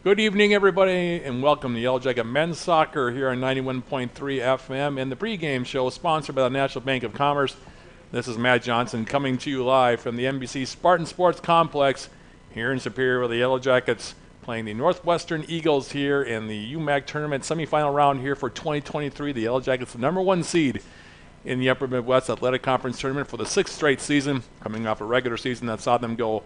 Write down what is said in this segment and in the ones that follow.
Good evening, everybody, and welcome to Yellow Jacket Men's Soccer here on 91.3 FM and the pregame show sponsored by the National Bank of Commerce. This is Matt Johnson coming to you live from the NBC Spartan Sports Complex here in Superior with the Yellow Jackets playing the Northwestern Eagles here in the UMAC tournament semifinal round here for 2023. The Yellow Jackets, the number one seed in the Upper Midwest Athletic Conference tournament for the sixth straight season, coming off a regular season that saw them go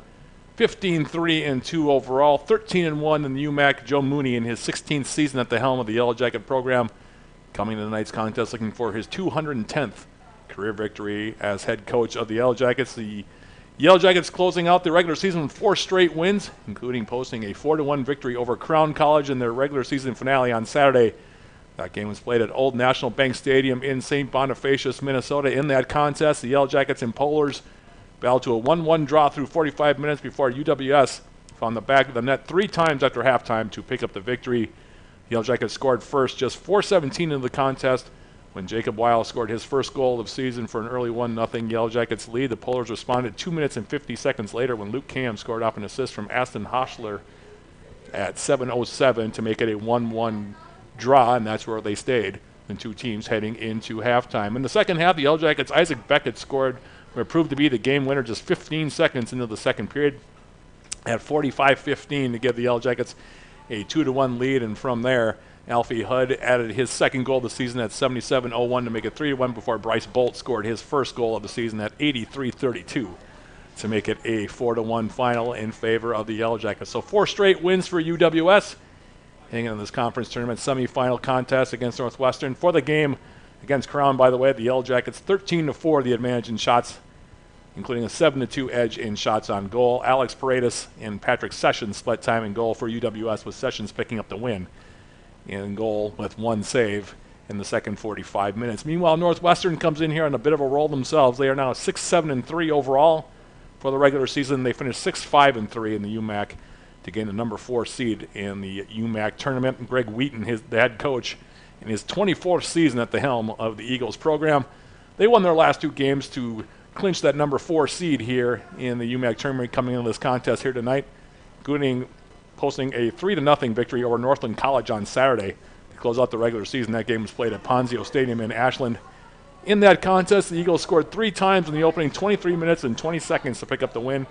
15-3-2 overall, 13-1 in the UMAC. Joe Mooney in his 16th season at the helm of the Yellow Jacket program, coming to tonight's contest looking for his 210th career victory as head coach of the Yellow Jackets. The Yellow Jackets closing out the regular season with 4 straight wins, including posting a 4-1 victory over Crown College in their regular season finale on Saturday. That game was played at Old National Bank Stadium in St. Bonifacius, Minnesota. In that contest, the Yellow Jackets and Polars battled to a 1-1 draw through 45 minutes before UWS found the back of the net 3 times after halftime to pick up the victory. The Yellow Jackets scored first just 4:17 into the contest when Jacob Weil scored his first goal of the season for an early 1-0 Yellow Jackets lead. The Polars responded 2 minutes and 50 seconds later when Luke Cam scored off an assist from Aston Hoschler at 7:07 to make it a 1-1 draw, and that's where they stayed, the two teams heading into halftime. In the second half, the Yellow Jackets' Isaac Beckett scored what proved to be the game winner just 15 seconds into the second period at 45-15 to give the Yellow Jackets a 2-1 lead, and from there, Alfie Hudd added his second goal of the season at 77:01 to make it 3-1 before Bryce Bolt scored his first goal of the season at 83-32 to make it a 4-1 final in favor of the Yellow Jackets. So 4 straight wins for UWS, hanging in this conference tournament semifinal contest against Northwestern. For the game against Crown, by the way, the Yellow Jackets 13-4 the advantage in shots, including a 7-2 edge in shots on goal. Alex Paredes and Patrick Sessions split time in goal for UWS, with Sessions picking up the win in goal with 1 save in the second 45 minutes. Meanwhile, Northwestern comes in here on a bit of a roll themselves. They are now 6-7-3 overall for the regular season. They finished 6-5-3 in the UMAC to gain the number 4 seed in the UMAC tournament. Greg Wheaton, the head coach, in his 24th season at the helm of the Eagles program. They won their last 2 games to clinch that number 4 seed here in the UMAC tournament coming into this contest here tonight, including posting a 3-0 victory over Northland College on Saturday to close out the regular season. That game was played at Ponzio Stadium in Ashland. In that contest, the Eagles scored 3 times in the opening 23 minutes and 20 seconds to pick up the win.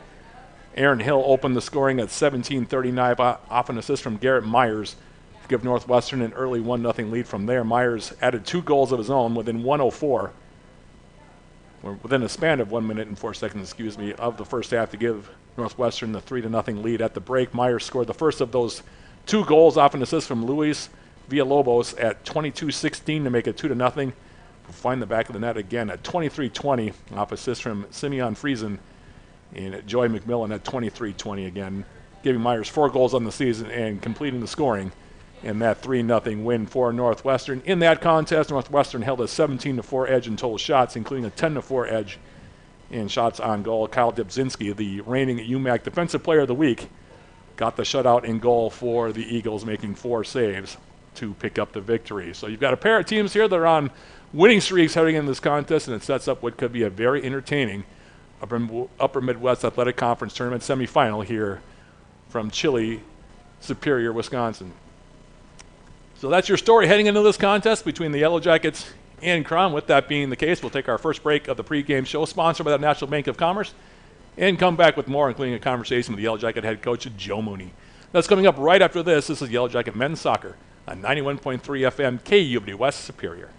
Aaron Hill opened the scoring at 17:39 off an assist from Garrett Myers to give Northwestern an early 1-0 lead from there. Myers added 2 goals of his own within within a span of 1 minute and 4 seconds, of the first half to give Northwestern the 3-0 lead at the break. Myers scored the first of those 2 goals off an assist from Luis Villalobos at 22:16 to make it 2-0. Find the back of the net again at 23:20 off assist from Simeon Friesen and Joy McMillan at 23:20 again, giving Myers 4 goals on the season and completing the scoring in that 3-0 win for Northwestern. In that contest, Northwestern held a 17-4 edge in total shots, including a 10-4 edge in shots on goal. Kyle Dybzinski, the reigning UMAC Defensive Player of the Week, got the shutout in goal for the Eagles, making 4 saves to pick up the victory. So you've got a pair of teams here that are on winning streaks heading into this contest, and it sets up what could be a very entertaining Upper Midwest Athletic Conference tournament semifinal here from chilly Superior, Wisconsin. So that's your story heading into this contest between the Yellow Jackets and Crown. With that being the case, we'll take our first break of the pregame show, sponsored by the National Bank of Commerce, and come back with more, including a conversation with the Yellow Jacket head coach, Joe Mooney. That's coming up right after this. This is Yellow Jacket Men's Soccer on 91.3 FM, KUWD West Superior.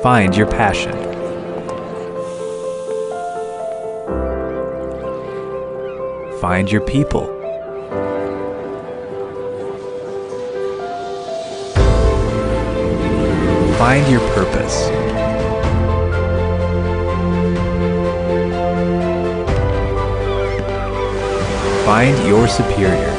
Find your passion. Find your people. Find your purpose. Find your superior.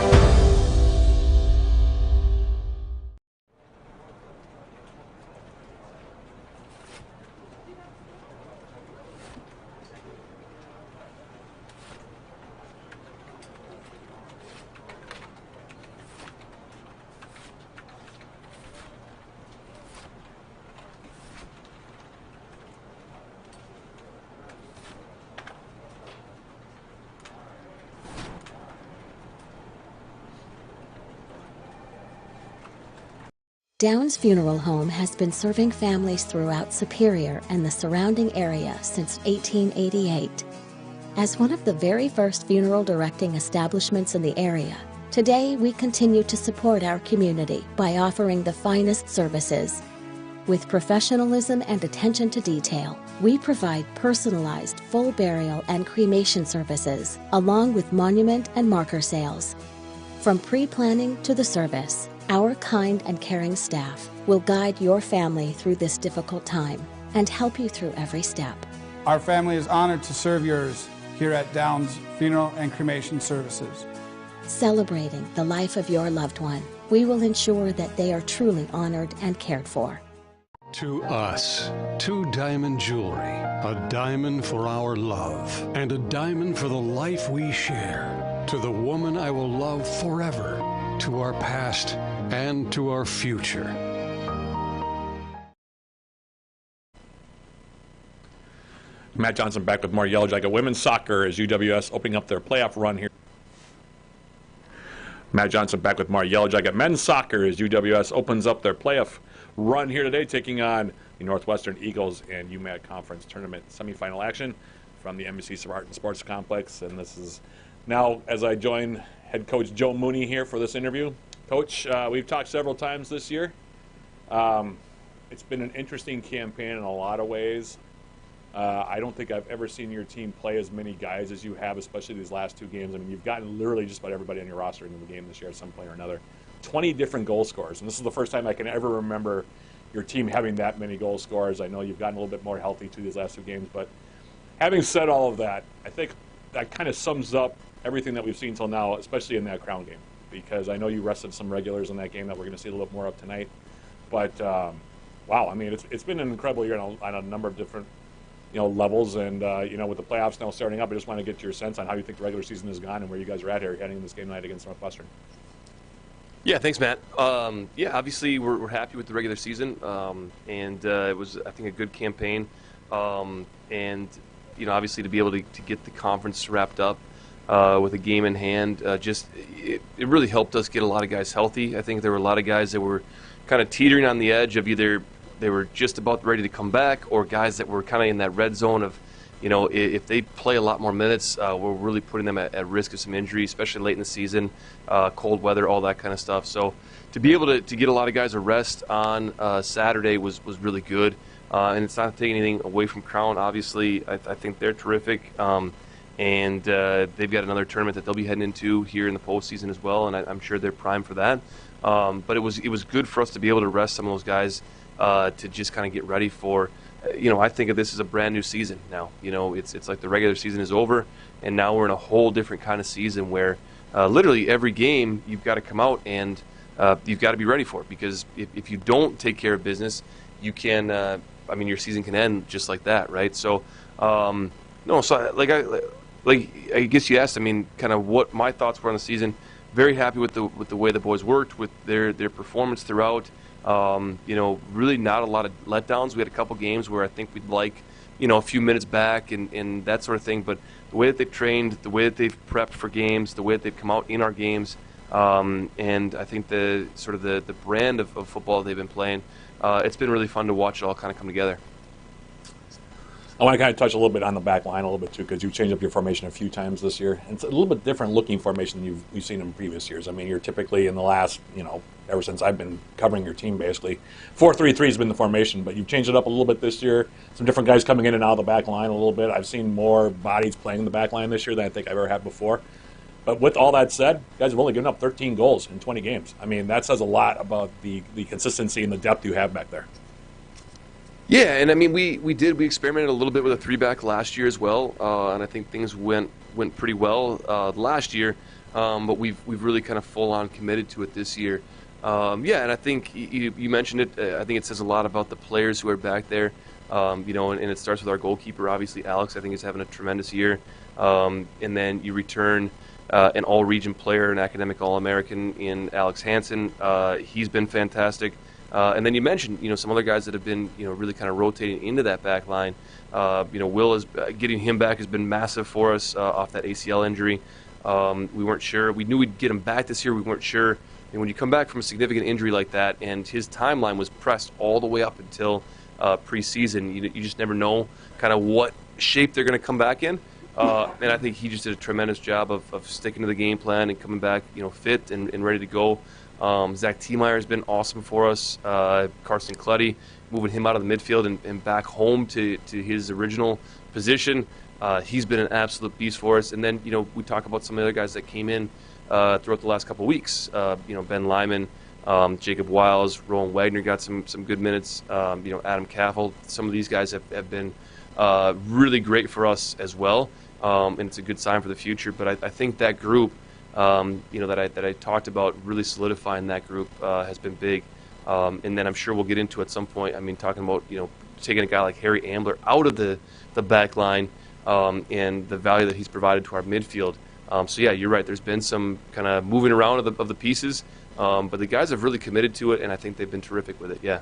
Downs Funeral Home has been serving families throughout Superior and the surrounding area since 1888. As one of the very first funeral directing establishments in the area, today we continue to support our community by offering the finest services. With professionalism and attention to detail, we provide personalized full burial and cremation services, along with monument and marker sales. From pre-planning to the service, our kind and caring staff will guide your family through this difficult time and help you through every step. Our family is honored to serve yours here at Downs Funeral and Cremation Services. Celebrating the life of your loved one, we will ensure that they are truly honored and cared for. To us, 2 diamond jewelry, a diamond for our love, and a diamond for the life we share. To the woman I will love forever, to our past and to our future. Matt Johnson back with more Yellow Jacket women's soccer as UWS opening up their playoff run here. Matt Johnson back with more Yellow Jacket men's soccer as UWS opens up their playoff run here today, taking on the Northwestern Eagles and UMAC Conference Tournament semifinal action from the NBC Spartan Sports Complex. And this is now as I join head coach Joe Mooney here for this interview. Coach, we've talked several times this year. It's been an interesting campaign in a lot of ways. I don't think I've ever seen your team play as many guys as you have, especially these last 2 games. I mean, you've gotten literally just about everybody on your roster into the game this year at some point or another. 20 different goal scorers, and this is the first time I can ever remember your team having that many goal scorers. I know you've gotten a little bit more healthy through these last 2 games, but having said all of that, I think that kind of sums up everything that we've seen till now, especially in that Crown game, because I know you rested some regulars in that game that we're going to see a little bit more of tonight. But wow, I mean, it's been an incredible year on a number of different levels, and with the playoffs now starting up, I just want to get your sense on how you think the regular season has gone and where you guys are at here heading in this game tonight against Northwestern. Yeah, thanks, Matt. Obviously we're happy with the regular season, and it was, I think, a good campaign, and obviously to be able to get the conference wrapped up with a game in hand, it really helped us get a lot of guys healthy. I think there were a lot of guys that were kind of teetering on the edge of either they were just about ready to come back, or guys that were kind of in that red zone of, if they play a lot more minutes, we're really putting them at risk of some injury, especially late in the season, cold weather, all that kind of stuff. So to be able to get a lot of guys a rest on Saturday was really good. And it's not taking anything away from Crown. Obviously, I think they're terrific. And they've got another tournament that they'll be heading into here in the postseason as well, and I'm sure they're primed for that. But it was good for us to be able to rest some of those guys to just kind of get ready for, I think of this as a brand new season now. It's like the regular season is over, and now we're in a whole different kind of season where literally every game you've got to come out and you've got to be ready for it, because if you don't take care of business, you can, your season can end just like that, right? So, I guess you asked, kind of what my thoughts were on the season. Very happy with the way the boys worked, with their performance throughout. Really not a lot of letdowns. We had a couple games where I think we'd like, a few minutes back and that sort of thing. But the way that they've trained, the way that they've prepped for games, the way that they've come out in our games, and I think the brand of football they've been playing, it's been really fun to watch it all kind of come together. I want to kind of touch a little bit on the back line a little bit too, because you've changed up your formation a few times this year. And it's a little bit different looking formation than you've seen in previous years. You're typically in the last, ever since I've been covering your team basically, 4-3-3 has been the formation, but you've changed it up a little bit this year. Some different guys coming in and out of the back line a little bit. I've seen more bodies playing the back line this year than I think I've ever had before. But with all that said, you guys have only given up 13 goals in 20 games. That says a lot about the consistency and the depth you have back there. Yeah, and we experimented a little bit with a 3-back last year as well, and I think things went pretty well last year, but we've really kind of full on committed to it this year. And I think you mentioned it. I think it says a lot about the players who are back there, and it starts with our goalkeeper. Obviously, Alex, I think, is having a tremendous year, and then you return an all-region player, an academic All-American in Alex Hansen. He's been fantastic. And then you mentioned, some other guys that have been, really kind of rotating into that back line. Will is getting him back has been massive for us off that ACL injury. We weren't sure. We knew we'd get him back this year. We weren't sure. And when you come back from a significant injury like that, and his timeline was pressed all the way up until preseason, you just never know kind of what shape they're going to come back in. And I think he just did a tremendous job of sticking to the game plan and coming back, fit and ready to go. Zach Tiemeyer has been awesome for us. Carson Clutty, moving him out of the midfield and back home to his original position. He's been an absolute beast for us. And then, we talk about some of the other guys that came in throughout the last couple of weeks. Ben Lyman, Jacob Wiles, Rowan Wagner got some good minutes. Adam Caffel. Some of these guys have been really great for us as well. And it's a good sign for the future. But I think that group, that I talked about, really solidifying that group has been big. And then I'm sure we'll get into at some point. I mean, talking about taking a guy like Harry Ambler out of the back line and the value that he's provided to our midfield. So yeah, you're right. There's been some kind of moving around of the pieces, but the guys have really committed to it, and I think they've been terrific with it. Yeah.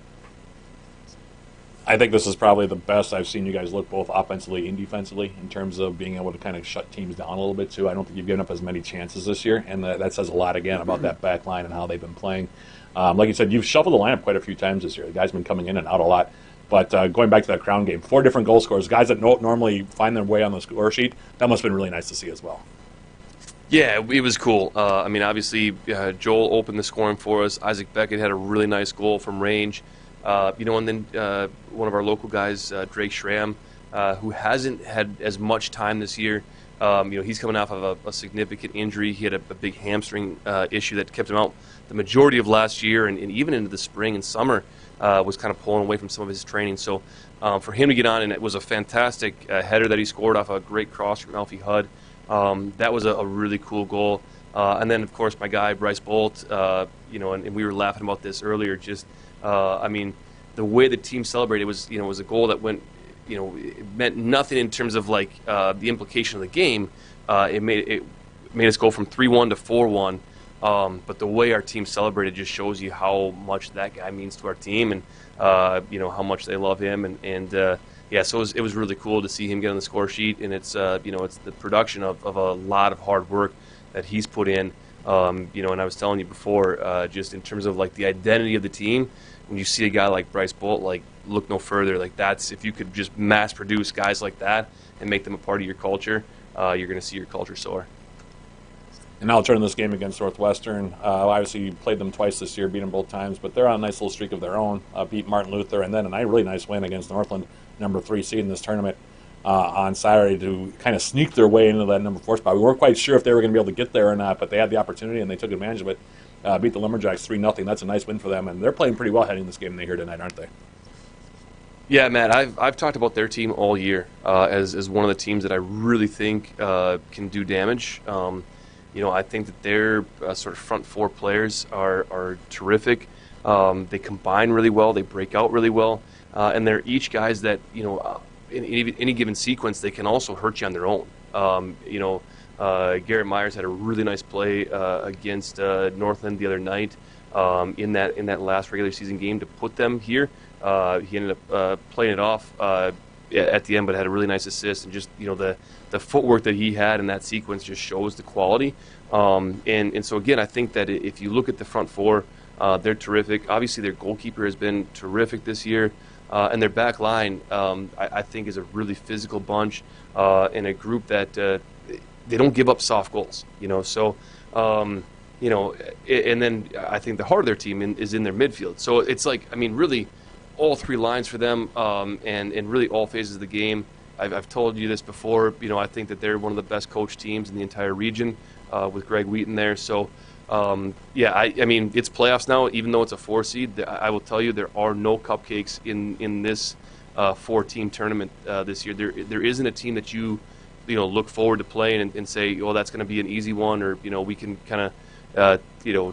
I think this is probably the best I've seen you guys look both offensively and defensively in terms of being able to kind of shut teams down a little bit too. I don't think you've given up as many chances this year, and that says a lot again about that back line and how they've been playing. Like you said, you've shuffled the lineup quite a few times this year. The guys have been coming in and out a lot. But going back to that Crown game, 4 different goal scorers, guys that normally find their way on the score sheet, that must have been really nice to see as well. Yeah, it was cool. Obviously, Joel opened the scoring for us. Isaac Beckett had a really nice goal from range. And then one of our local guys, Drake Schramm, who hasn't had as much time this year. He's coming off of a significant injury. He had a big hamstring issue that kept him out the majority of last year and even into the spring and summer. Was kind of pulling away from some of his training. So for him to get on, and it was a fantastic header that he scored off a great cross from Alfie Hudd. That was a really cool goal. And then, of course, my guy, Bryce Bolt, and we were laughing about this earlier. Just, the way the team celebrated was a goal that went, it meant nothing in terms of the implication of the game. It made us go from 3-1 to 4-1. But the way our team celebrated just shows you how much that guy means to our team and, how much they love him. So it was really cool to see him get on the score sheet. And it's the production of a lot of hard work that he's put in. And I was telling you before, just in terms of the identity of the team, when you see a guy like Bryce Bolt, look no further. That's, if you could just mass produce guys like that and make them a part of your culture, you're going to see your culture soar. And now turning this game against Northwestern, obviously you played them twice this year, beat them both times, but they're on a nice little streak of their own. Beat Martin Luther, and then a really nice win against Northland, number 3 seed in this tournament on Saturday to kind of sneak their way into that number 4 spot. We weren't quite sure if they were going to be able to get there or not, but they had the opportunity and they took advantage of it. Beat the Lumberjacks 3-0. That's a nice win for them, and they're playing pretty well heading this game here tonight, aren't they? Yeah, Matt, I've talked about their team all year as one of the teams that I really think can do damage. I think that their sort of front 4 players are terrific. They combine really well. They break out really well. And they're each guys that, in any given sequence, they can also hurt you on their own. Garrett Myers had a really nice play against Northland the other night in that last regular season game to put them here. He ended up playing it off at the end, but had a really nice assist. And just, the footwork that he had in that sequence just shows the quality. And so, again, I think that if you look at the front 4, they're terrific. Obviously, their goalkeeper has been terrific this year. And their back line, I think, is a really physical bunch and a group that they don't give up soft goals. And then I think the heart of their team is in their midfield. So it's really all 3 lines for them and really all phases of the game. I've told you this before. I think that they're one of the best coached teams in the entire region with Greg Wheaton there. So, it's playoffs now. Even though it's a 4 seed, I will tell you there are no cupcakes in this 4-team tournament this year. There isn't a team that you look forward to playing and say, oh, that's going to be an easy one, or we can kind of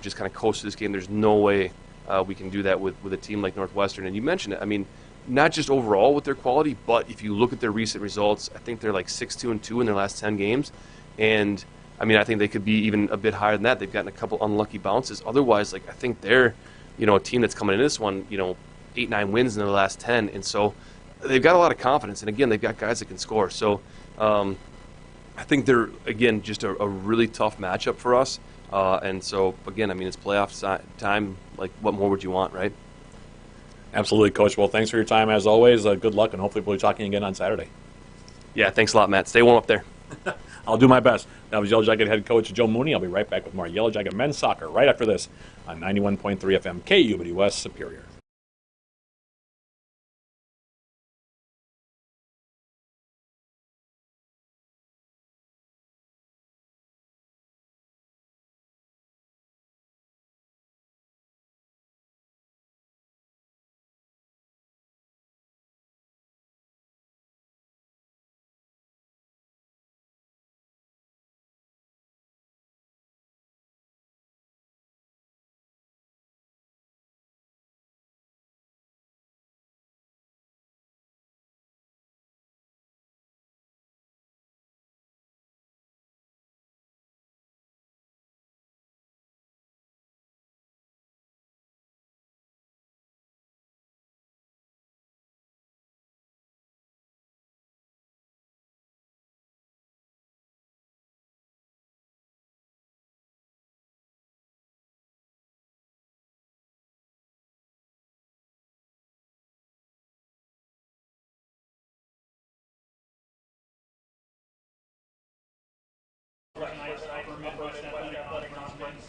just kind of coast through this game. There's no way we can do that with a team like Northwestern. And you mentioned it. Not just overall with their quality, but if you look at their recent results, I think they're 6-2-2 in their last 10 games. And, I think they could be even a bit higher than that. They've gotten a couple unlucky bounces. Otherwise, I think they're, a team that's coming in this one, 8-9 wins in their last 10. And so they've got a lot of confidence. And, again, they've got guys that can score. So, I think they're, again, just a really tough matchup for us. And so, again, I mean, it's playoff time. Like, what more would you want, right? Absolutely, Coach. Well, thanks for your time as always. Good luck, and hopefully we'll be talking again on Saturday. Yeah, thanks a lot, Matt. Stay warm up there. I'll do my best. That was Yellow Jacket head coach Joe Mooney. I'll be right back with more Yellow Jacket men's soccer right after this on 91.3 FM KUBD West Superior.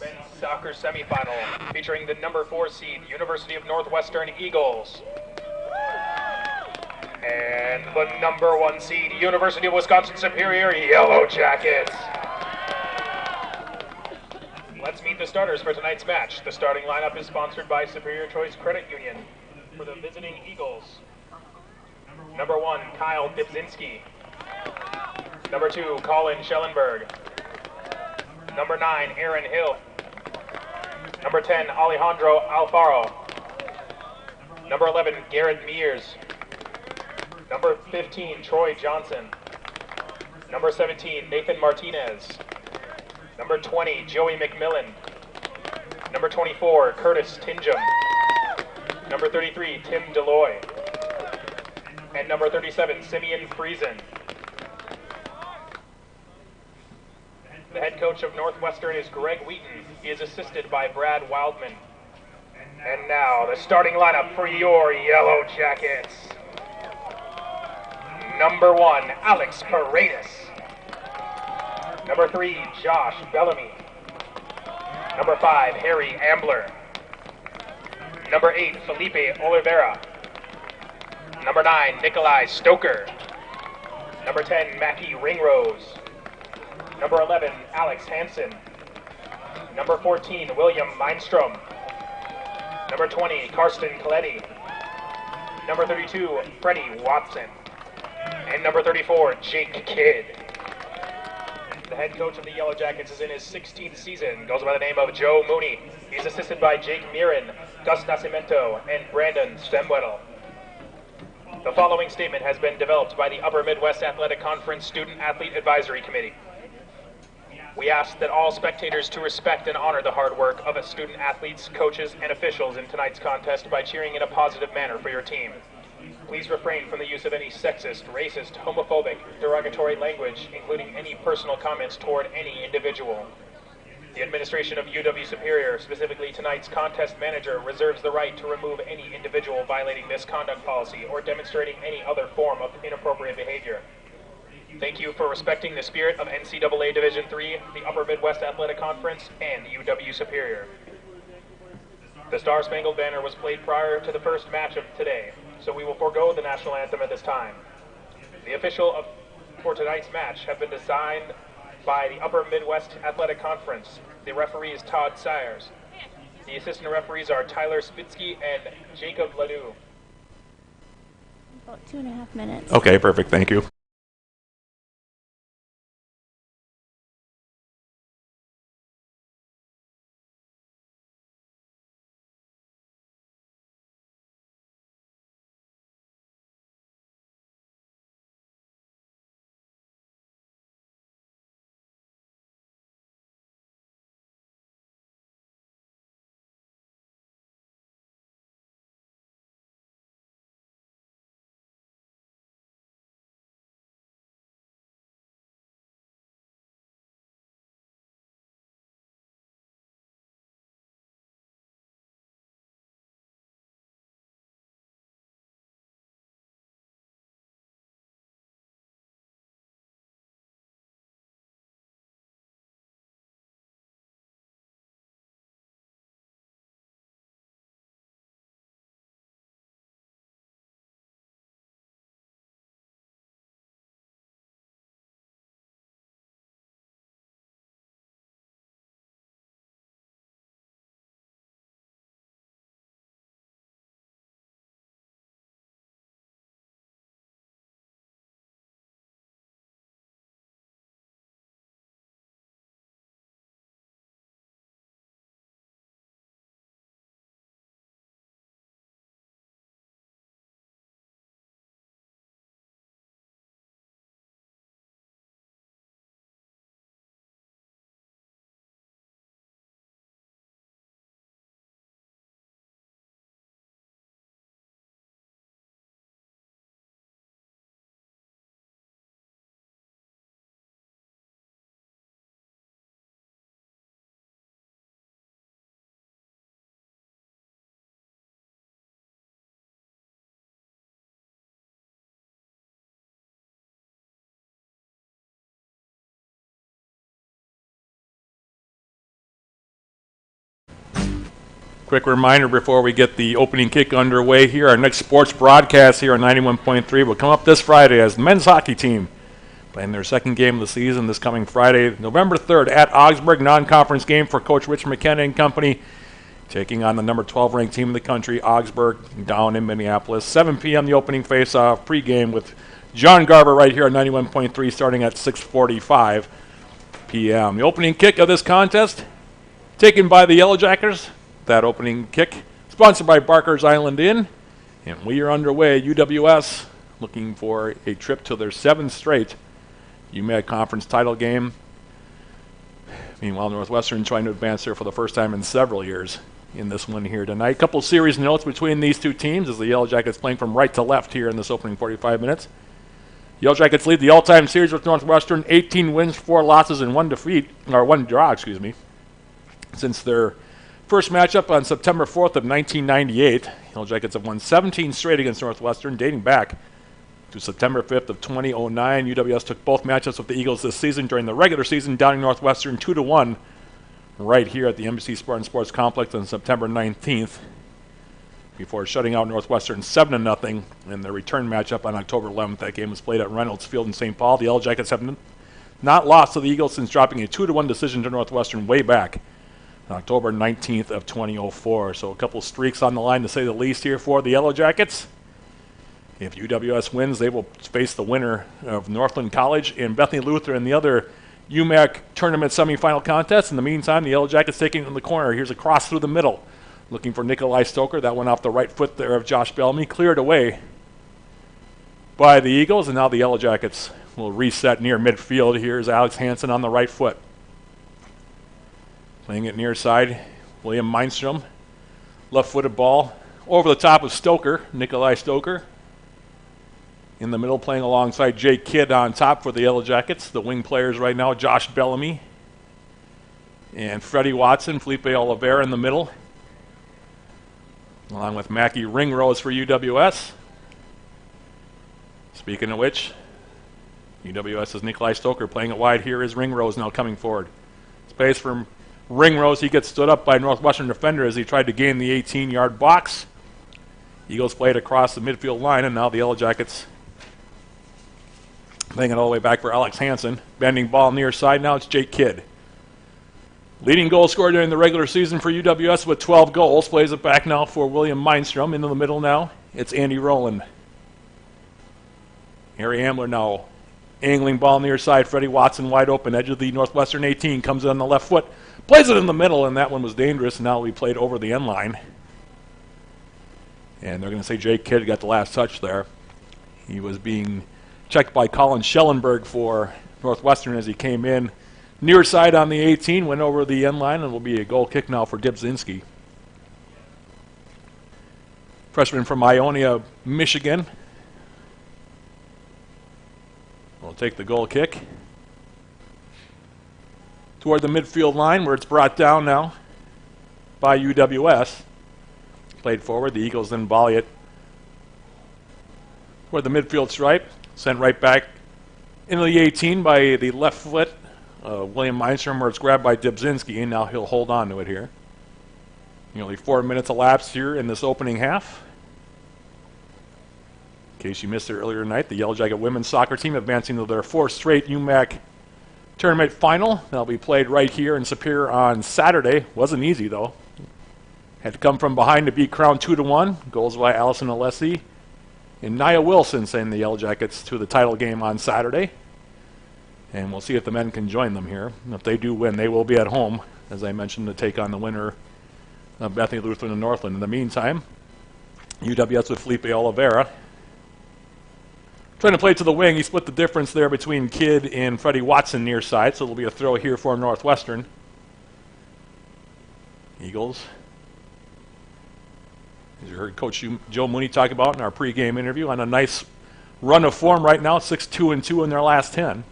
Men's soccer semifinal featuring the number 4 seed University of Northwestern Eagles and the number 1 seed University of Wisconsin Superior Yellow Jackets. Let's meet the starters for tonight's match. The starting lineup is sponsored by Superior Choice Credit Union. For the visiting Eagles, number 1, Kyle Dybzinski. Number 2, Colin Schellenberg. Number 9, Aaron Hill. Number 10, Alejandro Alfaro. Number 11, Garrett Mears. Number 15, Troy Johnson. Number 17, Nathan Martinez. Number 20, Joey McMillan. Number 24, Curtis Tinjum. Number 33, Tim Deloy. And number 37, Simeon Friesen. The head coach of Northwestern is Greg Wheaton. He is assisted by Brad Wildman. And now, the starting lineup for your Yellow Jackets. Number 1, Alex Paredes. Number 3, Josh Bellamy. Number 5, Harry Ambler. Number 8, Felipe Oliveira. Number 9, Nikolai Stoker. Number 10, Mackie Ringrose. Number 11, Alex Hansen. Number 14, William Mindstrom. Number 20, Karsten Coletti. Number 32, Freddie Watson. And number 34, Jake Kidd. The head coach of the Yellow Jackets is in his 16th season, goes by the name of Joe Mooney. He's assisted by Jake Mirren, Gus Nascimento, and Brandon Stemwettel. The following statement has been developed by the Upper Midwest Athletic Conference Student Athlete Advisory Committee. We ask that all spectators to respect and honor the hard work of student athletes, coaches, and officials in tonight's contest by cheering in a positive manner for your team. Please refrain from the use of any sexist, racist, homophobic, derogatory language, including any personal comments toward any individual. The administration of UW Superior, specifically tonight's contest manager, reserves the right to remove any individual violating this conduct policy or demonstrating any other form of inappropriate behavior. Thank you for respecting the spirit of NCAA Division III, the Upper Midwest Athletic Conference, and UW Superior. The Star Spangled Banner was played prior to the first match of today, so we will forego the national anthem at this time. The official for tonight's match have been designed by the Upper Midwest Athletic Conference. The referee is Todd Sayers. The assistant referees are Tyler Spitsky and Jacob Ledoux. About 2.5 minutes. Okay, perfect. Thank you. Quick reminder before we get the opening kick underway here, our next sports broadcast here on 91.3 will come up this Friday as the men's hockey team playing their second game of the season this coming Friday, November 3rd at Augsburg, non-conference game for Coach Rich McKenna and company, taking on the number 12 ranked team in the country, Augsburg, down in Minneapolis. 7 p.m. the opening face-off pregame with John Garber right here on 91.3 starting at 6:45 p.m. The opening kick of this contest taken by the Yellow Jackets. That opening kick sponsored by Barker's Island Inn. And we are underway. UWS looking for a trip to their 7th straight UMAC Conference title game. Meanwhile, Northwestern trying to advance here for the first time in several years in this one here tonight. A couple series notes between these two teams as the Yellow Jackets playing from right to left here in this opening 45 minutes. Yellow Jackets lead the all-time series with Northwestern, 18 wins, 4 losses, and 1 draw, since their first matchup on September 4th of 1998. Yellow Jackets have won 17 straight against Northwestern, dating back to September 5th of 2009. UWS took both matchups with the Eagles this season during the regular season, downing Northwestern 2-1 right here at the NBC Spartan Sports Complex on September 19th, before shutting out Northwestern 7-0 in their return matchup on October 11th. That game was played at Reynolds Field in St. Paul. The Yellow Jackets have not lost to the Eagles since dropping a 2-1 decision to Northwestern way back October 19th of 2004. So a couple streaks on the line, to say the least, here for the Yellow Jackets. If UWS wins, they will face the winner of Northland College and Bethany Lutheran in the other UMAC tournament semifinal contest. In the meantime, the Yellow Jackets taking it in the corner. Here's a cross through the middle, looking for Nikolai Stoker. That went off the right foot there of Josh Bellamy, cleared away by the Eagles, and now the Yellow Jackets will reset near midfield. Here's Alex Hansen on the right foot. Playing it near side, William Meinstrom. Left-footed ball over the top of Stoker, Nikolai Stoker. In the middle, playing alongside Jake Kidd on top for the Yellow Jackets. The wing players right now, Josh Bellamy and Freddie Watson, Felipe Oliveira in the middle, along with Mackie Ringrose for UWS. Speaking of which, UWS's Nikolai Stoker playing it wide. Here is Ringrose now coming forward. Space from Ringrose. He gets stood up by a Northwestern defender as he tried to gain the 18-yard box. Eagles played across the midfield line, and now the Yellow Jackets playing it all the way back for Alex Hansen. Bending ball near side. Now it's Jake Kidd. Leading goal scorer during the regular season for UWS with 12 goals. Plays it back now for William Meinstrom. Into the middle now, it's Andy Rowland. Harry Ambler now angling ball near side. Freddie Watson wide open. Edge of the Northwestern 18. Comes in on the left foot. Plays it in the middle, and that one was dangerous. Now we played over the end line. And they're going to say Jake Kidd got the last touch there. He was being checked by Colin Schellenberg for Northwestern as he came in near side on the 18, went over the end line, and will be a goal kick now for Dibzinski. Freshman from Ionia, Michigan, will take the goal kick toward the midfield line, where it's brought down now by UWS. Played forward. The Eagles then volley it toward the midfield stripe. Sent right back into the 18 by the left foot, William Meinstrom, where it's grabbed by Dibzinski, and now he'll hold on to it here. Nearly 4 minutes elapsed here in this opening half. In case you missed it earlier tonight, the Yellow Jacket women's soccer team advancing to their 4th straight UMAC tournament final. That'll be played right here in Superior on Saturday. Wasn't easy, though. Had to come from behind to beat Crown 2-1. Goals by Allison Alessi and Nia Wilson sending the Yellow Jackets to the title game on Saturday. And we'll see if the men can join them here. If they do win, they will be at home, as I mentioned, to take on the winner of Bethany Lutheran and Northland. In the meantime, UWS with Felipe Oliveira trying to play to the wing. He split the difference there between Kidd and Freddie Watson near side, so it'll be a throw here for Northwestern. Eagles, as you heard Coach Joe Mooney talk about in our pregame interview, on a nice run of form right now, 6-2-2 in their last 10.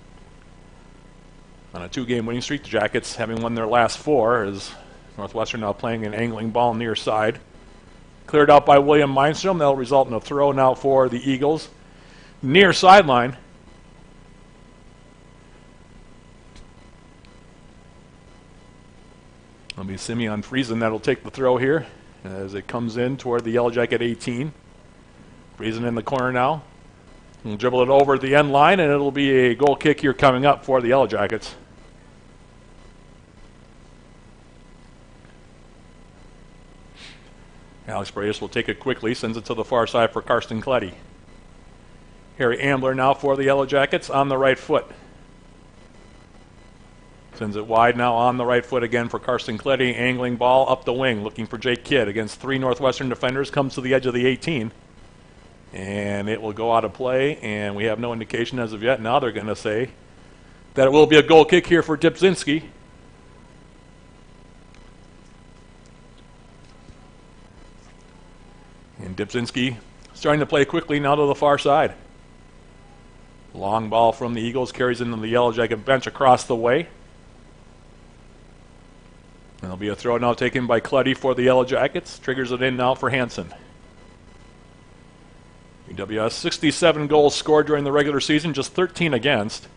On a 2-game winning streak, the Jackets having won their last 4, as Northwestern now playing an angling ball near side. Cleared out by William Meinstrom. That'll result in a throw now for the Eagles. Near sideline. It'll be Simeon Friesen that'll take the throw here. as it comes in toward the Yellow Jacket 18. Friesen in the corner now. We'll dribble it over the end line, and it'll be a goal kick here coming up for the Yellow Jackets. Alex Paredes will take it quickly, sends it to the far side for Karsten Kletty. Harry Ambler now for the Yellow Jackets on the right foot. Sends it wide now on the right foot again for Karsten Kletty. Angling ball up the wing, looking for Jake Kidd against 3 Northwestern defenders. Comes to the edge of the 18. And it will go out of play, and we have no indication as of yet. Now they're going to say that it will be a goal kick here for Dipzinski. And Dipzinski starting to play quickly now to the far side. Long ball from the Eagles carries into the Yellow Jacket bench across the way. There'll be a throw now taken by Kletty for the Yellow Jackets. Triggers it in now for Hansen. UWS 67 goals scored during the regular season, just 13 against.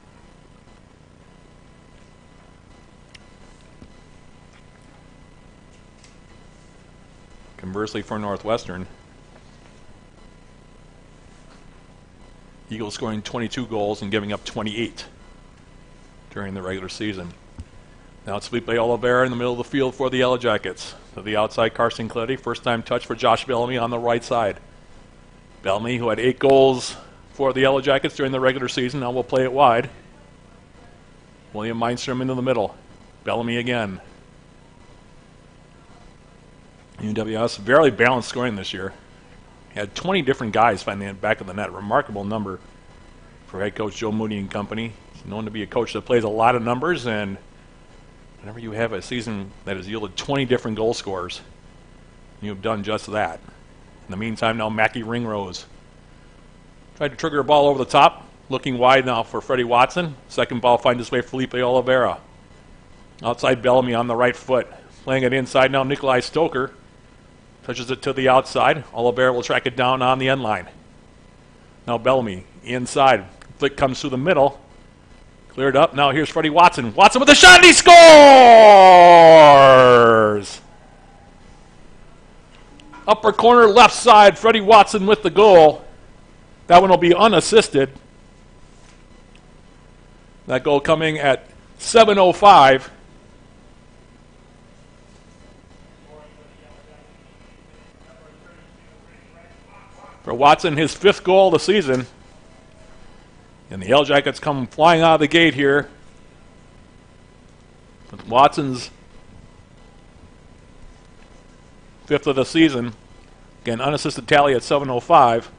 Conversely for Northwestern, Eagles scoring 22 goals and giving up 28 during the regular season. Now it's Felipe Oliveira in the middle of the field for the Yellow Jackets. To the outside, Karsten Kletty. First time touch for Josh Bellamy on the right side. Bellamy, who had 8 goals for the Yellow Jackets during the regular season, now will play it wide. William Meinstrom into the middle. Bellamy again. UWS, very balanced scoring this year. Had 20 different guys finding the back of the net. Remarkable number for head coach Joe Mooney and company. He's known to be a coach that plays a lot of numbers, and whenever you have a season that has yielded 20 different goal scorers, you have done just that. In the meantime, now Mackie Ringrose tried to trigger a ball over the top, looking wide now for Freddie Watson. Second ball finds its way for Felipe Oliveira. Outside Bellamy on the right foot. Playing it inside now, Nikolai Stoker touches it to the outside. Oliveira will track it down on the end line. Now Bellamy inside. Flick comes through the middle. Cleared up. Now here's Freddie Watson. Watson with a shot, and he scores! Upper corner, left side, Freddie Watson with the goal. That one will be unassisted. That goal coming at 7:05. For Watson, his 5th goal of the season. And the Yellow Jackets come flying out of the gate here. With Watson's 5th of the season. Again, unassisted tally at 7:05.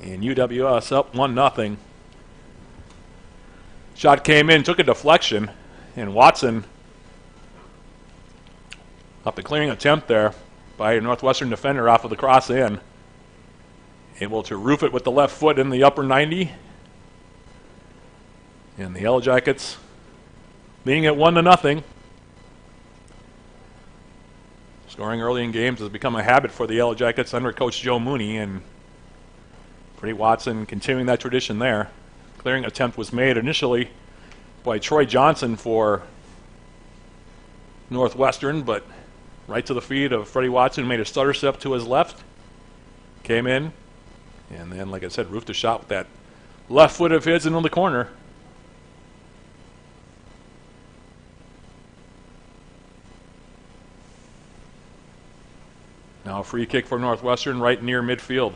And UWS up 1-0. Shot came in, took a deflection, and Watson, up the clearing attempt there by a Northwestern defender off of the cross in. Able to roof it with the left foot in the upper 90. And the Yellow Jackets leading at 1-0. Scoring early in games has become a habit for the Yellow Jackets under Coach Joe Mooney, and Freddie Watson continuing that tradition there. Clearing attempt was made initially by Troy Johnson for Northwestern, but right to the feet of Freddie Watson, made a stutter step to his left. Came in, and then, like I said, roofed a shot with that left foot of his into the corner. Now a free kick for Northwestern right near midfield.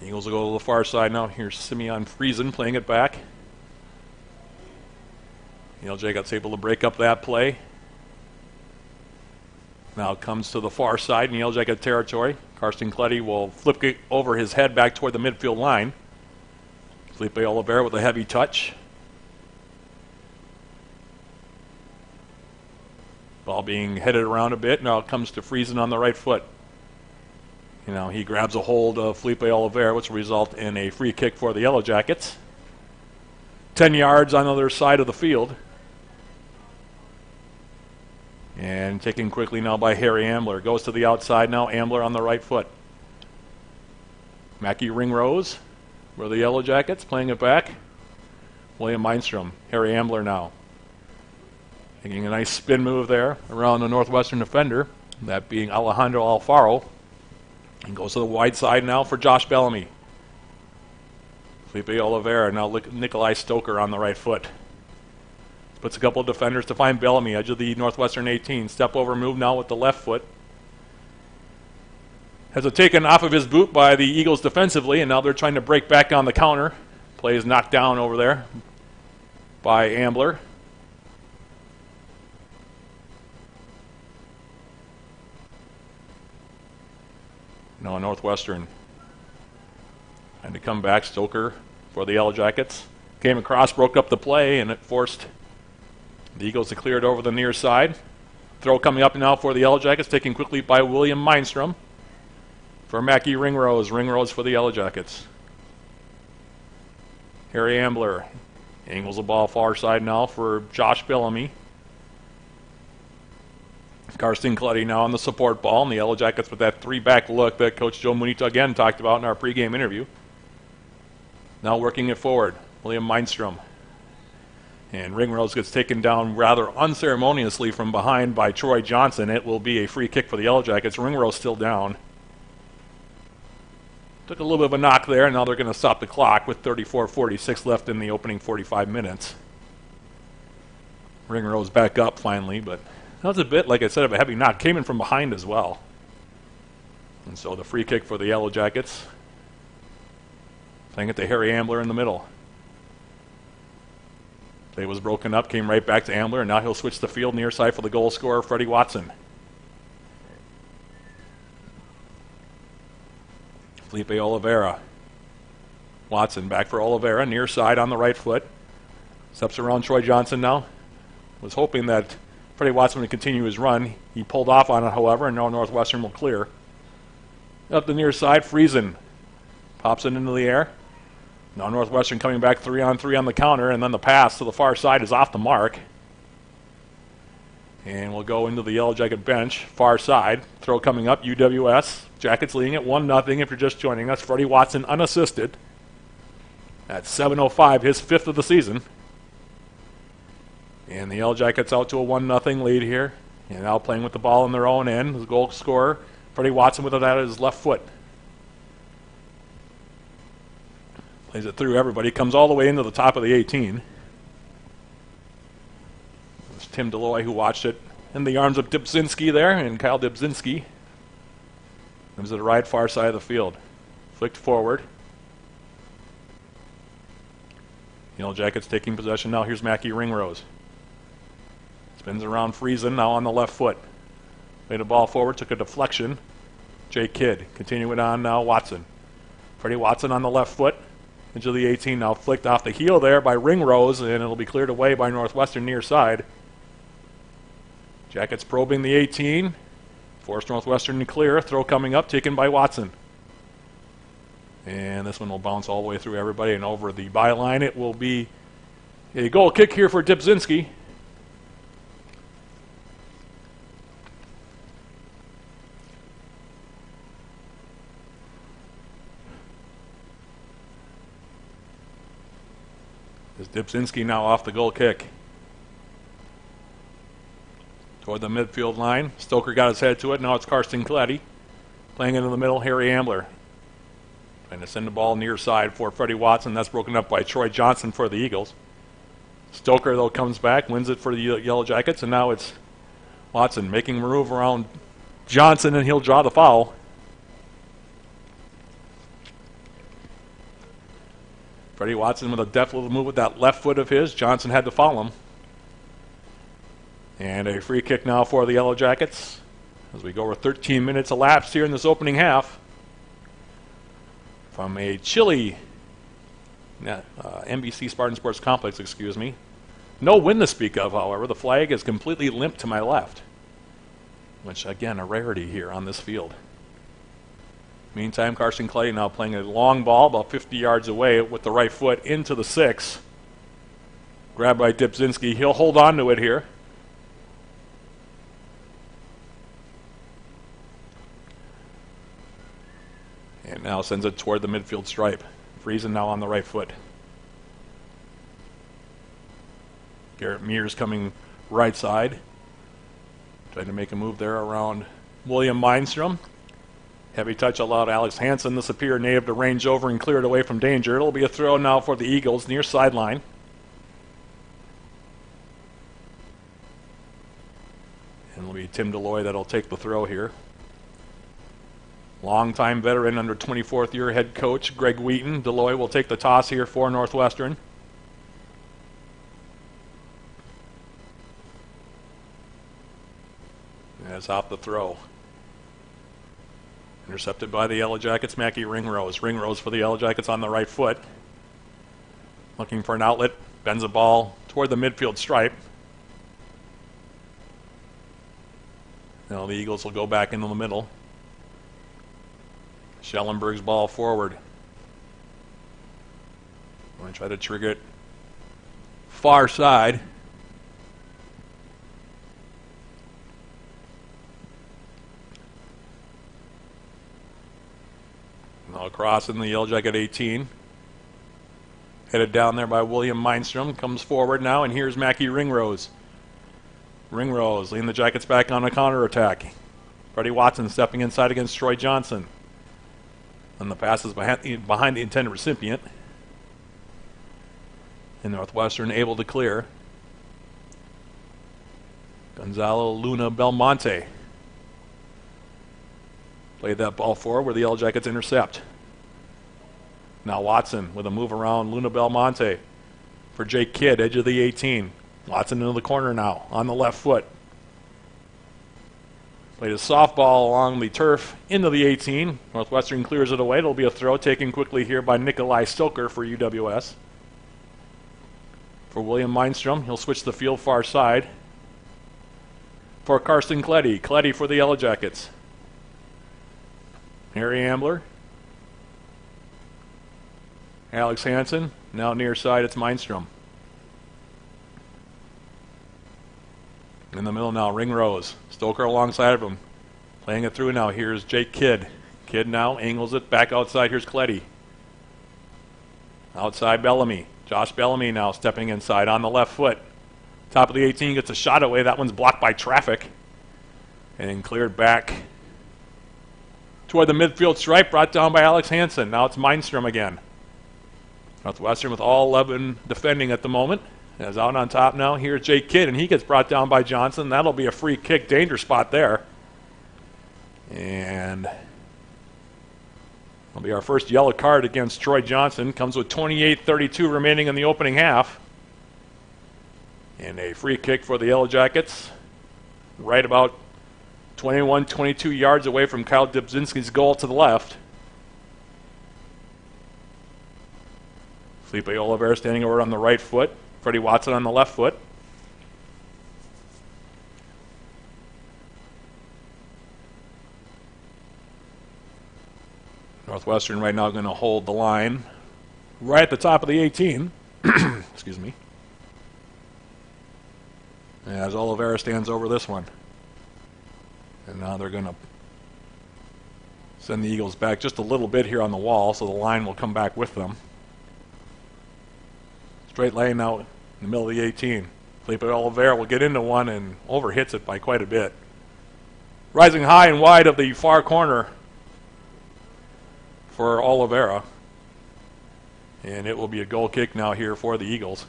Eagles will go to the far side now. Here's Simeon Friesen playing it back. LJ got able to break up that play. Now it comes to the far side in Yellow Jacket territory. Karsten Kletty will flip it over his head back toward the midfield line. Felipe Oliveira with a heavy touch. Ball being headed around a bit. Now it comes to Friesen on the right foot. You know, he grabs a hold of Felipe Oliveira, which will result in a free kick for the Yellow Jackets. 10 yards on the other side of the field. And taken quickly now by Harry Ambler. Goes to the outside now. Ambler on the right foot. Mackie Ringrose for the Yellow Jackets, playing it back. William Mindstrom. Harry Ambler now. Making a nice spin move there around the Northwestern defender, that being Alejandro Alfaro. And goes to the wide side now for Josh Bellamy. Felipe Oliveira, now Nikolai Stoker on the right foot. Puts a couple of defenders to find Bellamy, edge of the Northwestern 18. Step over move now with the left foot. Has it taken off of his boot by the Eagles defensively, and now they're trying to break back on the counter. Play is knocked down over there by Ambler. Now Northwestern trying to come back. Stoker for the Yellow Jackets. Came across, broke up the play, and it forced the Eagles to clear it over the near side. Throw coming up now for the Yellow Jackets, taken quickly by William Mindstrom. For Mackie Ringrose. Ringrose for the Yellow Jackets. Harry Ambler angles the ball far side now for Josh Bellamy. Karsten Clutty now on the support ball, and the Yellow Jackets with that three-back look that Coach Joe Munita again talked about in our pregame interview. Now working it forward, William Mindstrom. And Ringrose gets taken down rather unceremoniously from behind by Troy Johnson. It will be a free kick for the Yellow Jackets. Ringrose still down. Took a little bit of a knock there, and now they're going to stop the clock with 34:46 left in the opening 45 minutes. Ringrose back up finally, but that was a bit, like I said, of a heavy knock. Came in from behind as well. And so the free kick for the Yellow Jackets. Playing it to Harry Ambler in the middle. Play was broken up, came right back to Ambler, and now he'll switch the field near side for the goal scorer, Freddie Watson. Felipe Oliveira. Watson back for Oliveira, near side on the right foot. Steps around Troy Johnson now. Was hoping that Freddie Watson would continue his run. He pulled off on it, however, and now Northwestern will clear. Up the near side, Friesen pops it into the air. Now Northwestern coming back 3-on-3 on the counter, and then the pass to the far side is off the mark. And we'll go into the Yellow Jacket bench, far side. Throw coming up, UWS. Jackets leading at 1-0 if you're just joining us. Freddie Watson unassisted. At 7:05, his fifth of the season. And the Yellow Jackets out to a 1-0 lead here. And now playing with the ball in their own end. The goal scorer, Freddie Watson, with it at his left foot. Plays it through everybody. Comes all the way into the top of the 18. It was Tim Deloy who watched it in the arms of Dybzinski there. And Kyle Dybzinski comes to the right far side of the field. Flicked forward. Yellow Jackets taking possession now. Here's Mackie Ringrose. Spins around Friesen now on the left foot. Made a ball forward, took a deflection. Jay Kidd. Continuing on now, Watson. Freddie Watson on the left foot. Into the 18 now, flicked off the heel there by Ringrose, and it'll be cleared away by Northwestern near side. Jackets probing the 18. Forced Northwestern to clear. Throw coming up, taken by Watson. And this one will bounce all the way through everybody and over the byline. It will be a goal kick here for Dybzinski. Is Dybzinski now off the goal kick. Toward the midfield line. Stoker got his head to it. Now it's Karsten Kletti. Playing into the middle, Harry Ambler. Trying to send the ball near side for Freddie Watson. That's broken up by Troy Johnson for the Eagles. Stoker, though, comes back, wins it for the Yellow Jackets, and now it's Watson making a move around Johnson, and he'll draw the foul. Freddie Watson with a deft little move with that left foot of his. Johnson had to foul him. And a free kick now for the Yellow Jackets as we go over 13 minutes elapsed here in this opening half. From a chilly NBC Spartan Sports Complex, excuse me. No wind to speak of, however. The flag is completely limp to my left, which, again, a rarity here on this field. Meantime, Karsten Clay now playing a long ball about 50 yards away with the right foot into the 6. Grabbed by Dybzinski. He'll hold on to it here. And now sends it toward the midfield stripe. Friesen now on the right foot. Garrett Mears coming right side. Trying to make a move there around William Mindstrom. Heavy touch allowed Alex Hansen, the Superior native, to range over and clear it away from danger. It'll be a throw now for the Eagles near sideline. And it'll be Tim Deloy that'll take the throw here. Longtime veteran under 24th year head coach Greg Wheaton. Deloy will take the toss here for Northwestern. That's out the throw. Intercepted by the Yellow Jackets, Mackie Ringrose. Ringrose for the Yellow Jackets on the right foot. Looking for an outlet. Bends the ball toward the midfield stripe. Now the Eagles will go back into the middle. Schellenberg's ball forward. Want to try to trigger it far side. Now crossing the Yellow Jacket 18. Headed down there by William Mindstrom. Comes forward now, and here's Mackie Ringrose. Ringrose leading the Jackets back on a counterattack. Freddie Watson stepping inside against Troy Johnson. And the pass is behind the intended recipient. And Northwestern able to clear. Gonzalo Luna Belmonte played that ball forward where the Yellow Jackets intercept. Now Watson with a move around Luna Belmonte for Jake Kidd, edge of the 18. Watson into the corner now on the left foot. Played a softball along the turf into the 18. Northwestern clears it away. It'll be a throw taken quickly here by Nikolai Stoker for UWS. For William Mindstrom, he'll switch the field far side. For Karsten Kleddy. Kleddy for the Yellow Jackets. Harry Ambler. Alex Hansen. Now near side, it's Mindstrom. In the middle now, Ringrose. Stoker alongside of him. Playing it through now. Here's Jake Kidd. Kidd now angles it back outside. Here's Kleddy. Outside Bellamy. Josh Bellamy now stepping inside on the left foot. Top of the 18 gets a shot away. That one's blocked by traffic. And cleared back toward the midfield stripe. Brought down by Alex Hansen. Now it's Mindstrom again. Northwestern with all 11 defending at the moment. As out on top now, here's Jake Kidd, and he gets brought down by Johnson. That'll be a free kick, danger spot there. And it'll be our first yellow card against Troy Johnson. Comes with 28:32 remaining in the opening half. And a free kick for the Yellow Jackets. Right about 22 yards away from Kyle Dybzinski's goal to the left. Felipe Oliveira standing over on the right foot. Freddie Watson on the left foot. Northwestern right now going to hold the line right at the top of the 18. Excuse me. As Oliveira stands over this one. And now they're going to send the Eagles back just a little bit here on the wall, so the line will come back with them. Straight lane now in the middle of the 18. Felipe Oliveira will get into one and overhits it by quite a bit. Rising high and wide of the far corner for Oliveira. And it will be a goal kick now here for the Eagles.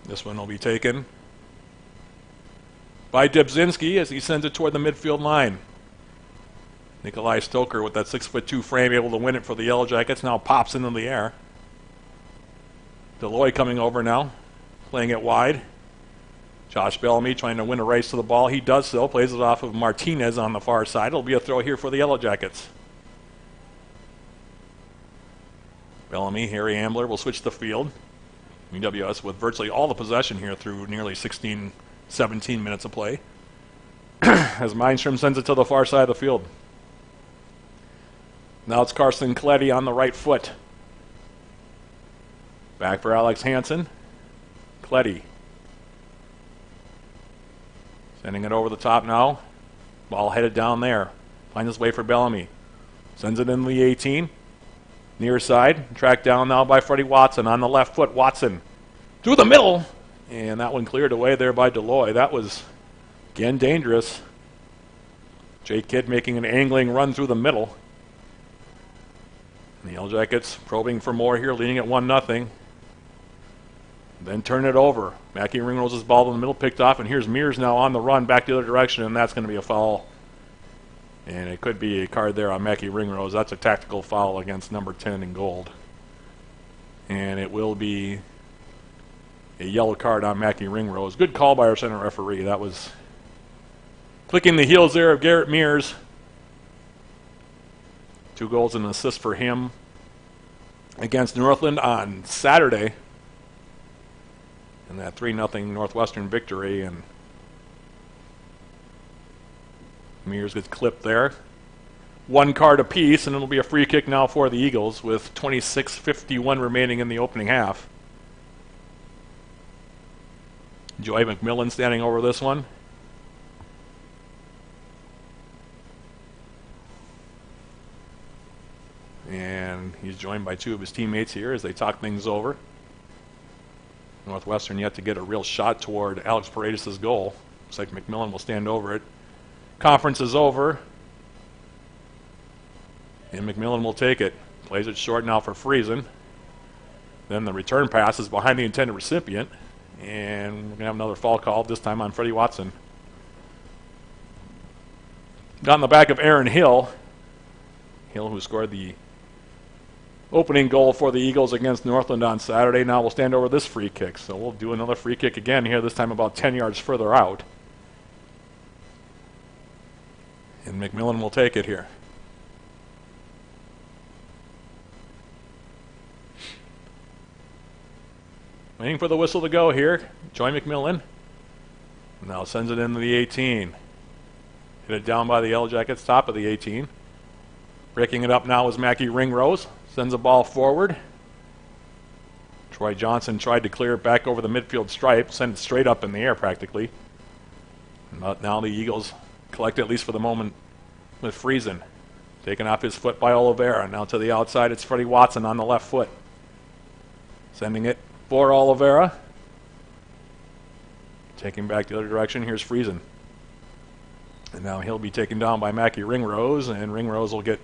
This one will be taken by Dybzinski as he sends it toward the midfield line. Nikolai Stoker with that 6'2" frame able to win it for the Yellow Jackets. Now pops into the air. Deloy coming over now, playing it wide. Josh Bellamy trying to win a race to the ball. He does so, plays it off of Martinez on the far side. It'll be a throw here for the Yellow Jackets. Bellamy, Harry Ambler will switch the field. UWS with virtually all the possession here through nearly 16, 17 minutes of play. As Mindstrom sends it to the far side of the field. Now it's Karsten Kleddy on the right foot. Back for Alex Hansen. Kleddy. Sending it over the top now. Ball headed down there. Finds his way for Bellamy. Sends it in the 18. Near side, tracked down now by Freddie Watson on the left foot. Watson through the middle, and that one cleared away there by Deloy. That was, again, dangerous. Jake Kidd making an angling run through the middle. And the Yellow Jackets probing for more here, leading at 1-0. Then turn it over. Mackie Ringrose's ball in the middle picked off, and here's Mears now on the run back the other direction, and that's going to be a foul. And it could be a card there on Mackie Ringrose. That's a tactical foul against number 10 in gold. And it will be a yellow card on Mackie Ringrose. Good call by our center referee. That was clicking the heels there of Garrett Mears. 2 goals and an assist for him against Northland on Saturday in that 3-0 Northwestern victory. And Mears gets clipped there. 1 card apiece, and it'll be a free kick now for the Eagles with 26:51 remaining in the opening half. Joey McMillan standing over this one. And he's joined by 2 of his teammates here as they talk things over. Northwestern yet to get a real shot toward Alex Paredes' goal. Looks like McMillan will stand over it. Conference is over. And McMillan will take it. Plays it short now for Friesen. Then the return pass is behind the intended recipient. And we're going to have another foul call, this time on Freddie Watson. Got in the back of Aaron Hill. Hill, who scored the opening goal for the Eagles against Northland on Saturday. Now we'll stand over this free kick. So we'll do another free kick again here, this time about 10 yards further out. And McMillan will take it here. Waiting for the whistle to go here. Joy McMillan. Now sends it into the 18. Hit it down by the Yellow Jackets, top of the 18. Breaking it up now is Mackie Ringrose. Sends the ball forward. Troy Johnson tried to clear it back over the midfield stripe. Send it straight up in the air practically. But now the Eagles collect, at least for the moment, with Friesen. Taken off his foot by Oliveira. Now to the outside, it's Freddie Watson on the left foot. Sending it for Oliveira. Taking back the other direction, here's Friesen. And now he'll be taken down by Mackie Ringrose, and Ringrose will get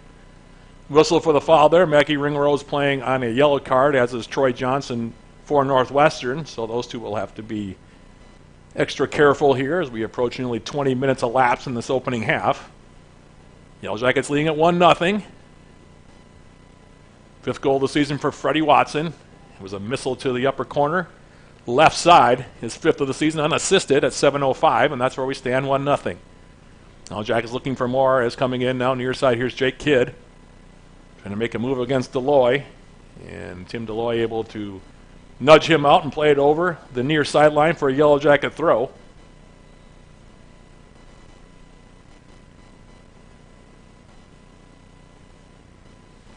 whistle for the foul there. Mackie Ringrose playing on a yellow card, as is Troy Johnson for Northwestern, so those two will have to be extra careful here as we approach nearly 20 minutes elapsed in this opening half. Yellow Jackets leading at 1-0. 5th goal of the season for Freddie Watson. It was a missile to the upper corner, left side, his 5th of the season, unassisted at 7:05, and that's where we stand 1-0. Yellow Jackets looking for more as coming in now near side. Here's Jake Kidd trying to make a move against Deloy, and Tim Deloy able to nudge him out and play it over the near sideline for a Yellow Jacket throw.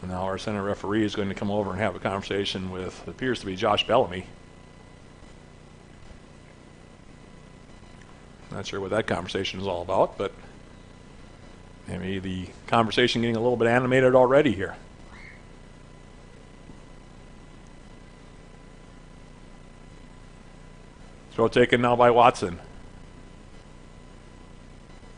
And now our center referee is going to come over and have a conversation with, it appears to be Josh Bellamy. Not sure what that conversation is all about, but maybe the conversation getting a little bit animated already here. Throw taken now by Watson.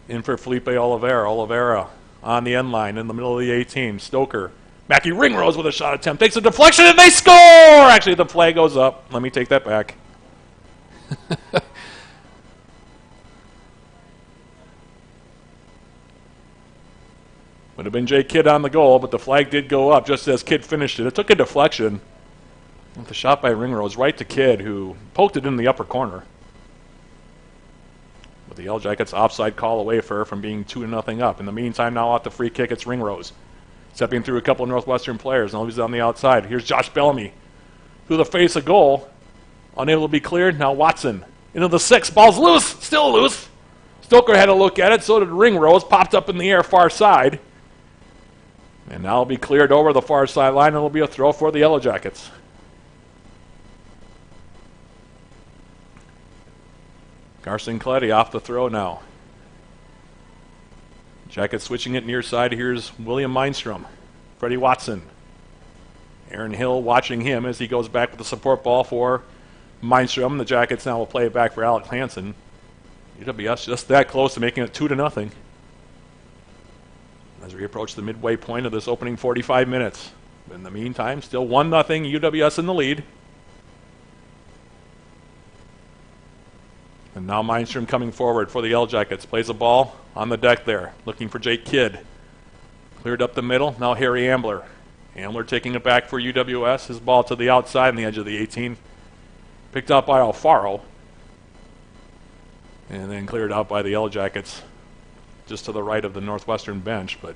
In for Felipe Oliveira. Oliveira on the end line in the middle of the 18. Stoker. Mackie Ringrose with a shot attempt. Takes a deflection and they score! Actually, the flag goes up. Let me take that back. Would have been Jay Kidd on the goal, but the flag did go up just as Kidd finished it. It took a deflection with the shot by Ringrose right to Kidd, who poked it in the upper corner. With the Yellow Jackets offside call away for her from being 2-0 up. In the meantime, now off the free kick, it's Ringrose. Stepping through a couple of Northwestern players. Now he's on the outside. Here's Josh Bellamy. Through the face of goal. Unable to be cleared. Now Watson. Into the 6. Ball's loose. Still loose. Stoker had a look at it. So did Ringrose. Popped up in the air far side. And now it'll be cleared over the far sideline. It'll be a throw for the Yellow Jackets. Carson Cleddy off the throw now. Jackets switching it near side. Here's William Mindstrom. Freddie Watson. Aaron Hill watching him as he goes back with the support ball for Mindstrom. The Jackets now will play it back for Alec Hansen. UWS just that close to making it 2-0. As we approach the midway point of this opening 45 minutes. In the meantime, still 1-0, UWS in the lead. And now Mindstrom coming forward for the Yellow Jackets. Plays a ball on the deck there, looking for Jake Kidd. Cleared up the middle, now Harry Ambler. Ambler taking it back for UWS. His ball to the outside on the edge of the 18. Picked up by Alfaro. And then cleared out by the Yellow Jackets just to the right of the Northwestern bench. But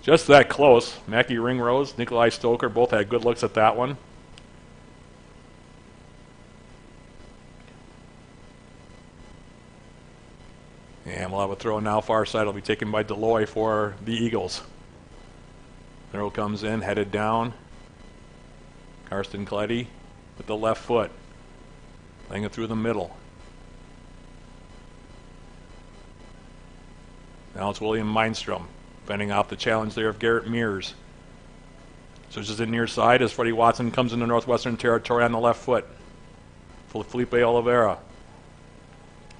just that close. Mackie Ringrose, Nikolai Stoker both had good looks at that one. And we'll have a throw now. Far side will be taken by Deloy for the Eagles. Throw comes in, headed down. Karsten Kleddy with the left foot. Playing it through the middle. Now it's William Mindstrom fending off the challenge there of Garrett Mears. Switches it near side as Freddie Watson comes into Northwestern territory on the left foot. Felipe Oliveira.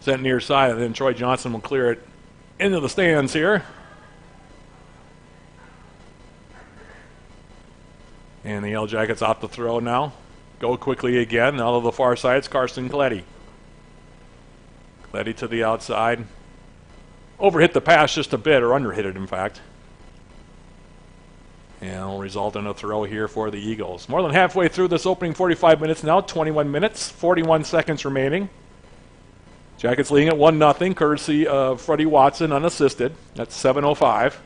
Sent near side, and then Troy Johnson will clear it into the stands here. And the Yellow Jackets off the throw now. Go quickly again. Out of the far side, it's Karsten Kleddy. Kleddy to the outside. Overhit the pass just a bit, or underhit it, in fact. And it'll result in a throw here for the Eagles. More than halfway through this opening 45 minutes now. 21 minutes, 41 seconds remaining. Jackets leading at 1-0, courtesy of Freddie Watson, unassisted. That's 7:05.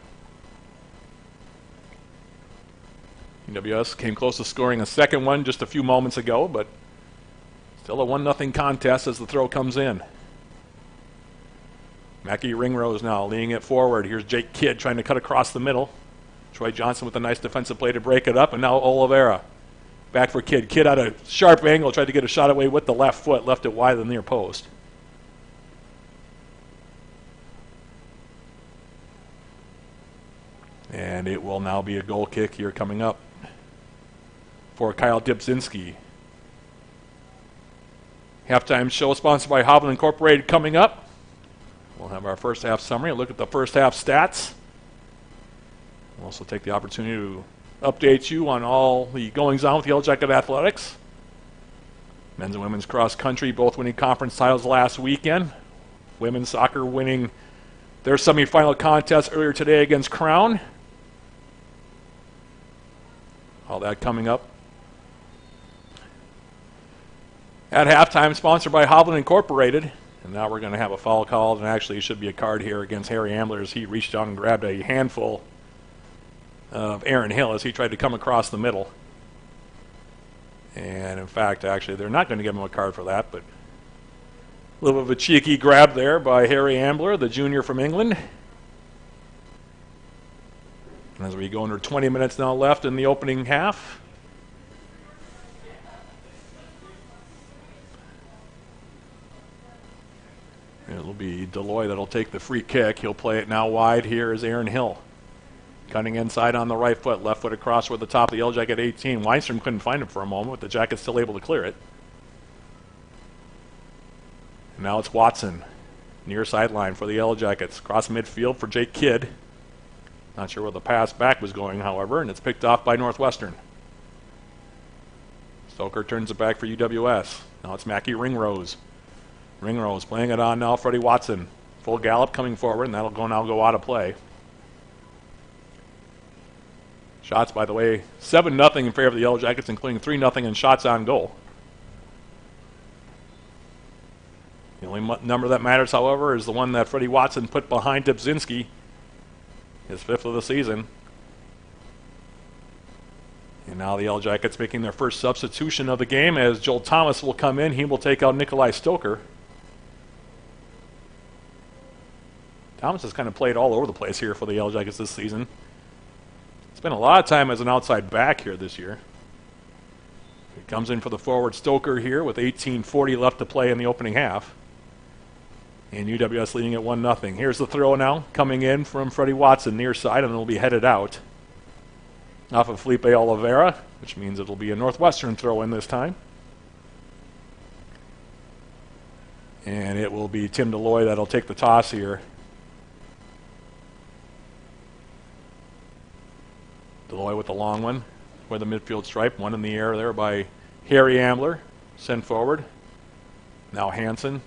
UWS came close to scoring a second one just a few moments ago, but still a 1-0 contest as the throw comes in. Mackie Ringrose now leading it forward. Here's Jake Kidd trying to cut across the middle. Troy Johnson with a nice defensive play to break it up, and now Oliveira. Back for Kidd. Kidd at a sharp angle, tried to get a shot away with the left foot, left it wide of the near post. And it will now be a goal kick here coming up for Kyle Dibzinski. Halftime show sponsored by Hovland Incorporated coming up. We'll have our first half summary, a look at the first half stats. We'll also take the opportunity to update you on all the goings-on with Yellow Jacket Athletics. Men's and women's cross country both winning conference titles last weekend. Women's soccer winning their semifinal contest earlier today against Crown. All that coming up. At halftime, sponsored by Hovland Incorporated. And now we're going to have a foul called, and actually it should be a card here against Harry Ambler as he reached down and grabbed a handful of Aaron Hill as he tried to come across the middle. And in fact, actually, they're not going to give him a card for that, but a little bit of a cheeky grab there by Harry Ambler, the junior from England. As we go under 20 minutes now left in the opening half. It'll be Deloy that'll take the free kick. He'll play it now wide. Here is Aaron Hill. Cutting inside on the right foot. Left foot across with the top of the Yellow Jacket 18. Weinstrom couldn't find him for a moment, but the Jacket's still able to clear it. And now it's Watson. Near sideline for the Yellow Jackets. Cross midfield for Jake Kidd. Not sure where the pass back was going, however, and it's picked off by Northwestern. Stoker turns it back for UWS. Now it's Mackie Ringrose. Ringrose playing it on now, Freddie Watson. Full gallop coming forward, and that'll now go out of play. Shots, by the way, 7-0 in favor of the Yellow Jackets, including 3-0 in shots on goal. The only number that matters, however, is the one that Freddie Watson put behind Dibzinski. His 5th of the season. And now the Yellow Jackets making their first substitution of the game as Joel Thomas will come in. He will take out Nikolai Stoker. Thomas has kind of played all over the place here for the Yellow Jackets this season. Spent a lot of time as an outside back here this year. He comes in for the forward Stoker here with 18:40 left to play in the opening half. And UWS leading at 1-0. Here's the throw now, coming in from Freddie Watson near side, and it'll be headed out. off of Felipe Oliveira, which means it'll be a Northwestern throw-in this time. And it will be Tim Deloy that'll take the toss here. Deloy with the long one for the midfield stripe. One in the air there by Harry Ambler. Sent forward. Now Hansen.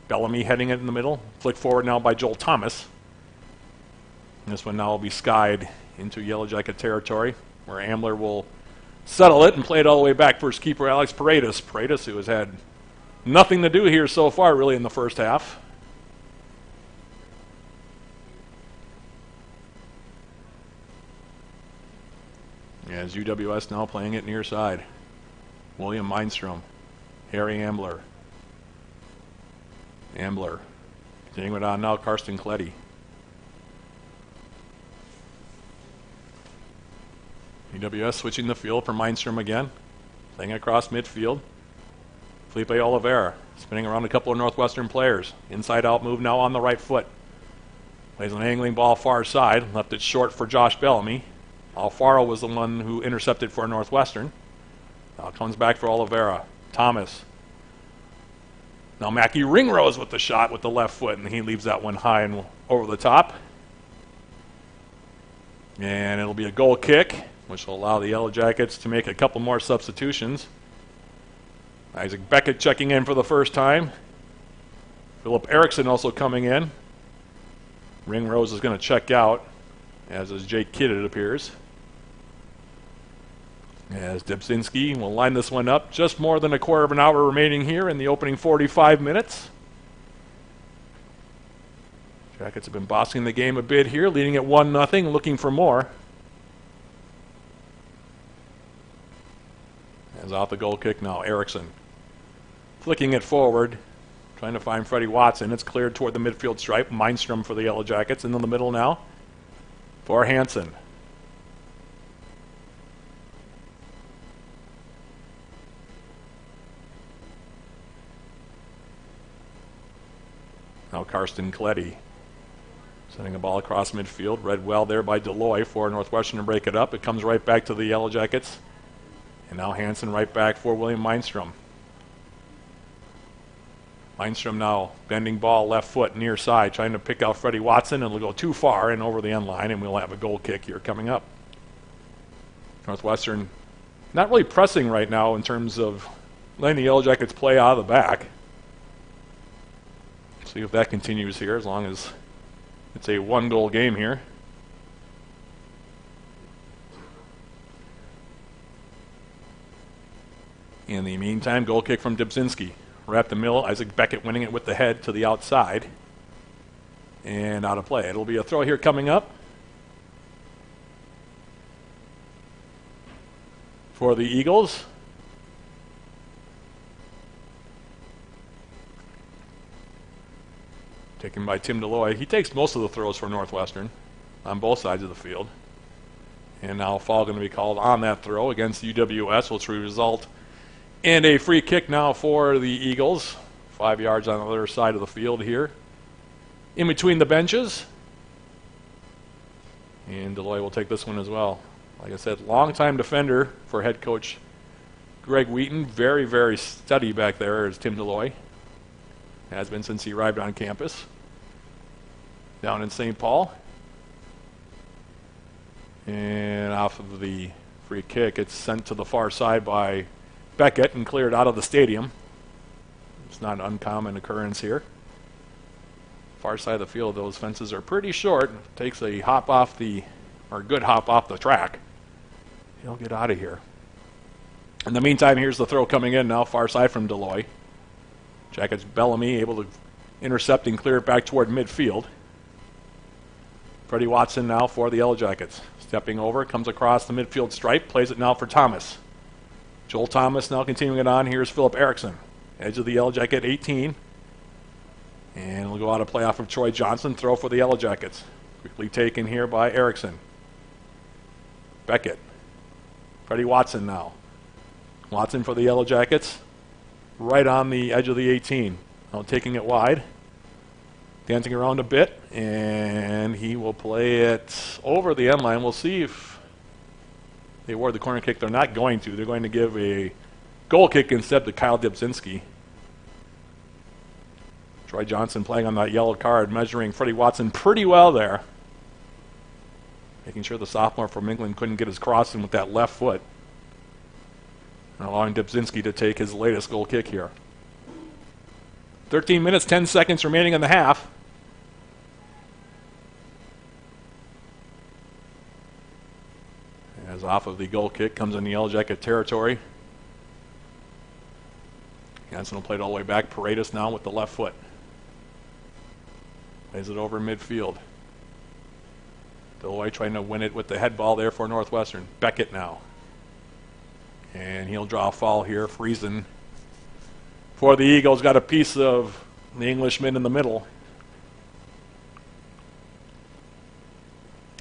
Bellamy heading it in the middle. Flick forward now by Joel Thomas. And this one now will be skied into Yellow Jacket territory, where Ambler will settle it and play it all the way back for his keeper, Alex Paredes. Paredes, who has had nothing to do here so far, really, in the first half. As UWS now playing it near side. William Mindstrom. Harry Ambler. Ambler. Continuing it on now, Karsten Kletty. UWS switching the field for Mindstrom again. Playing across midfield. Felipe Oliveira spinning around a couple of Northwestern players. Inside out move now on the right foot. Plays an angling ball far side. Left it short for Josh Bellamy. Alfaro was the one who intercepted for Northwestern. Now comes back for Oliveira. Thomas. Now Mackie Ringrose with the shot with the left foot, and he leaves that one high and over the top. And it'll be a goal kick, which will allow the Yellow Jackets to make a couple more substitutions. Isaac Beckett checking in for the first time. Philip Erickson also coming in. Ringrose is going to check out, as is Jake Kidd, it appears. As Dybczynski will line this one up. Just more than a quarter of an hour remaining here in the opening 45 minutes. Jackets have been bossing the game a bit here, leading at 1-0, looking for more. As off the goal kick now, Erickson. Flicking it forward, trying to find Freddie Watson. It's cleared toward the midfield stripe. Mindstrom for the Yellow Jackets. In the middle now for Hansen. Now Karsten Kletty. Sending a ball across midfield. Read well there by Deloy for Northwestern to break it up. It comes right back to the Yellow Jackets. And now Hansen right back for William Mindstrom. Mindstrom now bending ball left foot near side, trying to pick out Freddie Watson, and it'll go too far and over the end line, and we'll have a goal kick here coming up. Northwestern not really pressing right now in terms of letting the Yellow Jackets play out of the back. See if that continues here, as long as it's a one-goal game here. In the meantime, goal kick from Dybczynski. Right up the middle, Isaac Beckett winning it with the head to the outside. And out of play. It'll be a throw here coming up for the Eagles. Taken by Tim Deloy. He takes most of the throws for Northwestern on both sides of the field. And now a foul going to be called on that throw against UWS, which will result in a free kick now for the Eagles. 5 yards on the other side of the field here. In between the benches. And Deloy will take this one as well. Like I said, longtime defender for head coach Greg Wheaton. Very, very steady back there is Tim Deloy. Has been since he arrived on campus down in St. Paul. And off of the free kick, it's sent to the far side by Beckett and cleared out of the stadium. It's not an uncommon occurrence here. Far side of the field, those fences are pretty short. Takes a hop off the, or a good hop off the track. He'll get out of here. In the meantime, here's the throw coming in now, far side from Deloy. Jackets Bellamy able to intercept and clear it back toward midfield. Freddie Watson now for the Yellow Jackets. Stepping over, comes across the midfield stripe, plays it now for Thomas. Joel Thomas now continuing it on. Here's Philip Erickson. Edge of the Yellow Jacket, 18. And we'll go out of play off of Troy Johnson. Throw for the Yellow Jackets. Quickly taken here by Erickson. Beckett. Freddie Watson now. Watson for the Yellow Jackets. Right on the edge of the 18. Now taking it wide. Dancing around a bit. And he will play it over the end line. We'll see if they award the corner kick. They're not going to. They're going to give a goal kick instead to Kyle Dybzinski. Troy Johnson playing on that yellow card, measuring Freddie Watson pretty well there. Making sure the sophomore from England couldn't get his cross in with that left foot. And allowing Dybzinski to take his latest goal kick here. 13 minutes, 10 seconds remaining in the half. As off of the goal kick comes in the Yellow Jacket territory. Hansen will play it all the way back. Paredes now with the left foot. Plays it over midfield. Deloy trying to win it with the head ball there for Northwestern. Beckett now. And he'll draw a foul here. Friesen for the Eagles. Got a piece of the Englishman in the middle.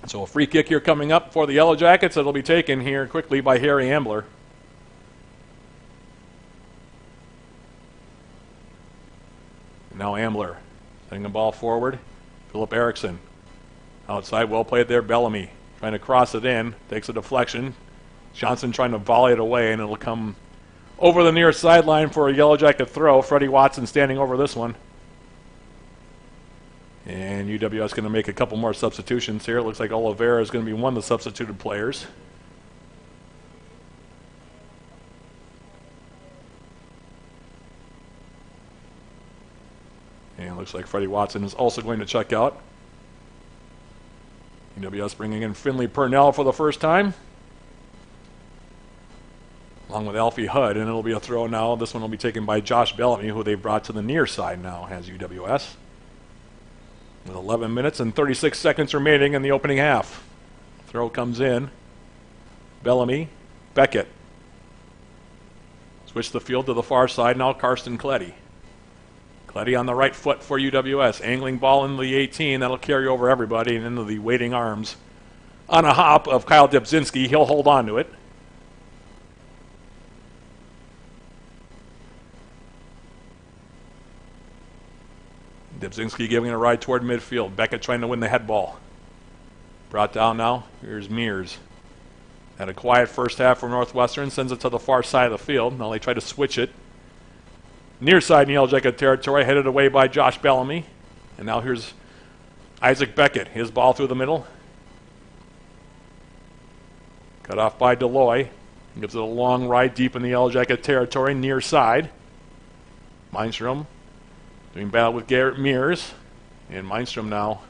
So a free kick here coming up for the Yellow Jackets. It'll be taken here quickly by Harry Ambler. Now Ambler setting the ball forward. Philip Eriksson outside, well played there. Bellamy trying to cross it in, takes a deflection. Johnson trying to volley it away, and it'll come over the near sideline for a Yellow Jacket throw. Freddie Watson standing over this one. And UWS going to make a couple more substitutions here. It looks like Oliveira is going to be one of the substituted players. And it looks like Freddie Watson is also going to check out. UWS bringing in Finley Purnell for the first time, along with Alfie Hudd, and it'll be a throw now. This one will be taken by Josh Bellamy, who they've brought to the near side now, has UWS. With 11 minutes and 36 seconds remaining in the opening half. Throw comes in. Bellamy, Beckett. Switch the field to the far side now, Karsten Kleddy. Kleddy on the right foot for UWS. Angling ball into the 18. That'll carry over everybody and into the waiting arms on a hop of Kyle Dybzinski. He'll hold on to it. Dybzinski giving it a ride toward midfield. Beckett trying to win the head ball. Brought down now. Here's Mears. Had a quiet first half for Northwestern. Sends it to the far side of the field. Now they try to switch it. Near side in Yellow Jacket territory. Headed away by Josh Bellamy. And now here's Isaac Beckett. His ball through the middle. Cut off by Deloy. Gives it a long ride deep in the Yellow Jacket territory. Near side. Mindstrom doing battle with Garrett Mears. And Mindstrom now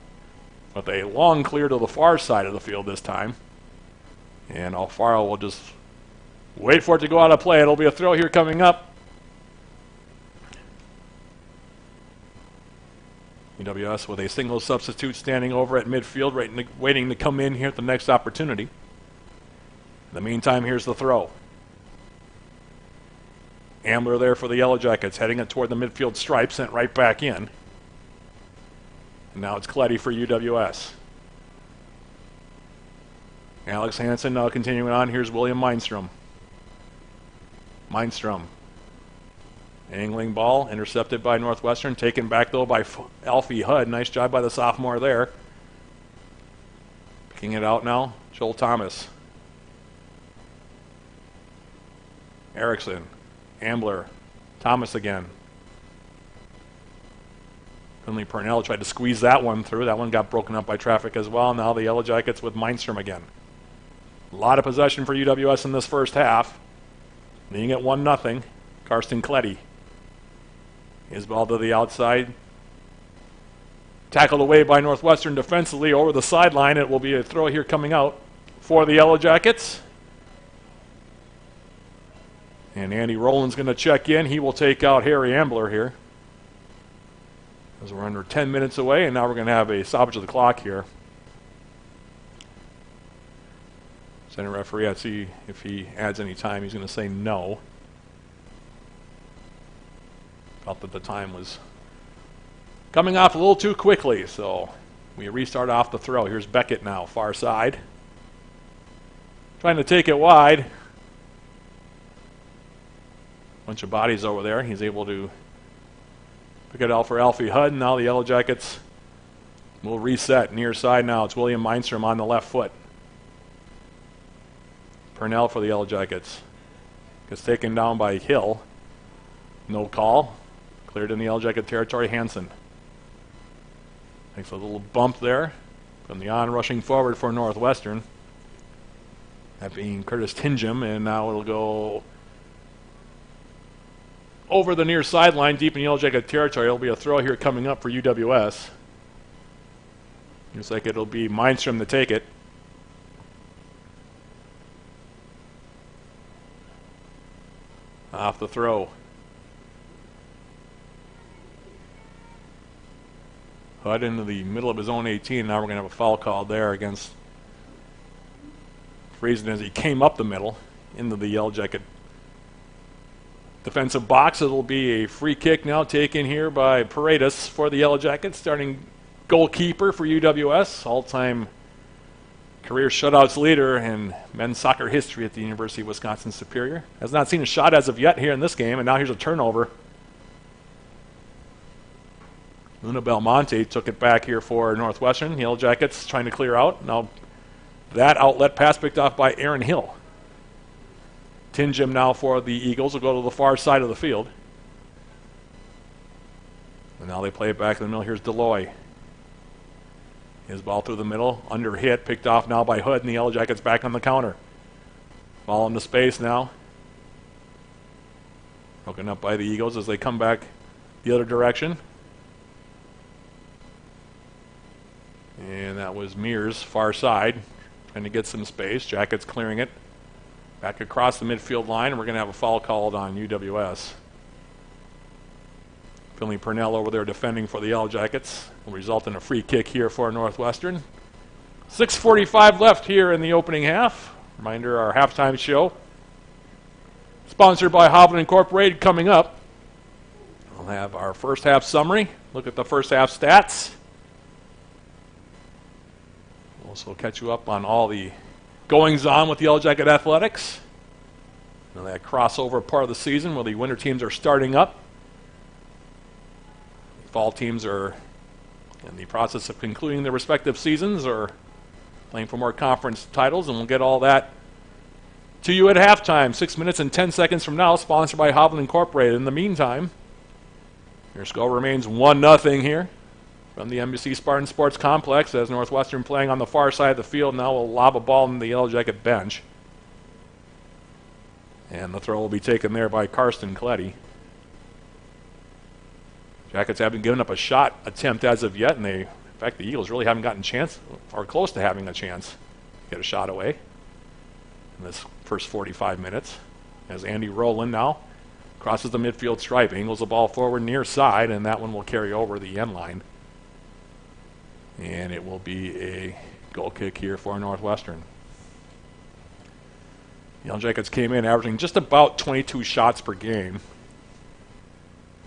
with a long clear to the far side of the field this time. And Alfaro will just wait for it to go out of play. It'll be a throw here coming up. UWS with a single substitute standing over at midfield, waiting to come in here at the next opportunity. In the meantime, here's the throw. Ambler there for the Yellow Jackets, heading it toward the midfield stripe, sent right back in. And now it's Kleddy for UWS. Alex Hansen now continuing on. Here's William Mindstrom. Mindstrom. Angling ball, intercepted by Northwestern. Taken back, though, by Alfie Hudd. Nice job by the sophomore there. Picking it out now, Joel Thomas. Erickson. Ambler. Thomas again. Finley Purnell tried to squeeze that one through. That one got broken up by traffic as well. Now the Yellow Jackets with Mindstrom again. A lot of possession for UWS in this first half. Leading at 1-0. Karsten Kleddy. His ball to the outside. Tackled away by Northwestern defensively over the sideline. It will be a throw here coming out for the Yellow Jackets. And Andy Rowland's going to check in. He will take out Harry Ambler here. As we're under 10 minutes away, and now we're going to have a stoppage of the clock here. Center referee, I'd see if he adds any time. He's going to say no. Felt that the time was coming off a little too quickly, so we restart off the throw. Here's Beckett now, far side. Trying to take it wide. Bunch of bodies over there. He's able to pick it out for Alfie Hudd. Now the Yellow Jackets will reset. Near side now. It's William Mindstrom on the left foot. Purnell for the Yellow Jackets. Gets taken down by Hill. No call. Cleared in the Yellow Jacket territory. Hansen takes a little bump there from the on-rushing forward for Northwestern. That being Curtis Tingham, and now it'll go over the near sideline deep in Yellow Jacket territory. It'll be a throw here coming up for UWS. Looks like it'll be Mindstrom to take it. Off the throw. Hud into the middle of his own 18. Now we're going to have a foul called there against Friesen as he came up the middle into the Yellow Jacket defensive box. It'll be a free kick now taken here by Paredes for the Yellow Jackets, starting goalkeeper for UWS, all-time career shutouts leader in men's soccer history at the University of Wisconsin-Superior. Has not seen a shot as of yet here in this game, and now here's a turnover. Luna Belmonte took it back here for Northwestern. Yellow Jackets trying to clear out. Now that outlet pass picked off by Aaron Hill. Tingham now for the Eagles will go to the far side of the field. And now they play it back in the middle. Here's Deloy. His ball through the middle, under hit, picked off now by Hood, and the Yellow Jackets back on the counter. Ball into space now. Broken up by the Eagles as they come back the other direction. And that was Mears, far side, trying to get some space. Jackets clearing it. Back across the midfield line, and we're going to have a foul called on UWS. Finley Purnell over there defending for the Yellow Jackets. Will result in a free kick here for Northwestern. 6:45 left here in the opening half. Reminder, our halftime show, sponsored by Hovland Incorporated, coming up. We'll have our first half summary. Look at the first half stats. We'll also catch you up on all the goings-on with the Yellow Jacket Athletics. Now that crossover part of the season where the winter teams are starting up. Fall teams are in the process of concluding their respective seasons or playing for more conference titles, and we'll get all that to you at halftime, 6 minutes and 10 seconds from now, sponsored by Hovland Incorporated. In the meantime, your score remains 1-0 here from the NBC Spartan Sports Complex as Northwestern playing on the far side of the field now will lob a ball in the Yellow Jacket bench. And the throw will be taken there by Karsten Kletty. Jackets haven't given up a shot attempt as of yet, and in fact, the Eagles really haven't gotten a chance, or close to having a chance, to get a shot away in this first 45 minutes. As Andy Rowland now crosses the midfield stripe, angles the ball forward near side, and that one will carry over the end line. And it will be a goal kick here for Northwestern. The Yellow Jackets came in averaging just about 22 shots per game.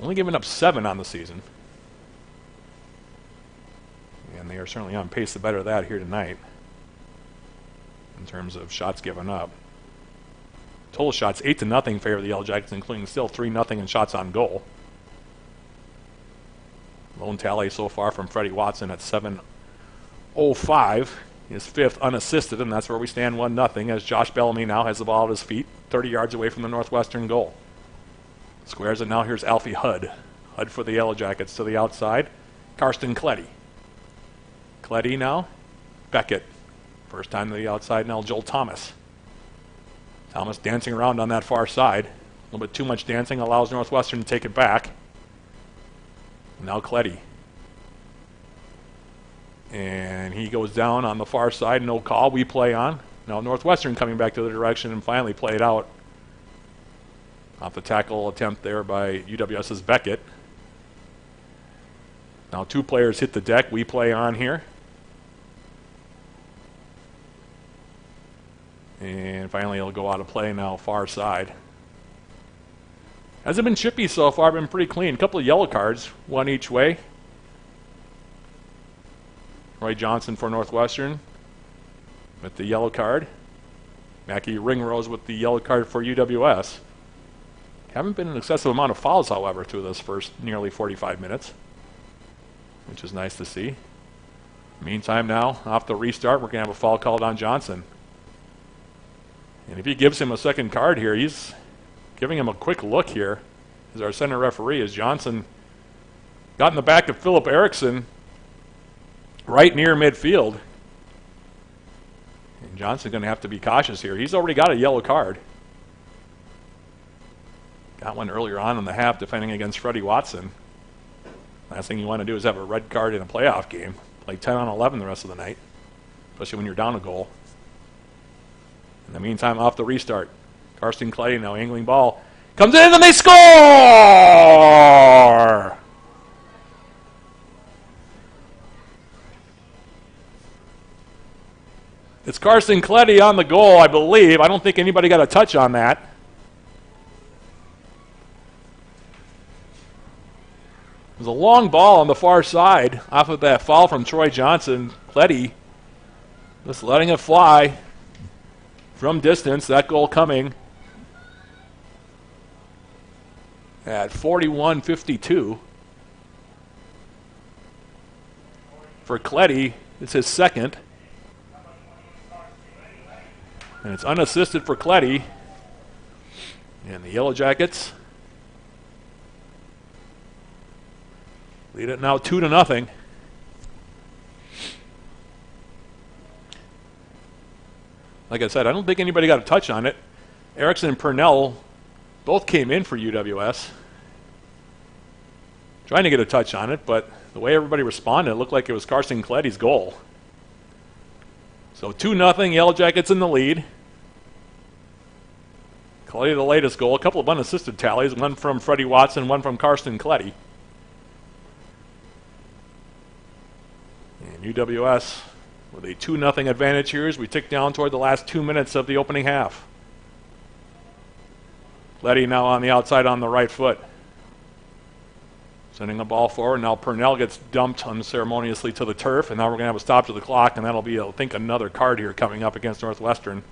Only giving up 7 on the season. And they are certainly on pace to better that here tonight in terms of shots given up. Total shots 8-0 favor the Yellow Jackets, including still 3-0 in shots on goal. Lone tally so far from Freddie Watson at 7:05. His 5th unassisted, and that's where we stand 1-0 as Josh Bellamy now has the ball at his feet, 30 yards away from the Northwestern goal. Squares it now. Here's Alfie Hud. Hud for the Yellow Jackets to the outside. Karsten Kletty. Kletty now. Beckett. First time to the outside now. Joel Thomas. Thomas dancing around on that far side. A little bit too much dancing allows Northwestern to take it back. Now Kletty. And he goes down on the far side. No call. We play on. Now Northwestern coming back to the direction and finally played out. Off the tackle attempt there by UWS's Beckett. Now 2 players hit the deck. We play on here. And finally it'll go out of play now far side. Hasn't been chippy so far, been pretty clean. A couple of yellow cards, 1 each way. Roy Johnson for Northwestern with the yellow card. Mackie Ringrose with the yellow card for UWS. Haven't been an excessive amount of fouls, however, through this first nearly 45 minutes, which is nice to see. Meantime now, off the restart, we're going to have a foul called on Johnson. And if he gives him a second card here, he's giving him a quick look here as our center referee, as Johnson got in the back of Philip Erickson right near midfield. And Johnson's going to have to be cautious here. He's already got a yellow card. Got one earlier on in the half defending against Freddie Watson. Last thing you want to do is have a red card in a playoff game. Play 10 on 11 the rest of the night, especially when you're down a goal. In the meantime, off the restart, Karsten Clay now angling ball. Comes in and they score! It's Carson Cleddy on the goal, I believe. I don't think anybody got a touch on that. It was a long ball on the far side off of that foul from Troy Johnson. Cleddy just letting it fly from distance. That goal coming at 41-52. For Cleddy, it's his second. And it's unassisted for Cleddy. And the Yellow Jackets lead it now 2-0. Like I said, I don't think anybody got a touch on it. Erickson and Purnell both came in for UWS, trying to get a touch on it, but the way everybody responded, it looked like it was Carson Cleddy's goal. So 2-0, Yellow Jackets in the lead. Cleddy the latest goal. A couple of unassisted tallies, one from Freddie Watson, one from Carson Cleddy. And UWS with a 2-0 advantage here as we tick down toward the last 2 minutes of the opening half. Cleddy now on the outside on the right foot. Sending the ball forward. Now Purnell gets dumped unceremoniously to the turf, and now we're going to have a stop to the clock, and that'll be, I think, another card here coming up against Northwestern.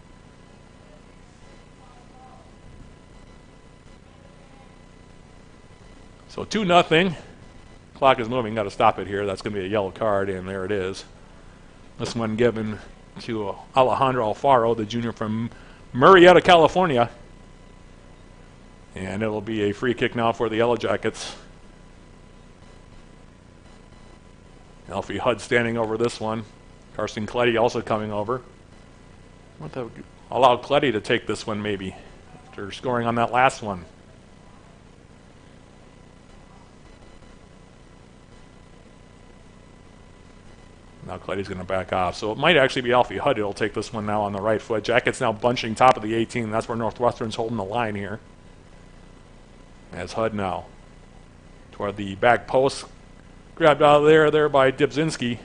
So 2-0. Clock is moving. Got to stop it here. That's going to be a yellow card, and there it is. This one given to Alejandro Alfaro, the junior from Murrieta, California. And it'll be a free kick now for the Yellow Jackets. Alfie Hudd standing over this one. Carson Cleddy also coming over. Allow Cleddy to take this one maybe after scoring on that last one. Now Cleddy's going to back off. So it might actually be Alfie Hudd who'll take this one now on the right foot. Jackets now bunching top of the 18. That's where Northwestern's holding the line here. As Hudd now toward the back post. Grabbed out of there by Dibzinski.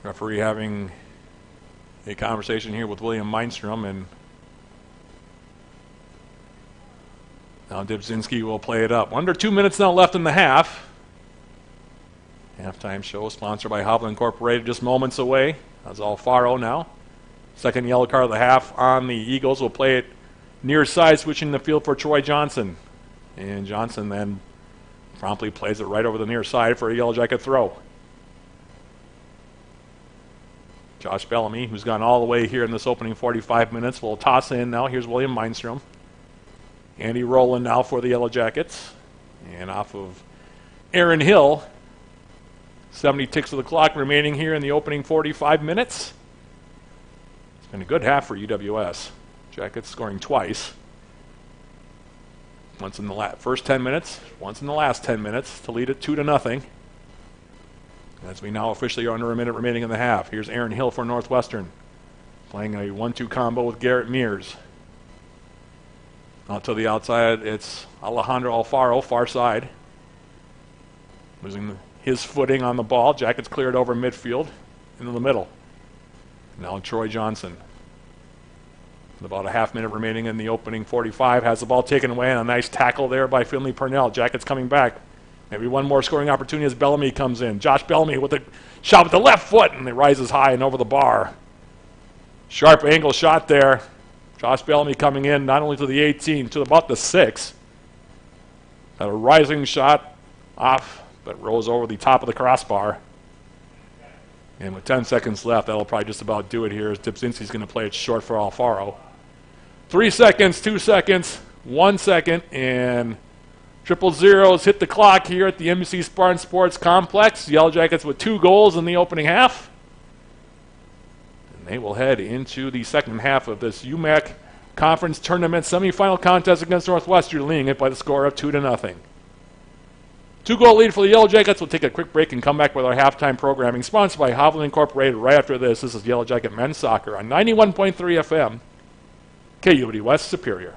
Referee having a conversation here with William Meinstrom, and now Dibzinski will play it up. Under 2 minutes now left in the half. Halftime show sponsored by Hovland Incorporated, just moments away. That's Alfaro now. Second yellow card of the half on the Eagles. Will play it near side, switching the field for Troy Johnson. And Johnson then promptly plays it right over the near side for a Yellow Jacket throw. Josh Bellamy, who's gone all the way here in this opening 45 minutes, will toss in now. Here's William Meinstrom. Andy Rowland now for the Yellow Jackets. And off of Aaron Hill. 70 ticks of the clock remaining here in the opening 45 minutes. It's been a good half for UWS. Jackets scoring twice. Once in the first 10 minutes, once in the last 10 minutes to lead it 2-0. As we now officially are under a minute remaining in the half. Here's Aaron Hill for Northwestern. Playing a 1-2 combo with Garrett Mears. Out to the outside, it's Alejandro Alfaro, far side. Losing his footing on the ball. Jackets cleared over midfield into the middle. Now Troy Johnson. With about a half minute remaining in the opening 45. Has the ball taken away, and a nice tackle there by Finley Purnell. Jackets coming back. Maybe one more scoring opportunity as Bellamy comes in. Josh Bellamy with a shot with the left foot, and it rises high and over the bar. Sharp angle shot there. Josh Bellamy coming in not only to the 18, to about the 6. Got a rising shot off but rolls over the top of the crossbar. And with 10 seconds left, that'll probably just about do it here as Dipzinski's going to play it short for Alfaro. 3 seconds, 2 seconds, 1 second, and triple zeros hit the clock here at the NBC Spartan Sports Complex. Yellow Jackets with 2 goals in the opening half. And they will head into the second half of this UMAC Conference Tournament semifinal contest against Northwestern, leading it by the score of 2-0. 2-goal lead for the Yellow Jackets. We'll take a quick break and come back with our halftime programming, sponsored by Hovland Incorporated. Right after this, this is Yellow Jacket Men's Soccer on 91.3 FM, KUD West Superior.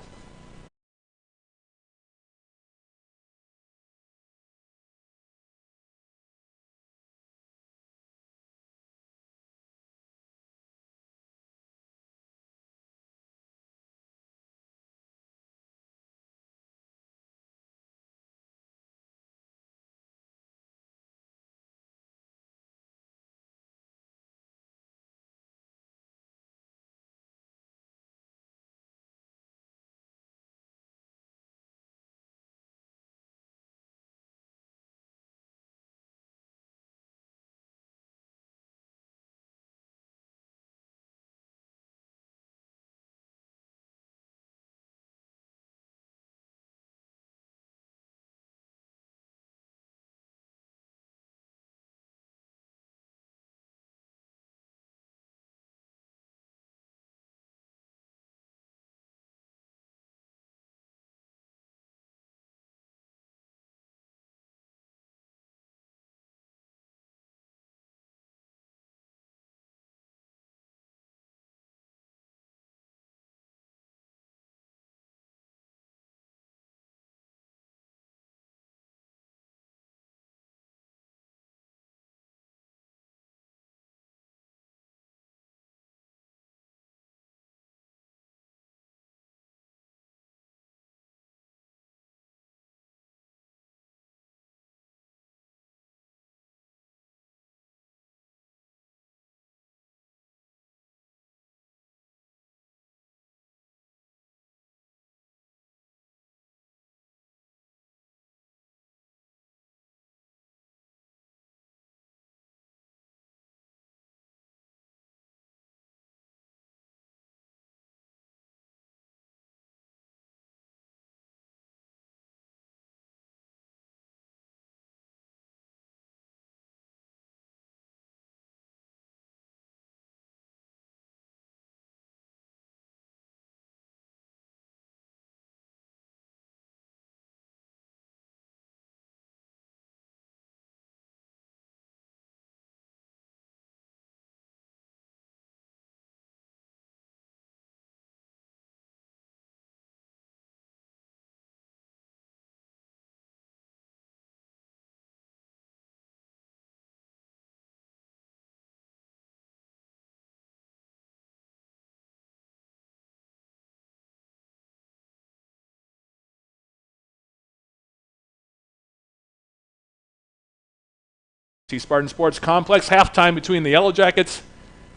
Spartan Sports Complex, halftime between the Yellow Jackets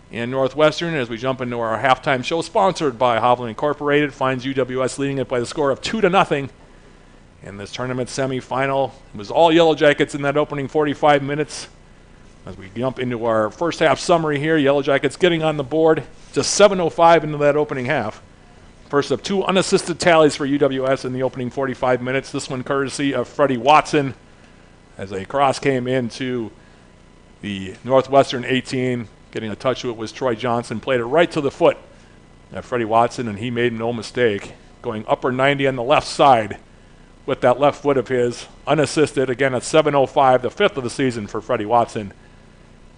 and Northwestern as we jump into our halftime show, sponsored by Hovland Incorporated. Finds UWS leading it by the score of 2-0 in this tournament semifinal. It was all Yellow Jackets in that opening 45 minutes. As we jump into our first half summary here, Yellow Jackets getting on the board, just 7:05 into that opening half. First of 2 unassisted tallies for UWS in the opening 45 minutes. This one courtesy of Freddie Watson as a cross came into the Northwestern 18. Getting a touch to it was Troy Johnson. Played it right to the foot of Freddie Watson, and he made no mistake. Going upper 90 on the left side with that left foot of his, unassisted. Again, at 7:05, the 5th of the season for Freddie Watson.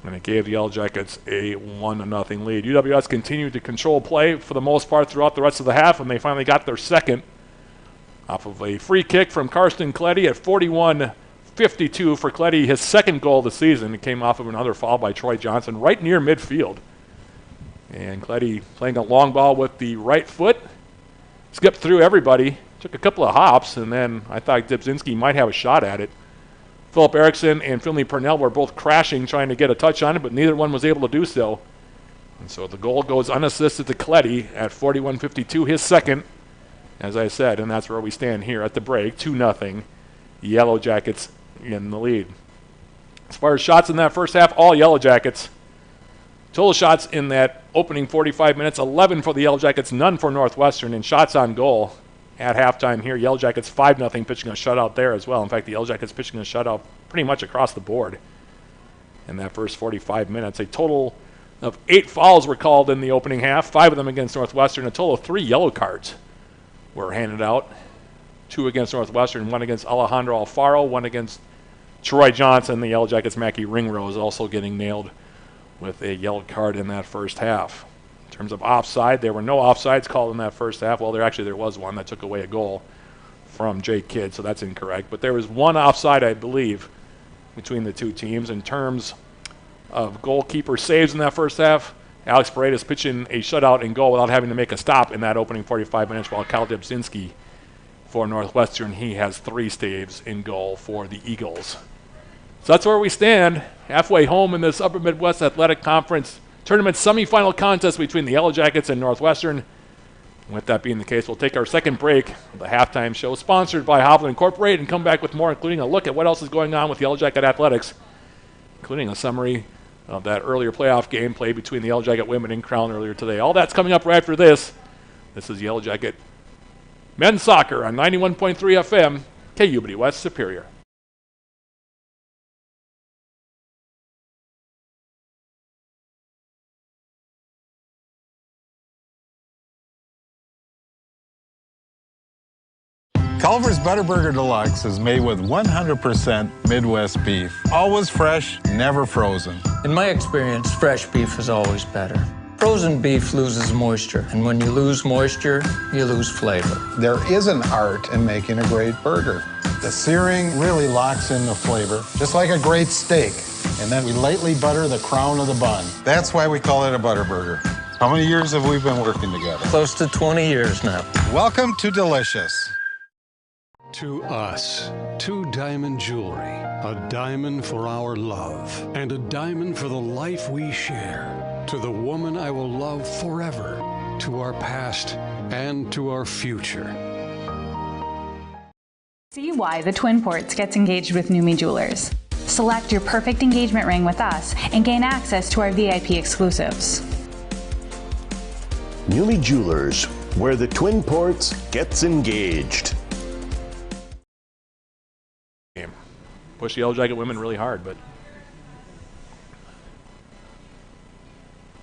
And it gave the Yellow Jackets a 1-0 lead. UWS continued to control play for the most part throughout the rest of the half, and they finally got their second off of a free kick from Karsten Kleddy at 41-52 for Kleddy, his second goal of the season. It came off of another foul by Troy Johnson right near midfield. And Kleddy playing a long ball with the right foot, skipped through everybody, took a couple of hops, and then I thought Dipzinski might have a shot at it. Philip Erickson and Finley Purnell were both crashing, trying to get a touch on it, but neither one was able to do so. And so the goal goes unassisted to Kleddy at 41-52, his second, as I said, and that's where we stand here at the break, 2-0. Yellow Jackets in the lead. As far as shots in that first half, all Yellow Jackets. Total shots in that opening 45 minutes, 11 for the Yellow Jackets, none for Northwestern. And shots on goal at halftime here, Yellow Jackets 5-0, pitching a shutout there as well. In fact, the Yellow Jackets pitching a shutout pretty much across the board in that first 45 minutes. A total of 8 fouls were called in the opening half, 5 of them against Northwestern. A total of 3 yellow cards were handed out. 2 against Northwestern, 1 against Alejandro Alfaro, 1 against Troy Johnson. The Yellow Jackets' Mackie Ringrose also getting nailed with a yellow card in that first half. In terms of offside, there were no offsides called in that first half. Well, there was one that took away a goal from Jake Kidd, so that's incorrect. But there was one offside, I believe, between the two teams. In terms of goalkeeper saves in that first half, Alex Paredes pitching a shutout in goal without having to make a stop in that opening 45 minutes, while Kyle Debzinski for Northwestern, he has 3 saves in goal for the Eagles. So that's where we stand, halfway home in this Upper Midwest Athletic Conference tournament semifinal contest between the Yellow Jackets and Northwestern. And with that being the case, we'll take our second break of the halftime show, sponsored by Hovland Incorporated, and come back with more, including a look at what else is going on with Yellow Jacket athletics, including a summary of that earlier playoff game played between the Yellow Jacket women and Crown earlier today. All that's coming up right after this. This is Yellow Jacket men's soccer on 91.3 FM, KUBD West Superior. Culver's Butterburger Deluxe is made with 100% Midwest beef. Always fresh, never frozen. In my experience, fresh beef is always better. Frozen beef loses moisture, and when you lose moisture, you lose flavor. There is an art in making a great burger. The searing really locks in the flavor, just like a great steak. And then we lightly butter the crown of the bun. That's why we call it a Butterburger. How many years have we been working together? Close to 20 years now. Welcome to Delicious. To us, 2 diamond jewelry, a diamond for our love, and a diamond for the life we share. To the woman I will love forever, to our past and to our future. See why the Twin Ports gets engaged with Numi Jewelers. Select your perfect engagement ring with us and gain access to our VIP exclusives. Numi Jewelers, where the Twin Ports gets engaged. Push the Yellow Jacket women really hard, but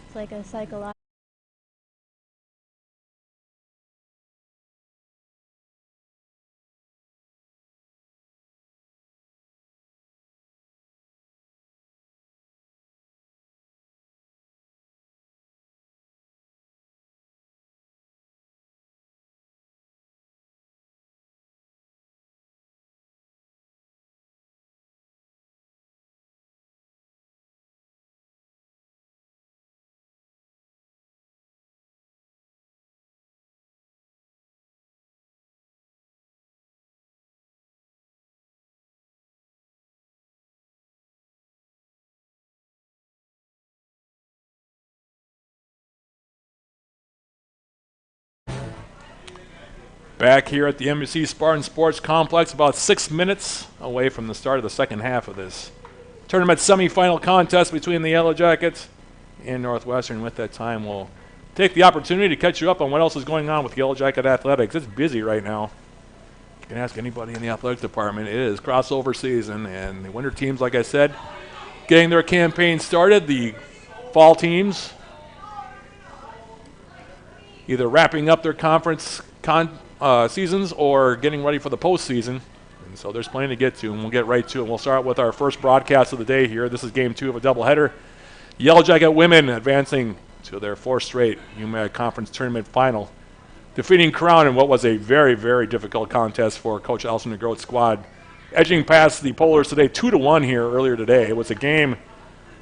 it's like a psychological. back here at the NBC Spartan Sports Complex, about 6 minutes away from the start of the second half of this tournament semifinal contest between the Yellow Jackets and Northwestern. With that time, we'll take the opportunity to catch you up on what else is going on with Yellow Jacket athletics. It's busy right now. You can ask anybody in the athletics department. It is crossover season, and the winter teams, like I said, getting their campaign started. The fall teams either wrapping up their conference seasons or getting ready for the postseason. And so there's plenty to get to, and we'll get right to it. We'll start with our first broadcast of the day here. This is game 2 of a doubleheader. Yellow Jacket women advancing to their 4th straight UMAC Conference Tournament final, defeating Crown in what was a very, very difficult contest for Coach Elson DeGroat's squad, edging past the Polars today 2-1 here earlier today. It was a game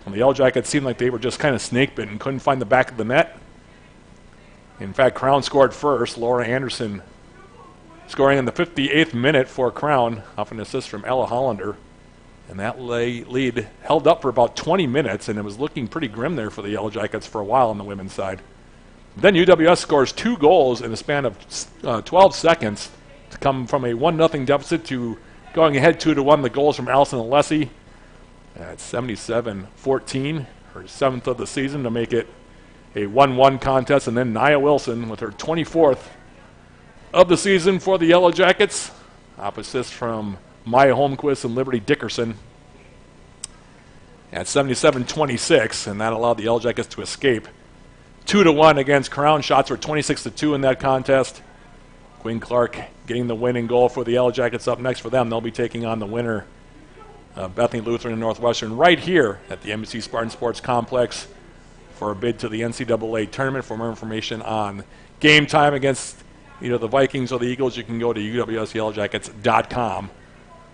when the Yellow Jackets seemed like they were just kind of snake-bitten, couldn't find the back of the net. In fact, Crown scored first. Laura Anderson scoring in the 58th minute for Crown off an assist from Ella Hollander. And that lead held up for about 20 minutes, and it was looking pretty grim there for the Yellow Jackets for a while on the women's side. Then UWS scores 2 goals in a span of 12 seconds to come from a 1-0 deficit to going ahead 2-1. The goals from Allison Alessi, at 77-14, her 7th of the season, to make it a 1-1 contest. And then Nia Wilson with her 24th of the season for the Yellow Jackets. Opposites from Maya Holmquist and Liberty Dickerson at 77-26, and that allowed the Yellow Jackets to escape 2-1 against Crown. Shots were 26-2 in that contest. Quinn Clark getting the winning goal for the Yellow Jackets. Up next for them, they'll be taking on the winner of Bethany Lutheran and Northwestern right here at the NBC Spartan Sports Complex for a bid to the NCAA tournament. For more information on game time against either the Vikings or the Eagles, you can go to uwsyellowjackets.com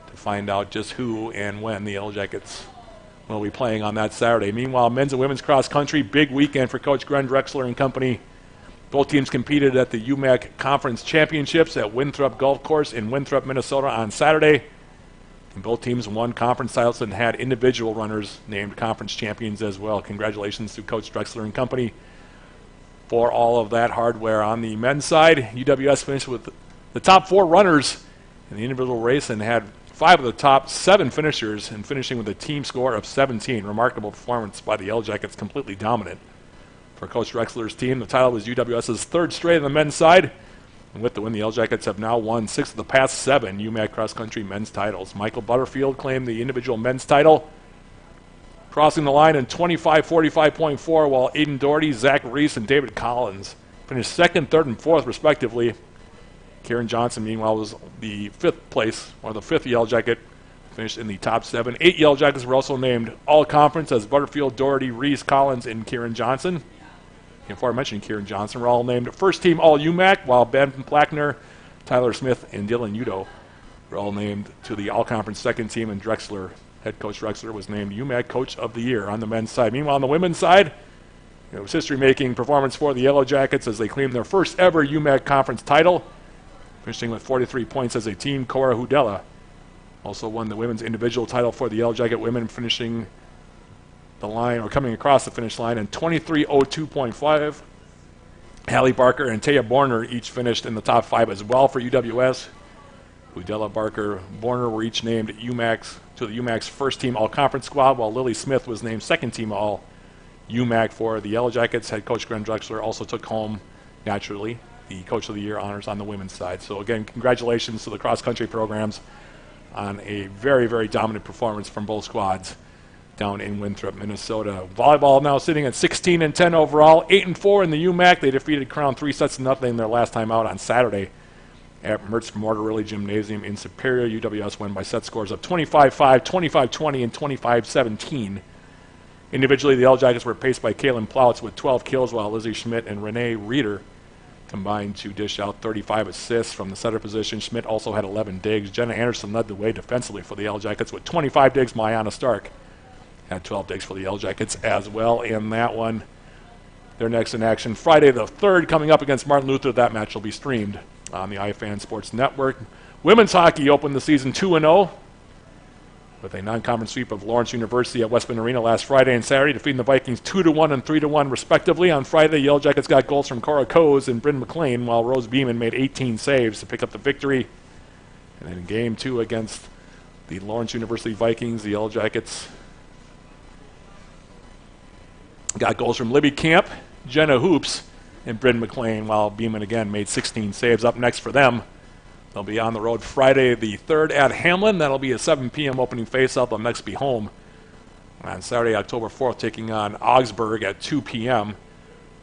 to find out just who and when the Yellow Jackets will be playing on that Saturday. Meanwhile, men's and women's cross country, big weekend for Coach Glenn Drexler and company. Both teams competed at the UMAC Conference Championships at Winthrop Golf Course in Winthrop, Minnesota on Saturday. And both teams won conference titles and had individual runners named conference champions as well. Congratulations to Coach Drexler and company for all of that hardware. On the men's side, UWS finished with the top 4 runners in the individual race and had 5 of the top 7 finishers, and finishing with a team score of 17. Remarkable performance by the Yellow Jackets, completely dominant. For Coach Drexler's team, the title was UWS's 3rd straight on the men's side. And with the win, the Yellow Jackets have now won 6 of the past 7 UMAC cross-country men's titles. Michael Butterfield claimed the individual men's title, crossing the line in 25:45.4, while Aiden Doherty, Zach Reese, and David Collins finished 2nd, 3rd, and 4th, respectively. Kieran Johnson, meanwhile, was the 5th place, or the 5th Yellow Jacket, finished in the top 7. 8 Yellow Jackets were also named all-conference as Butterfield, Doherty, Reese, Collins, and Kieran Johnson. Before I mentioned Kieran Johnson, were all named first-team All-UMAC, while Ben Plackner, Tyler Smith, and Dylan Udo were all named to the all-conference second team, and Drexler, head coach Drexler, was named UMAC Coach of the Year on the men's side. Meanwhile, on the women's side, it was history-making performance for the Yellow Jackets as they claimed their first-ever UMAC conference title, finishing with 43 points as a team. Cora Hudella also won the women's individual title for the Yellow Jacket women, finishing the line, or coming across the finish line, in 23:02.5. Hallie Barker and Taya Borner each finished in the top 5 as well for UWS. Hudella, Barker, Borner were each named to the UMAC's first-team all-conference squad, while Lily Smith was named second-team all-UMAC for the Yellow Jackets. Head coach Glenn Drexler also took home, naturally, the Coach of the Year honors on the women's side. So again, congratulations to the cross-country programs on a very, very dominant performance from both squads down in Winthrop, Minnesota. Volleyball now sitting at 16-10 overall, 8-4 in the UMAC. They defeated Crown 3-0 their last time out on Saturday at Mertz Mortarelli Gymnasium in Superior. UWS won by set scores of 25-5, 25-20, and 25-17. Individually, the Yellow Jackets were paced by Kaylin Plowitz with 12 kills, while Lizzie Schmidt and Renee Reeder combined to dish out 35 assists from the setter position. Schmidt also had 11 digs. Jenna Anderson led the way defensively for the Yellow Jackets with 25 digs. Mayana Stark had 12 digs for the Yellow Jackets as well in that one. They're next in action Friday the 3rd, coming up against Martin Luther. That match will be streamed on the iFan Sports Network. Women's hockey opened the season 2-0 with a non-conference sweep of Lawrence University at West Bend Arena last Friday and Saturday, defeating the Vikings 2-1 and 3-1 respectively. On Friday, the Yellow Jackets got goals from Cora Coes and Bryn McLean, while Rose Beeman made 18 saves to pick up the victory. And then in Game 2 against the Lawrence University Vikings, the Yellow Jackets got goals from Libby Camp, Jenna Hoops, and Bryn McLean, while Beeman again made 16 saves. Up next for them, they'll be on the road Friday the 3rd at Hamlin. That'll be a 7 p.m. opening face-off. They'll next be home on Saturday, October 4th, taking on Augsburg at 2 p.m.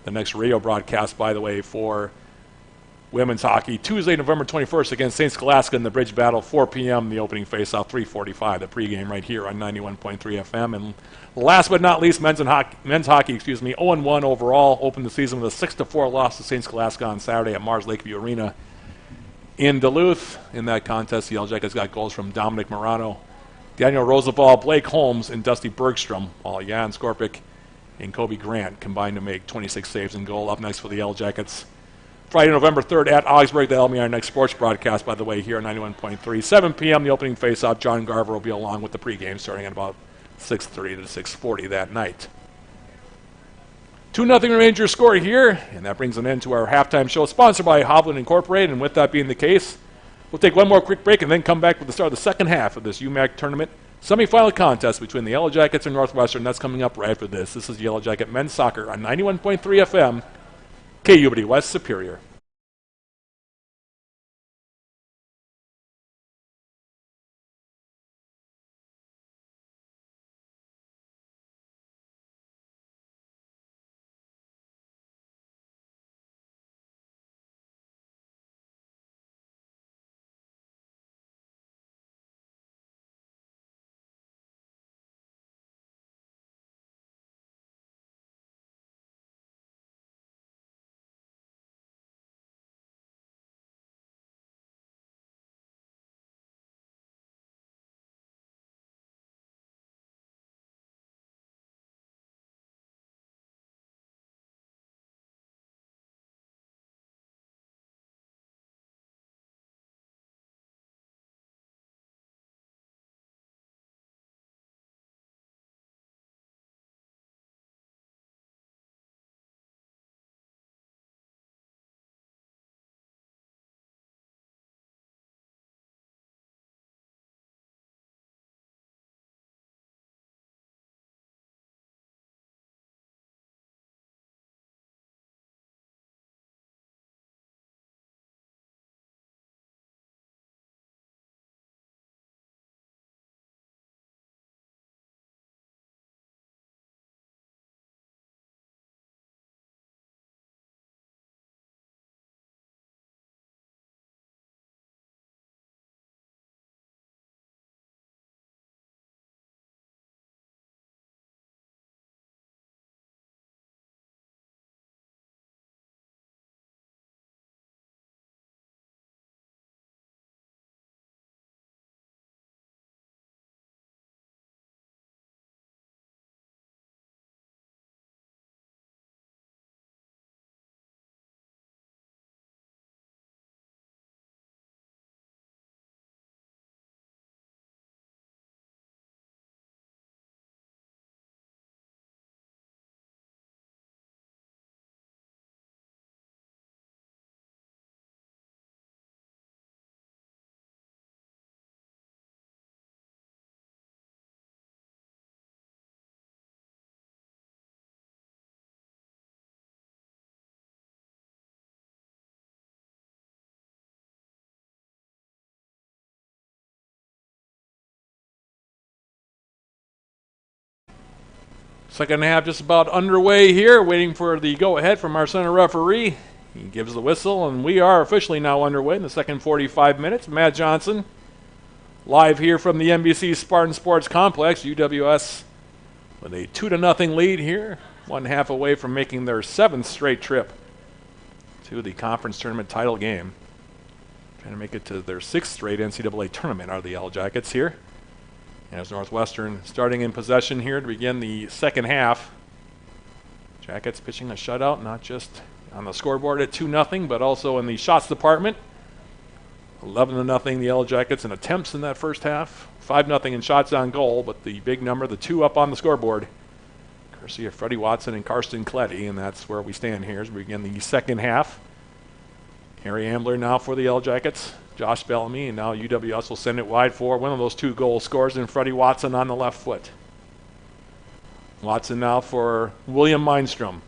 The next radio broadcast, by the way, for women's hockey, Tuesday, November 21st against St. Scholastica in the Bridge Battle, 4 p.m. The opening face-off, 3:45. The pregame right here on 91.3 FM. And last but not least, men's hockey, 0-1 overall. Opened the season with a 6-4 loss to St. Scholastica on Saturday at Mars Lakeview Arena in Duluth. In that contest, the Yellow Jackets got goals from Dominic Morano, Daniel Roosevelt, Blake Holmes, and Dusty Bergstrom, while Jan Skorpik and Kobe Grant combined to make 26 saves and goal. Up next for the Yellow Jackets, Friday, November 3rd at Augsburg. That'll be our next sports broadcast, by the way, here on 91.3. 7 p.m. the opening face-off. John Garver will be along with the pregame starting at about 6:30 to 6:40 that night. 2-0 remains your score here, and that brings an end to our halftime show, sponsored by Hovland Incorporated. And with that being the case, we'll take one more quick break and then come back with the start of the second half of this UMAC tournament Semifinal contest between the Yellow Jackets and Northwestern. That's coming up right after this. This is Yellow Jacket Men's Soccer on 91.3 FM, KUBD West Superior. Second half just about underway here, waiting for the go-ahead from our center referee. He gives the whistle, and we are officially now underway in the second 45 minutes. Matt Johnson, live here from the NBC Spartan Sports Complex. UWS with a 2-0 lead here, 1 half away from making their 7th straight trip to the conference tournament title game. Trying to make it to their 6th straight NCAA tournament are the Yellow Jackets here. As Northwestern starting in possession here to begin the second half. Jackets pitching a shutout, not just on the scoreboard at 2-0, but also in the shots department. 11-0 the Yellow Jackets in attempts in that first half. 5-0 in shots on goal, but the big number, the 2 up on the scoreboard, courtesy of Freddie Watson and Karsten Kletty, and that's where we stand here as we begin the second half. Harry Ambler now for the Yellow Jackets. Josh Bellamy, and now UWS will send it wide for one of those 2 goal scorers, and Freddie Watson on the left foot. Watson now for William Mindstrom.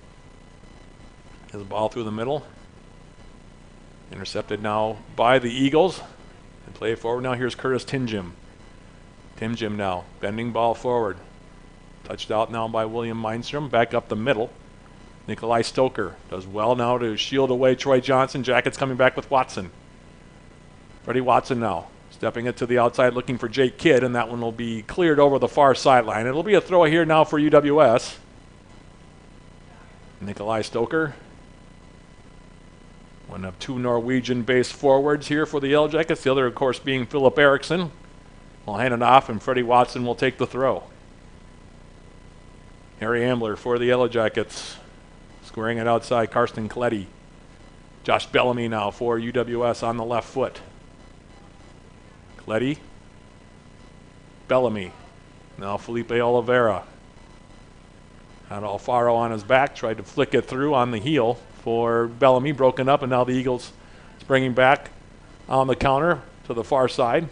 Has the ball through the middle. Intercepted now by the Eagles. And play it forward now. Here's Curtis Tinjim. Tinjim now bending ball forward. Touched out now by William Mindstrom. Back up the middle. Nikolai Stoker does well now to shield away Troy Johnson. Jackets coming back with Watson. Freddie Watson now stepping it to the outside looking for Jake Kidd, and that one will be cleared over the far sideline. It'll be a throw here now for UWS. Nikolai Stoker. One of 2 Norwegian-based forwards here for the Yellow Jackets. The other, of course, being Philip Eriksson. We'll hand it off, and Freddie Watson will take the throw. Harry Ambler for the Yellow Jackets. Squaring it outside, Karsten Kletty. Josh Bellamy now for UWS on the left foot. Kletty. Bellamy. Now Felipe Oliveira. Had Alfaro on his back, tried to flick it through on the heel for Bellamy, broken up, and now the Eagles springing back on the counter to the far side.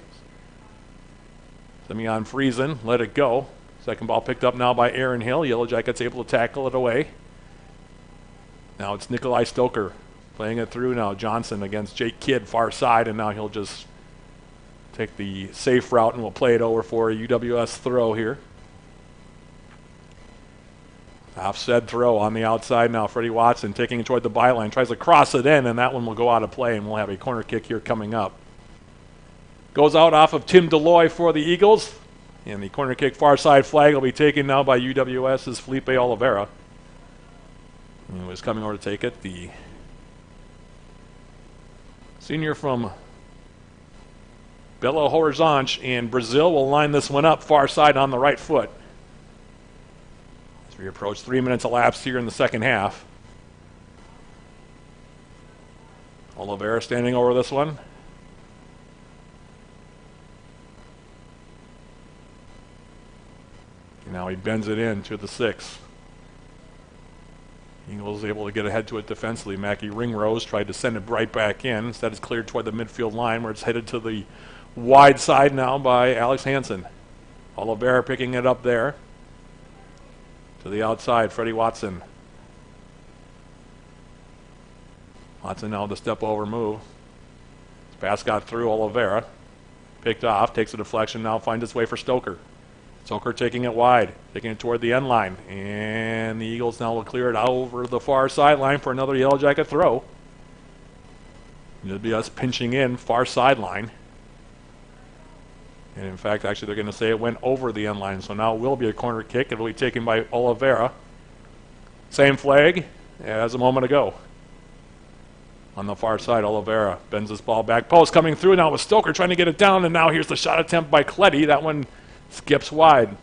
Simeon Friesen let it go. Second ball picked up now by Aaron Hill. Yellow Jackets able to tackle it away. Now it's Nikolai Stoker playing it through now. Johnson against Jake Kidd, far side, and now he'll just take the safe route and we'll play it over for a UWS throw here. Offset throw on the outside now. Freddie Watson taking it toward the byline. Tries to cross it in, and that one will go out of play, and we'll have a corner kick here coming up. Goes out off of Tim Deloy for the Eagles. And the corner kick far side flag will be taken now by UWS's Felipe Oliveira. He was coming over to take it. The senior from Belo Horizonte in Brazil will line this one up far side on the right foot. As we approach 3 minutes elapsed here in the second half. Oliveira standing over this one. Now he bends it in to the 6. Eagles able to get ahead to it defensively. Mackie Ringrose tried to send it right back in. Instead, it's cleared toward the midfield line where it's headed to the wide side now by Alex Hansen. Oliveira picking it up there. To the outside, Freddie Watson. Watson now with the step over move. His pass got through Oliveira. Picked off, takes a deflection, now finds its way for Stoker. Stoker taking it wide, taking it toward the end line. And the Eagles now will clear it out over the far sideline for another Yellow Jacket throw. It'll be us pinching in far sideline. And in fact, actually, they're going to say it went over the end line. So now it will be a corner kick. It will be taken by Oliveira. Same flag as a moment ago. On the far side, Oliveira bends this ball back post. Coming through now with Stoker trying to get it down. And now here's the shot attempt by Kletty. That one skips wide.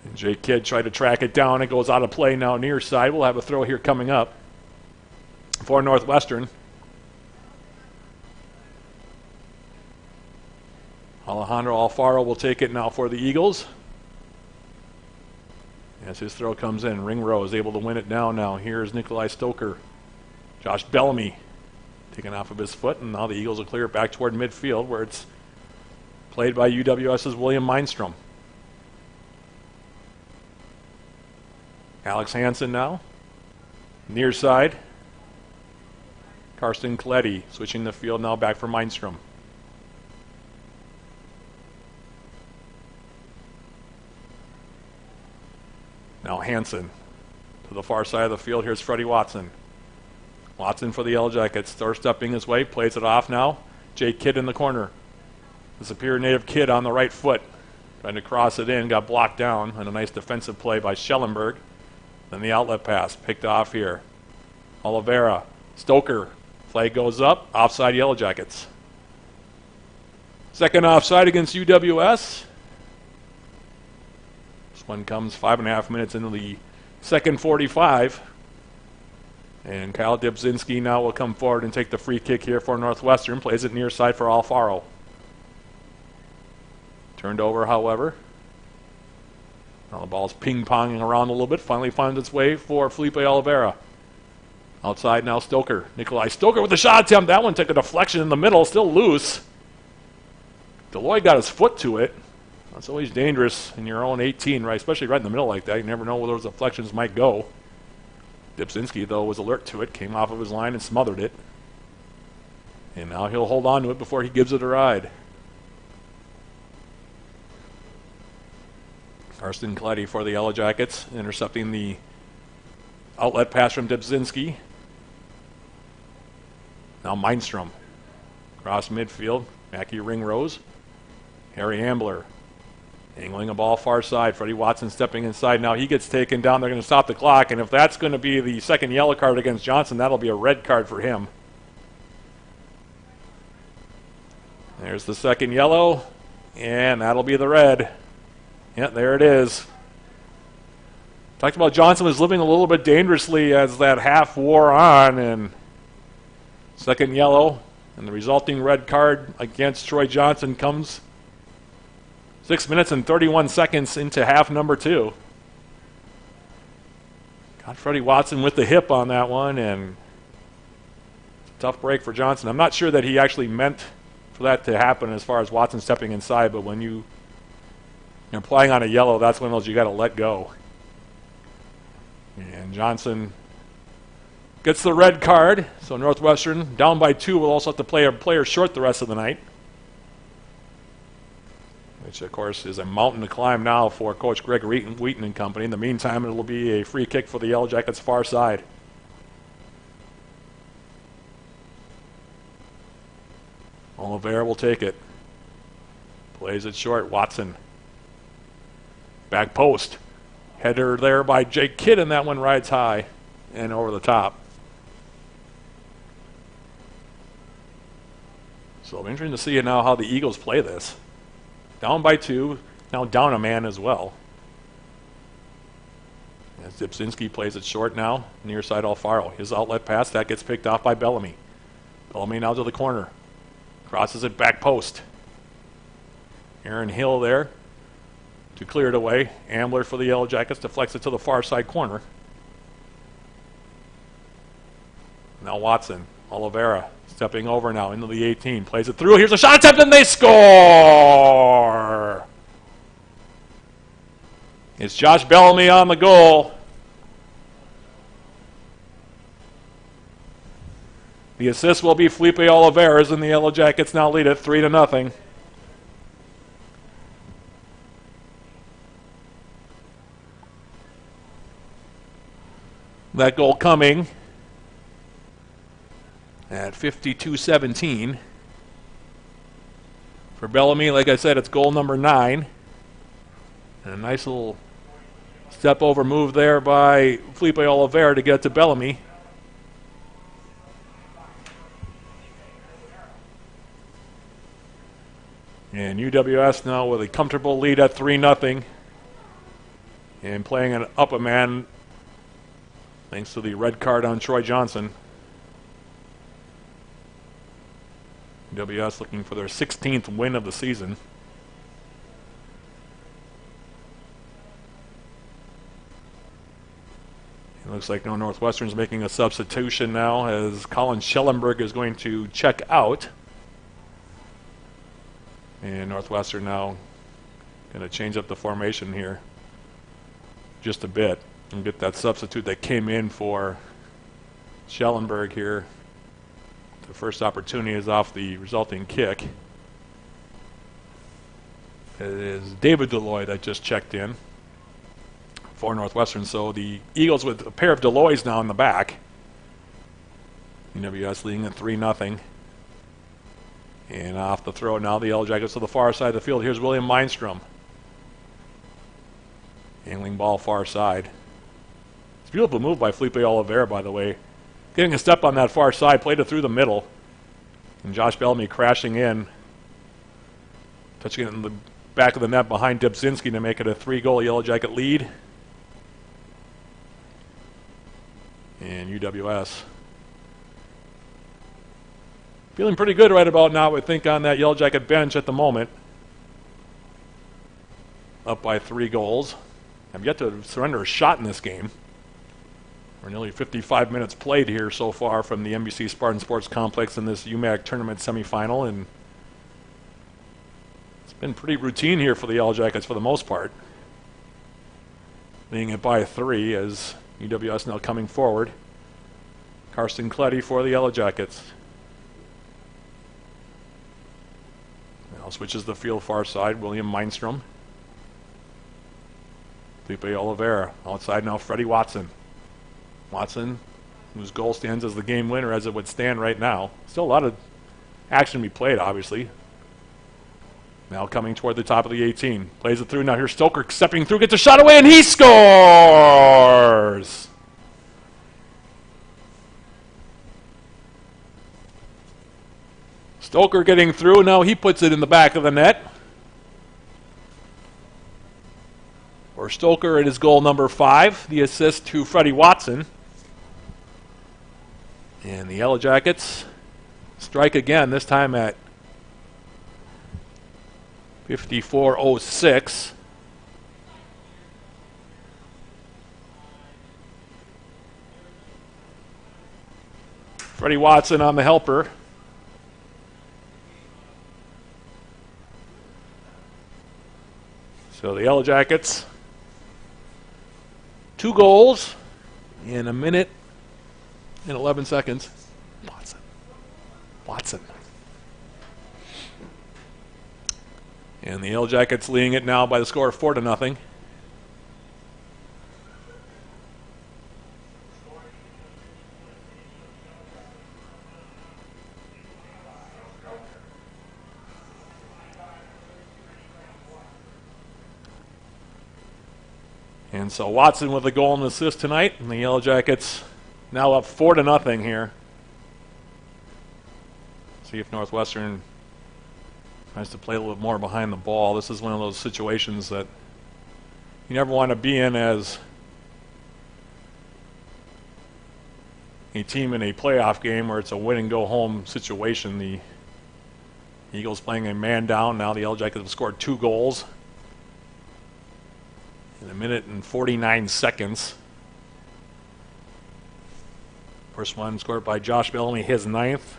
And Jake Kidd tried to track it down. It goes out of play now near side. We'll have a throw here coming up for Northwestern. Alejandro Alfaro will take it now for the Eagles. As his throw comes in, Ringrose able to win it down now. Here's Nikolai Stoker. Josh Bellamy taken off of his foot, and now the Eagles will clear it back toward midfield where it's played by UWS's William Mindstrom. Alex Hansen now. Near side. Karsten Kletty switching the field now back for Mindstrom. Now Hansen to the far side of the field. Here's Freddie Watson. Watson for the Yellow Jackets. Stepping his way. Plays it off now. Jake Kidd in the corner. The Superior native Kidd on the right foot. Trying to cross it in. Got blocked down. And a nice defensive play by Schellenberg. Then the outlet pass. Picked off here. Oliveira. Stoker. Flag goes up. Offside Yellow Jackets. Second offside against UWS. One comes 5.5 minutes into the second 45. And Kyle Dybzinski now will come forward and take the free kick here for Northwestern. Plays it near side for Alfaro. Turned over, however. Now the ball's ping-ponging around a little bit. Finally finds its way for Felipe Oliveira. Outside now Stoker. Nikolai Stoker with the shot attempt. That one took a deflection in the middle. Still loose. Deloy got his foot to it. That's always dangerous in your own 18, right? Especially right in the middle like that. You never know where those deflections might go. Dybzinski, though, was alert to it. Came off of his line and smothered it. And now he'll hold on to it before he gives it a ride. Karsten Kletty for the Yellow Jackets, intercepting the outlet pass from Dybzinski. Now Mindstrom. Cross midfield. Mackie Ringrose. Harry Ambler. Angling a ball far side. Freddie Watson stepping inside. Now he gets taken down. They're going to stop the clock. And if that's going to be the second yellow card against Johnson, that'll be a red card for him. There's the second yellow. And that'll be the red. Yeah, there it is. Talked about Johnson was living a little bit dangerously as that half wore on. And second yellow. And the resulting red card against Troy Johnson comes 6 minutes and 31 seconds into half number 2. Got Freddie Watson with the hip on that one, and Tough break for Johnson. I'm not sure that he actually meant for that to happen as far as Watson stepping inside, but when you're playing on a yellow, that's one of those you got to let go. And Johnson gets the red card, so Northwestern, down by 2, will also have to play a player short the rest of the night. Which, of course, is a mountain to climb now for Coach Greg Wheaton and company. In the meantime, it will be a free kick for the Yellow Jackets' far side. Oliveira will take it. Plays it short. Watson. Back post. Header there by Jake Kidd, and that one rides high and over the top. So it'll be interesting to see now how the Eagles play this. Down by 2, now down a man as well. As Zipzinski plays it short now, near side Alfaro. His outlet pass, that gets picked off by Bellamy. Bellamy now to the corner. Crosses it back post. Aaron Hill there to clear it away. Ambler for the Yellow Jackets deflects it to the far side corner. Now Watson. Oliveira stepping over now into the 18. Plays it through. Here's a shot attempt and they score! It's Josh Bellamy on the goal. The assist will be Felipe Oliveira's, and the Yellow Jackets now lead it 3-0. That goal coming at 52-17. For Bellamy, like I said, it's goal number 9. And a nice little step over move there by Felipe Oliveira to get to Bellamy. And UWS now with a comfortable lead at 3-0. And playing an up a man thanks to the red card on Troy Johnson. UWS looking for their 16th win of the season. It looks like Northwestern's making a substitution now as Colin Schellenberg is going to check out. And Northwestern now going to change up the formation here just a bit and get that substitute that came in for Schellenberg here. The first opportunity is off the resulting kick. It is David Deloy that just checked in for Northwestern. So the Eagles with a pair of Deloys now in the back. UWS leading at 3-0. And off the throw now, the Yellow Jackets to the far side of the field. Here's William Mindstrom. Angling ball far side. It's a beautiful move by Felipe Oliveira, by the way. Getting a step on that far side, played it through the middle. And Josh Bellamy crashing in. Touching it in the back of the net behind Dubzinski to make it a 3-goal Yellow Jacket lead. And UWS feeling pretty good right about now, I think, on that Yellow Jacket bench at the moment. Up by 3 goals. Have yet to surrender a shot in this game. We're nearly 55 minutes played here so far from the NBC Spartan Sports Complex in this UMAC tournament semifinal, and it's been pretty routine here for the Yellow Jackets for the most part. Leading it by 3 as UWS now coming forward. Karsten Kletty for the Yellow Jackets. Now switches the field far side, William Mindstrom. Felipe Oliveira. Outside now, Freddie Watson. Watson, whose goal stands as the game winner as it would stand right now. Still a lot of action to be played, obviously. Now coming toward the top of the 18. Plays it through. Now here's Stoker stepping through, gets a shot away, and he scores! Stoker getting through. Now he puts it in the back of the net. For Stoker, it is goal number 5. The assist to Freddie Watson. And the Yellow Jackets strike again, this time at 54:06. Freddie Watson on the helper. So the Yellow Jackets, 2 goals in a minute and 11 seconds. Watson. And the Yellow Jackets leading it now by the score of 4-0. And so Watson with a goal and assist tonight, and the Yellow Jackets now up 4-0 here. See if Northwestern tries to play a little more behind the ball. This is one of those situations that you never want to be in as a team in a playoff game where it's a win and go home situation. The Eagles playing a man down. Now the Yellow Jackets have scored 2 goals in a minute and 49 seconds. First one scored by Josh Bellamy, his 9th.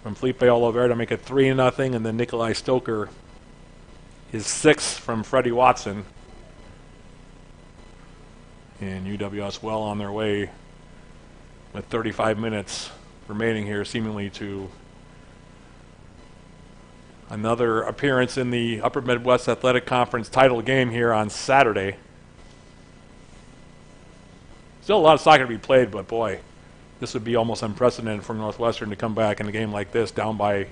From Felipe Oliveira to make it 3-0, and then Nikolai Stoker, his 6th from Freddie Watson. And UWS well on their way with 35 minutes remaining here, seemingly to another appearance in the Upper Midwest Athletic Conference title game here on Saturday. Still a lot of soccer to be played, but boy, this would be almost unprecedented for Northwestern to come back in a game like this, down by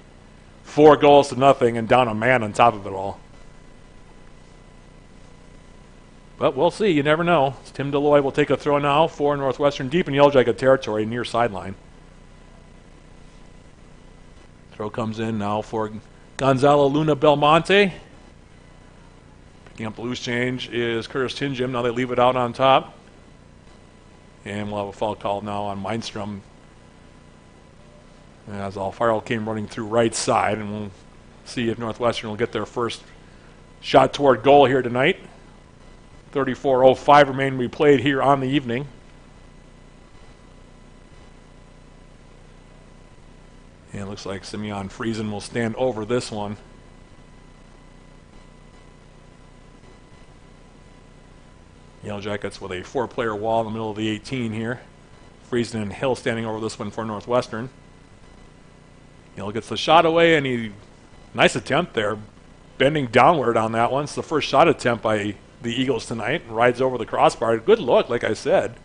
4-0 and down a man on top of it all. But we'll see. You never know. Tim Deloy will take a throw now for Northwestern deep in Yellow Jacket territory near sideline. Throw comes in now for Gonzalo Luna Belmonte. Picking up the loose change is Curtis Tinjum. Now they leave it out on top. And we'll have a foul call now on Mindstrom, as Alfaro came running through right side, and we'll see if Northwestern will get their first shot toward goal here tonight. 34:05 remain to be played here on the evening. And it looks like Simeon Friesen will stand over this one. Yellow Jackets with a 4-player wall in the middle of the 18 here. Friesen and Hill standing over this one for Northwestern. Hill gets the shot away, and nice attempt there, bending downward on that one. It's the first shot attempt by the Eagles tonight, and rides over the crossbar. Good look, like I said.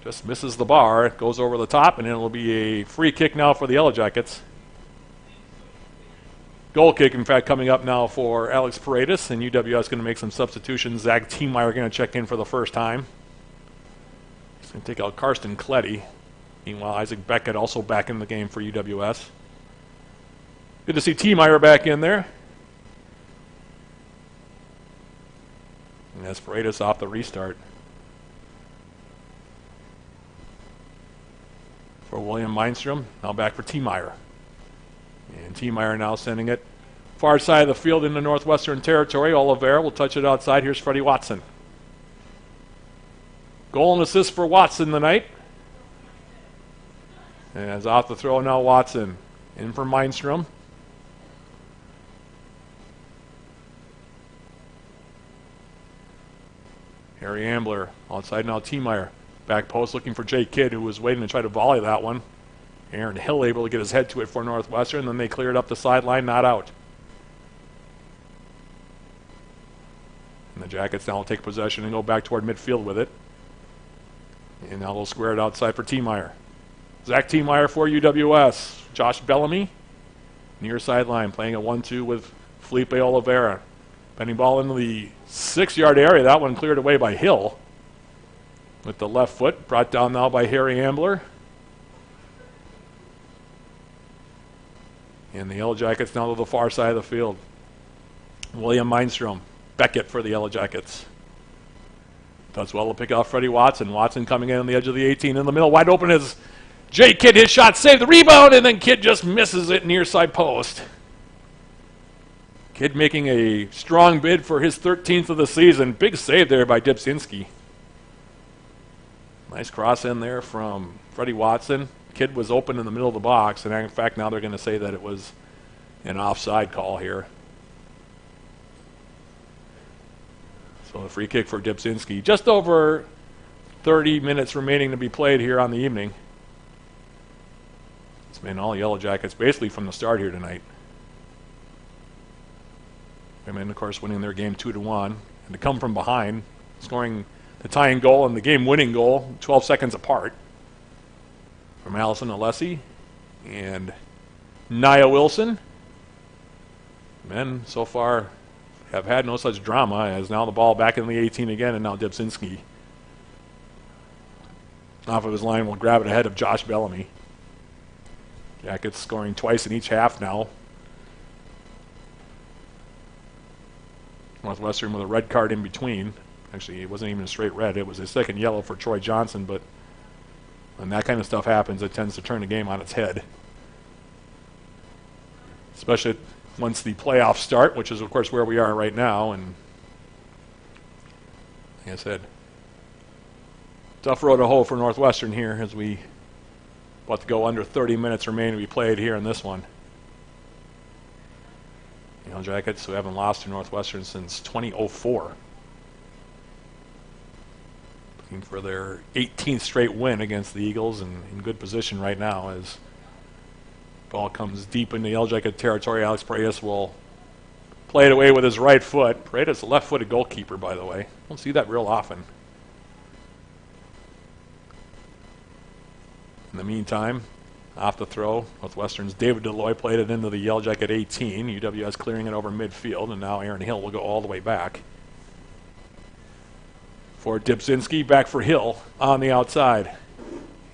Just misses the bar. It goes over the top, and it'll be a free kick now for the Yellow Jackets. Goal kick, in fact, coming up now for Alex Paredes, and UWS going to make some substitutions. Zach Tiemeyer going to check in for the first time. He's going to take out Karsten Kletty. Meanwhile, Isaac Beckett also back in the game for UWS. Good to see Tiemeyer back in there. And that's Paredes off the restart. For William Mindstrom, now back for Tiemeyer. And Tiemeyer now sending it far side of the field into Northwestern territory. Oliveira will touch it outside. Here's Freddie Watson. Goal and assist for Watson tonight. And as off the throw now, Watson in for Mindstrom. Harry Ambler outside now, Tiemeyer. Back post looking for Jay Kidd, who was waiting to try to volley that one. Aaron Hill able to get his head to it for Northwestern. Then they cleared up the sideline, not out. And the Jackets now will take possession and go back toward midfield with it. And now they'll square it outside for Tiemeyer. Zach Tiemeyer for UWS. Josh Bellamy, near sideline, playing a 1-2 with Felipe Oliveira. Bending ball into the 6-yard area. That one cleared away by Hill. With the left foot, brought down now by Harry Ambler. And the Yellow Jackets now to the far side of the field. William Mindstrom, Beckett for the Yellow Jackets. Does well to pick off Freddie Watson. Watson coming in on the edge of the 18 in the middle. Wide open is Jay Kidd. His shot saved the rebound, and then Kidd just misses it near side post. Kidd making a strong bid for his 13th of the season. Big save there by Dipsinski. Nice cross in there from Freddie Watson. Kid was open in the middle of the box, and in fact now they're going to say that it was an offside call here. So a free kick for Dybczynski. Just over 30 minutes remaining to be played here on the evening. It's been all Yellow Jackets basically from the start here tonight. And of course winning their game 2-1. And to come from behind, scoring the tying goal and the game-winning goal 12 seconds apart from Allison Alessi and Nia Wilson. Men so far have had no such drama, as now the ball back in the 18 again, and now Dybczynski off of his line will grab it ahead of Josh Bellamy. Jackets scoring twice in each half now. Northwestern with a red card in between. Actually, it wasn't even a straight red. It was a second yellow for Troy Johnson, but when that kind of stuff happens, it tends to turn the game on its head. Especially once the playoffs start, which is, of course, where we are right now. And like I said, tough road to hoe for Northwestern here as we about to go under 30 minutes remaining to be played here in this one. Yellow Jackets, who haven't lost to Northwestern since 2004. Looking for their 18th straight win against the Eagles, and in good position right now as ball comes deep into Yellow Jacket territory. Alex Paredes will play it away with his right foot. Paredes, a left-footed goalkeeper, by the way. Don't see that real often. In the meantime, off the throw, Northwestern's David Deloy played it into the Yellow Jacket 18. UWS clearing it over midfield, and now Aaron Hill will go all the way back. For Dybczynski, back for Hill on the outside.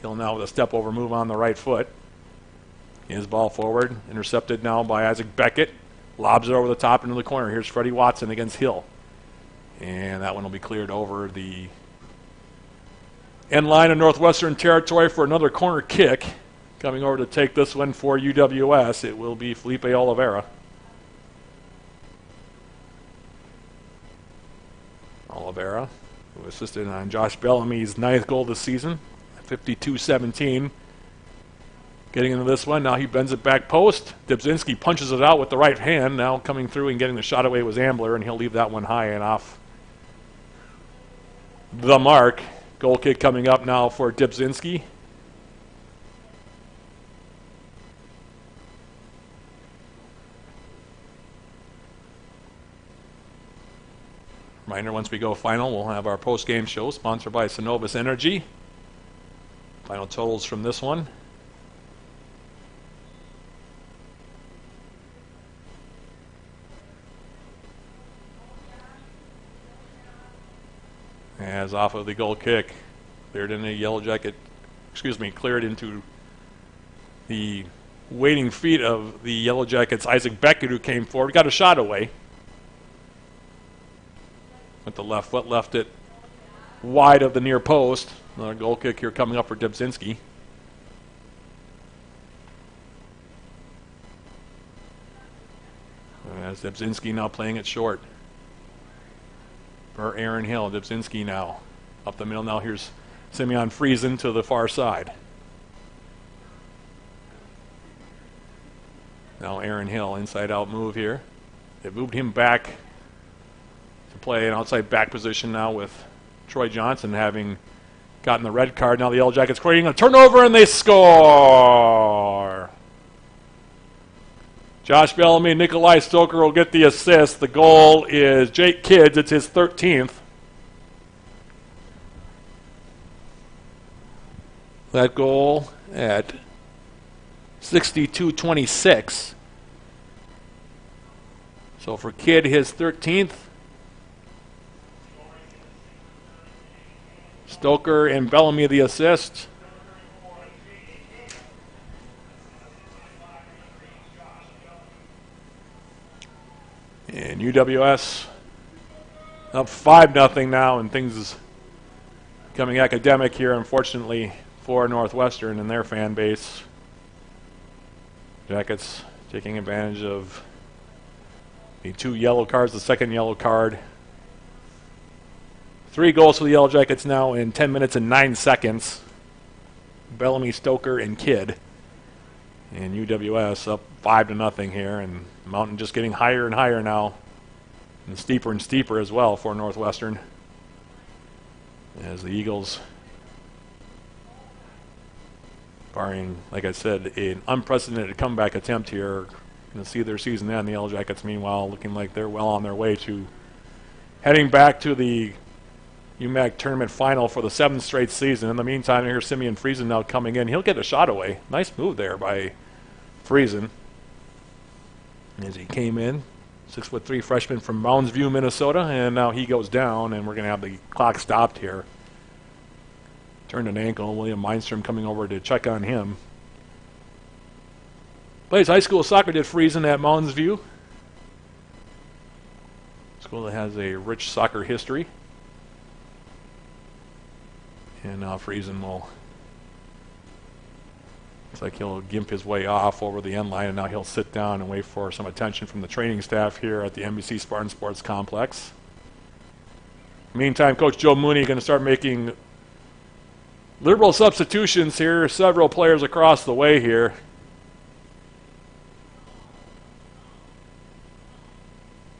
Hill now with a step-over move on the right foot. His ball forward, intercepted now by Isaac Beckett. Lobs it over the top into the corner. Here's Freddie Watson against Hill. And that one will be cleared over the end line of Northwestern territory for another corner kick. Coming over to take this one for UWS, it will be Felipe Oliveira. Oliveira, who assisted on Josh Bellamy's 9th goal this season, 52-17. Getting into this one, now he bends it back post. Dybczynski punches it out with the right hand. Now coming through and getting the shot away was Ambler, and he'll leave that one high and off the mark. Goal kick coming up now for Dybczynski. Reminder, once we go final, we'll have our post-game show sponsored by Synovus Energy. Final totals from this one. As off of the goal kick, cleared into Yellow Jacket, cleared into the waiting feet of the Yellow Jackets' Isaac Beckett, who came forward, got a shot away. With the left foot, left it wide of the near post. Another goal kick here coming up for Dybczynski. As Dybczynski now playing it short. For Aaron Hill, Dybczynski now up the middle. Now here's Simeon Friesen to the far side. Now Aaron Hill, inside-out move here. They've moved him back to play an outside back position now with Troy Johnson having gotten the red card. Now the Yellow Jackets creating a turnover, and they score! Josh Bellamy and Nikolai Stoker will get the assist. The goal is Jake Kidd's. It's his 13th. That goal at 62-26. So for Kidd, his 13th. Stoker and Bellamy the assist. And UWS up 5-0 now, and things is becoming academic here, unfortunately, for Northwestern and their fan base. Jackets taking advantage of the 2 yellow cards, the second yellow card 3 goals for the Yellow Jackets now in 10 minutes and 9 seconds. Bellamy, Stoker, and Kidd. And UWS up 5-0 here, and Mountain just getting higher and higher now, and steeper as well for Northwestern. As the Eagles, barring, like I said, an unprecedented comeback attempt here, going to see their season end. The Yellow Jackets, meanwhile, looking like they're well on their way to heading back to the UMAC tournament final for the 7th straight season. In the meantime, here's Simeon Friesen now coming in. He'll get a shot away. Nice move there by Friesen as he came in. 6'3" freshman from Mounds View, Minnesota, and now he goes down, and we're going to have the clock stopped here. Turned an ankle. William Mindstrom coming over to check on him. Plays high school soccer, did Friesen at Mounds View. School that has a rich soccer history. And now Friesen will, looks like he'll gimp his way off over the end line, and now he'll sit down and wait for some attention from the training staff here at the NBC Spartan Sports Complex. Meantime, Coach Joe Mooney going to start making liberal substitutions here. Several players across the way here.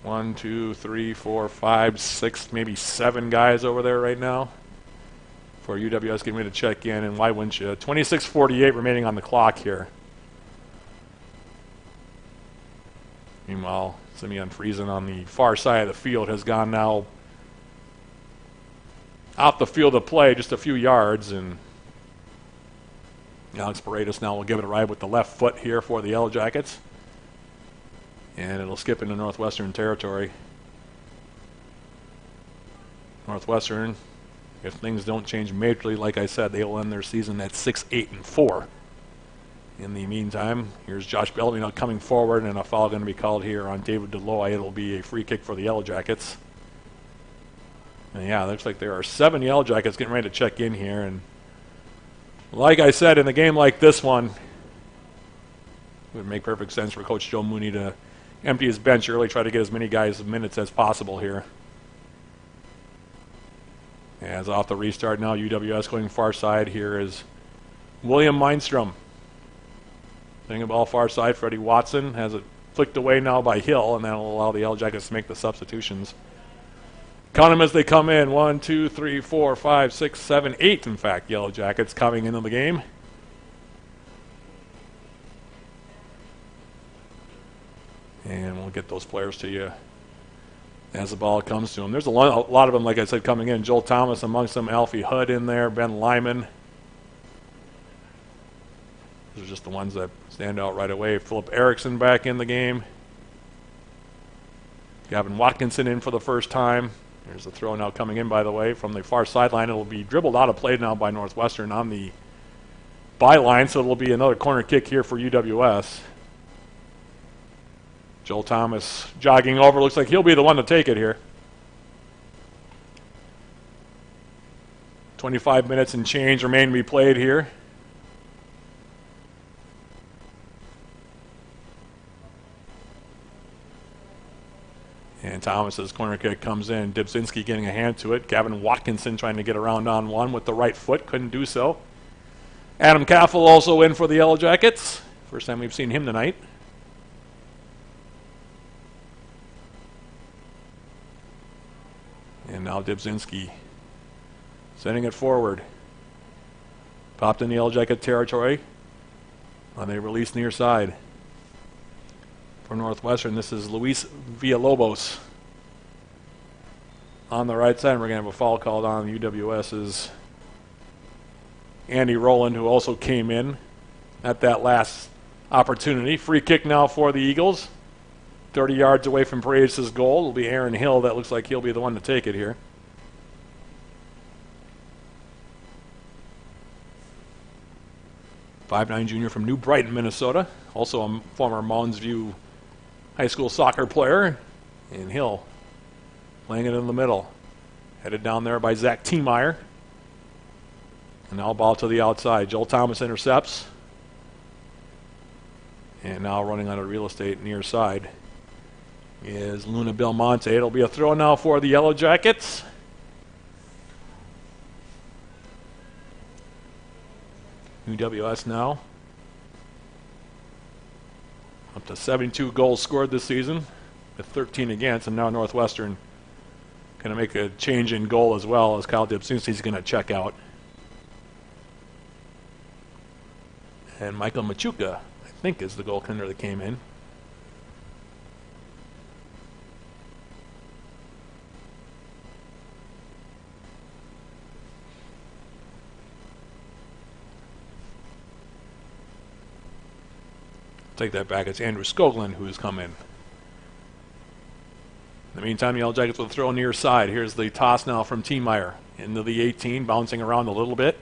One, two, three, four, five, six, maybe 7 guys over there right now for UWS getting ready to check in, and why wouldn't you? 26:48 remaining on the clock here. Meanwhile, Simeon Friesen on the far side of the field has gone now out the field of play just a few yards, and Alex Paredes now will give it a ride with the left foot here for the Yellow Jackets, and it'll skip into Northwestern territory. Northwestern, if things don't change majorly, like I said, they will end their season at 6-8-4. In the meantime, here's Josh Bellamy now coming forward, and a foul going to be called here on David Deloy. It'll be a free kick for the Yellow Jackets. And yeah, looks like there are 7 Yellow Jackets getting ready to check in here. And like I said, in a game like this one, it would make perfect sense for Coach Joe Mooney to empty his bench early, try to get as many guys minutes as possible here. As off the restart now, UWS going far side here is William Mindstrom. Putting the ball far side, Freddie Watson has it flicked away now by Hill, and that will allow the Yellow Jackets to make the substitutions. Count them as they come in. 1, 2, 3, 4, 5, 6, 7, 8, in fact, Yellow Jackets coming into the game. And we'll get those players to you as the ball comes to them. There's a lot of them, like I said, coming in. Joel Thomas amongst them, Alfie Hood in there, Ben Lyman. Those are just the ones that stand out right away. Philip Erickson back in the game. Gavin Watkinson in for the first time. There's a throw now coming in, by the way, from the far sideline. It'll be dribbled out of play now by Northwestern on the byline, so it'll be another corner kick here for UWS. Joel Thomas jogging over. Looks like he'll be the one to take it here. 25 minutes and change remain to be played here. And Thomas's corner kick comes in. Dibzinski getting a hand to it. Gavin Watkinson trying to get around on one with the right foot. Couldn't do so. Adam Caffel also in for the Yellow Jackets. First time we've seen him tonight. And now Dibzinski sending it forward. Popped in the Yellow Jacket territory on a release near side. For Northwestern, this is Luis Villalobos on the right side. We're going to have a foul called on UWS's Andy Rowland, who also came in at that last opportunity. Free kick now for the Eagles. 30 yards away from Paredes' goal. It'll be Aaron Hill. That looks like he'll be the one to take it here. .59 junior from New Brighton, Minnesota. Also a former Mounds View high school soccer player. And Hill playing it in the middle. Headed down there by Zach Tiemeyer. And now ball to the outside. Joel Thomas intercepts. And now running out of real estate near side is Luna Belmonte. It'll be a throw now for the Yellow Jackets. UWS now up to 72 goals scored this season with 13 against, and now Northwestern going to make a change in goal as well, as Kyle Dibsinski's going to check out. And Michael Machuca, I think, is the goaltender that came in. Take that back. It's Andrew Skoglund who's come in. In the meantime, the Yellow Jackets will throw near side. Here's the toss now from Tiemeyer into the 18, bouncing around a little bit.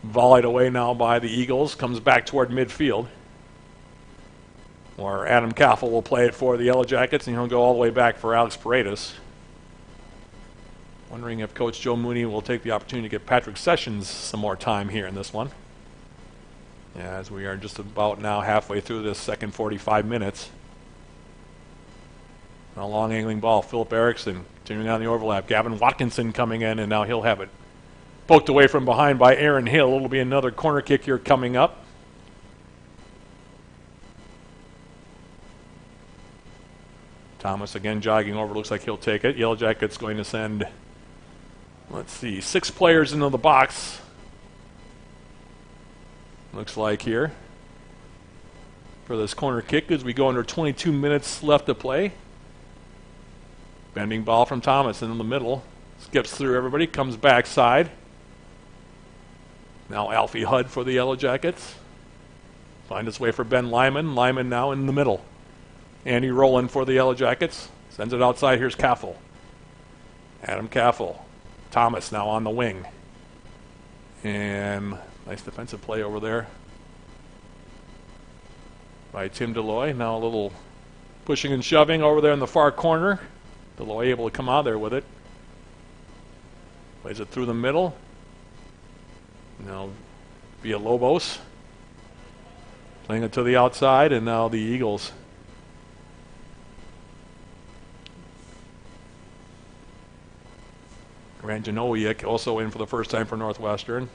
Volleyed away now by the Eagles. Comes back toward midfield, where Adam Caffel will play it for the Yellow Jackets, and he'll go all the way back for Alex Paredes. Wondering if Coach Joe Mooney will take the opportunity to get Patrick Sessions some more time here in this one, as we are just about now halfway through this second 45 minutes. A long angling ball. Philip Erickson continuing on the overlap. Gavin Watkinson coming in, and now he'll have it poked away from behind by Aaron Hill. It'll be another corner kick here coming up. Thomas again jogging over. Looks like he'll take it. Yellow Jackets going to send, let's see, 6 players into the box. Looks like here for this corner kick as we go under 22 minutes left to play. Bending ball from Thomas in the middle. Skips through everybody, comes backside. Now Alfie Hudd for the Yellow Jackets. Find its way for Ben Lyman. Lyman now in the middle. Andy Rowland for the Yellow Jackets. Sends it outside. Here's Caffel. Adam Caffel. Thomas now on the wing. And nice defensive play over there by Tim Deloy. Now a little pushing and shoving over there in the far corner. Deloy able to come out there with it. Plays it through the middle. Now Villalobos playing it to the outside, and now the Eagles. Ranjanowiak also in for the first time for Northwestern.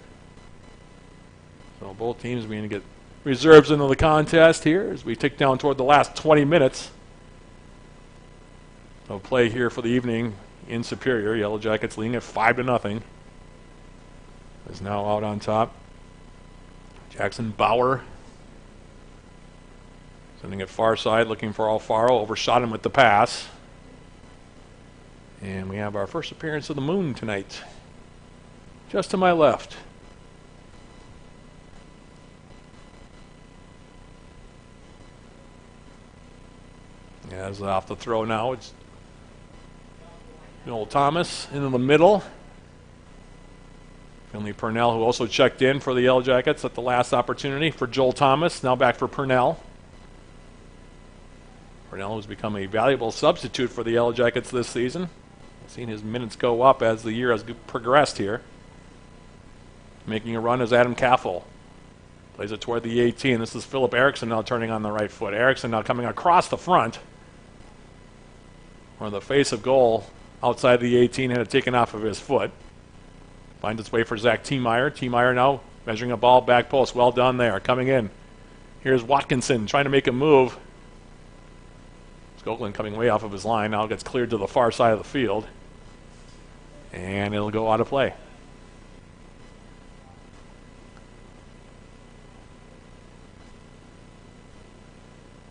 So both teams beginning to get reserves into the contest here as we tick down toward the last 20 minutes of play here for the evening in Superior. Yellow Jackets leading at 5-0. Is now out on top. Jackson Bauer sending it far side, looking for Alfaro. Overshot him with the pass. And we have our first appearance of the moon tonight. Just to my left. As off the throw now, it's Noel Thomas into the middle. Finley Purnell, who also checked in for the Yellow Jackets at the last opportunity for Joel Thomas. Now back for Purnell. Purnell has become a valuable substitute for the Yellow Jackets this season. I've seen his minutes go up as the year has progressed here. Making a run is Adam Caffel. Plays it toward the 18. This is Philip Erickson now turning on the right foot. Erickson now coming across the front, where the face of goal outside the 18 had it taken off of his foot. Finds its way for Zach Tiemeyer. Tiemeyer now measuring a ball back post. Well done there. Coming in. Here's Watkinson trying to make a move. Skoglund coming way off of his line. Now gets cleared to the far side of the field. And it'll go out of play.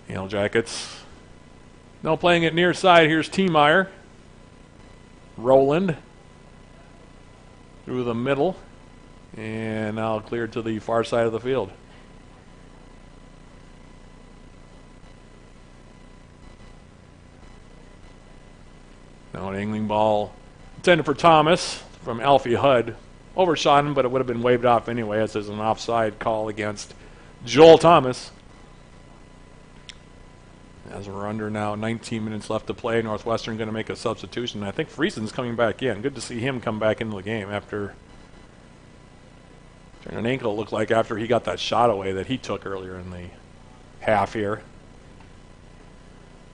Yellow Jackets now playing it near side. Here's Tiemeyer. Rowland through the middle, and now cleared to the far side of the field. Now an angling ball intended for Thomas from Alfie Hudd. Overshot him, but it would have been waved off anyway, as there's an offside call against Joel Thomas. As we're under now 19 minutes left to play, Northwestern going to make a substitution. I think Friesen's coming back in. Good to see him come back into the game after turning an ankle, looked like, after he got that shot away that he took earlier in the half here.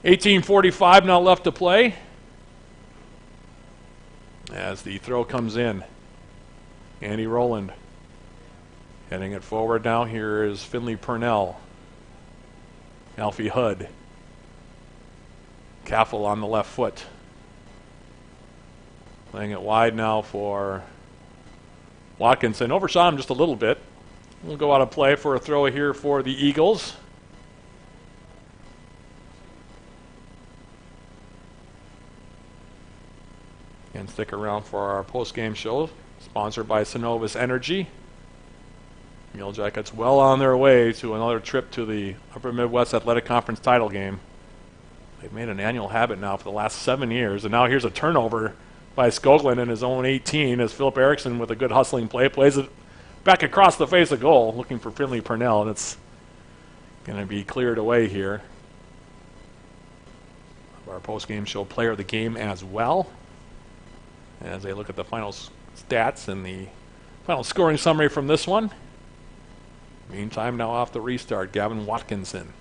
18:45 now left to play as the throw comes in. Andy Rowland Heading it forward now, here is Finley Purnell. Alfie Hood. Caffel on the left foot. Playing it wide now for Watkinson. Overshot him just a little bit. We'll go out of play for a throw here for the Eagles. And stick around for our post-game show, sponsored by Synovus Energy. The Yellow Jackets well on their way to another trip to the Upper Midwest Athletic Conference title game. They've made an annual habit now for the last 7 years, and now here's a turnover by Skoglund in his own 18 as Philip Erickson with a good hustling play plays it back across the face of goal, looking for Finley Purnell, and it's going to be cleared away here. Our post-game show player of the game as well, as they look at the final stats and the final scoring summary from this one. Meantime, now off the restart, Gavin Watkinson.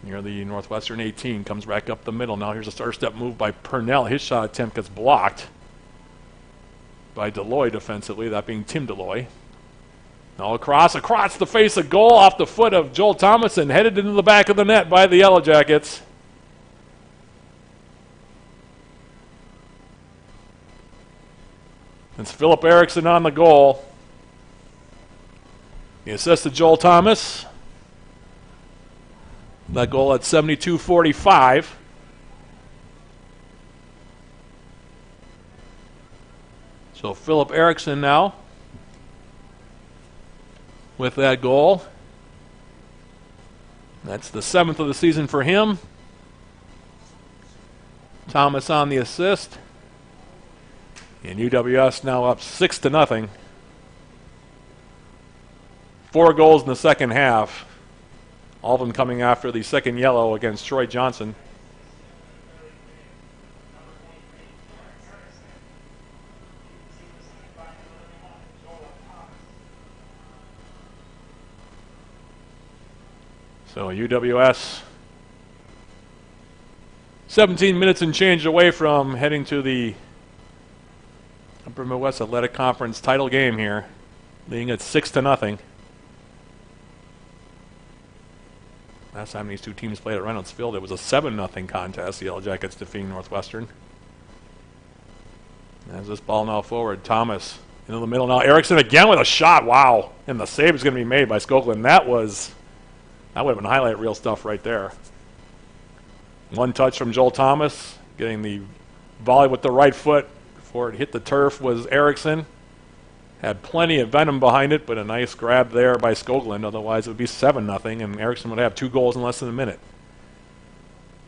Near the Northwestern 18, comes back up the middle. Now here's a starter step move by Purnell. His shot attempt gets blocked by Deloy defensively, that being Tim Deloy. Now across the face of goal, off the foot of Joel Thomas, and headed into the back of the net by the Yellow Jackets. It's Philip Erickson on the goal. The assist to Joel Thomas. That goal at 72-45. So Philip Erickson now with that goal. That's the 7th of the season for him. Thomas on the assist. And UWS now up 6-0. 4 goals in the second half. All of them coming after the second yellow against Troy Johnson. So UWS 17 minutes and change away from heading to the Upper Midwest Athletic Conference title game here, leading at 6-0. Last time these two teams played at Reynolds Field, it was a 7-0 contest. The Yellow Jackets defeating Northwestern. As this ball now forward, Thomas into the middle now. Erickson again with a shot. Wow! And the save is going to be made by Skoglund. That would have been highlight reel stuff right there. One touch from Joel Thomas, getting the volley with the right foot before it hit the turf was Erickson. Had plenty of venom behind it, but a nice grab there by Skoglund. Otherwise, it would be 7-0, and Erickson would have 2 goals in less than a minute.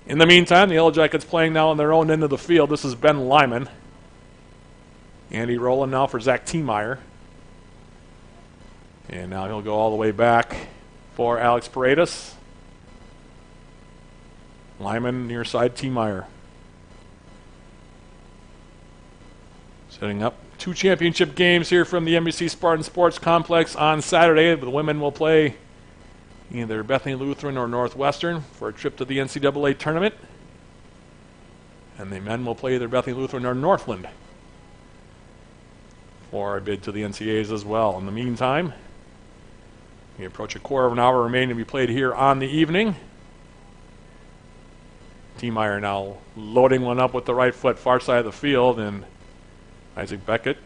In the meantime, the Yellow Jackets playing now on their own end of the field. This is Ben Lyman. Andy Rowland now for Zach Tiemeyer. And now he'll go all the way back for Alex Paredes. Lyman near side Tiemeyer. Setting up 2 championship games here from the NBC Spartan Sports Complex on Saturday. The women will play either Bethany Lutheran or Northwestern for a trip to the NCAA tournament. And the men will play either Bethany Lutheran or Northland for a bid to the NCAAs as well. In the meantime, we approach a quarter of an hour remaining to be played here on the evening. Tiemeyer now loading one up with the right foot, far side of the field, and Isaac Beckett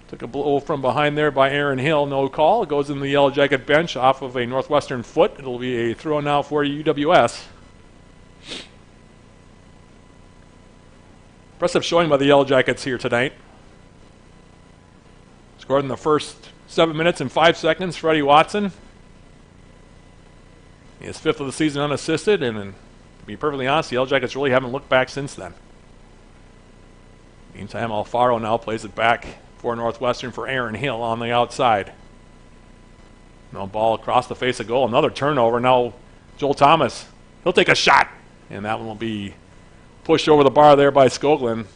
took a blow from behind there by Aaron Hill. No call. It goes in the Yellow Jacket bench off of a Northwestern foot. It'll be a throw now for UWS. Impressive showing by the Yellow Jackets here tonight. Scored in the first 7 minutes and 5 seconds, Freddie Watson. He is 5th of the season unassisted, and to be perfectly honest, the Yellow Jackets really haven't looked back since then. Meantime, Alfaro now plays it back for Northwestern for Aaron Hill on the outside. No ball across the face of goal. Another turnover. Now Joel Thomas. He'll take a shot. And that one will be pushed over the bar there by Skoglund.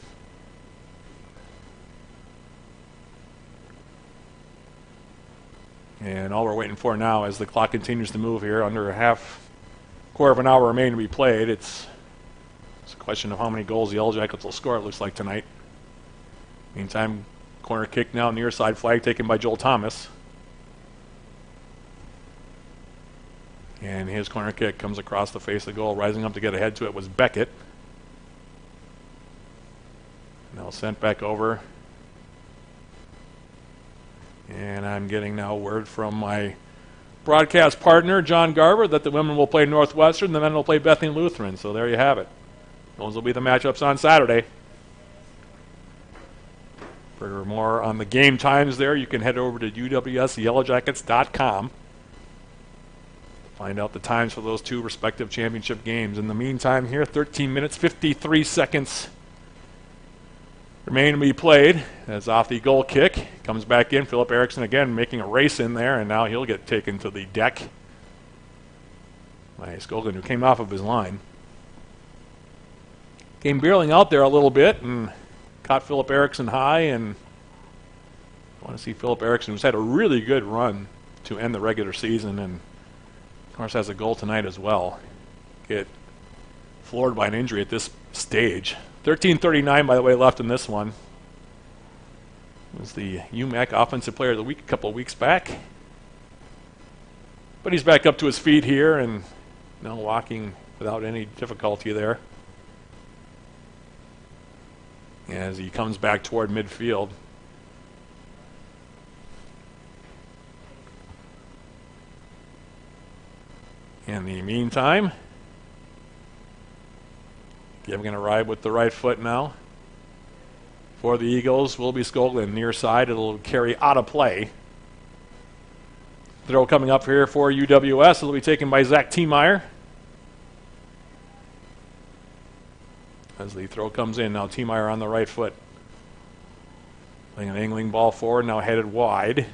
And all we're waiting for now as the clock continues to move here, under a quarter of an hour remaining to be played. It's a question of how many goals the Yellow Jackets will score, it looks like, tonight. Meantime, Corner kick now near side, flag taken by Joel Thomas. And his corner kick comes across the face of the goal. Rising up to get ahead to it was Beckett. Now sent back over. And I'm getting now word from my broadcast partner, John Garver, that the women will play Northwestern, the men will play Bethany Lutheran. So there you have it. Those will be the matchups on Saturday. For more on the game times there, you can head over to uwsyellowjackets.com. Find out the times for those two respective championship games. In the meantime here, 13 minutes, 53 seconds remain to be played. As off the goal kick, comes back in. Philip Erickson again making a race in there, and now he'll get taken to the deck by Skoglund, who came off of his line. Came barreling out there a little bit and caught Philip Erickson high, and I want to see Philip Erickson, who's had a really good run to end the regular season, and of course has a goal tonight as well, get floored by an injury at this stage. 13:39, by the way, left in this one. It was the UMAC Offensive Player of the Week a couple of weeks back. But he's back up to his feet here and now walking without any difficulty there as he comes back toward midfield. In the meantime, giving a ride with the right foot now. For the Eagles will be Skoglund near side. It'll carry out of play. Throw coming up here for UWS. It'll be taken by Zach Tiemeyer. As the throw comes in, now Tiemeyer on the right foot. Playing an angling ball forward, now headed wide.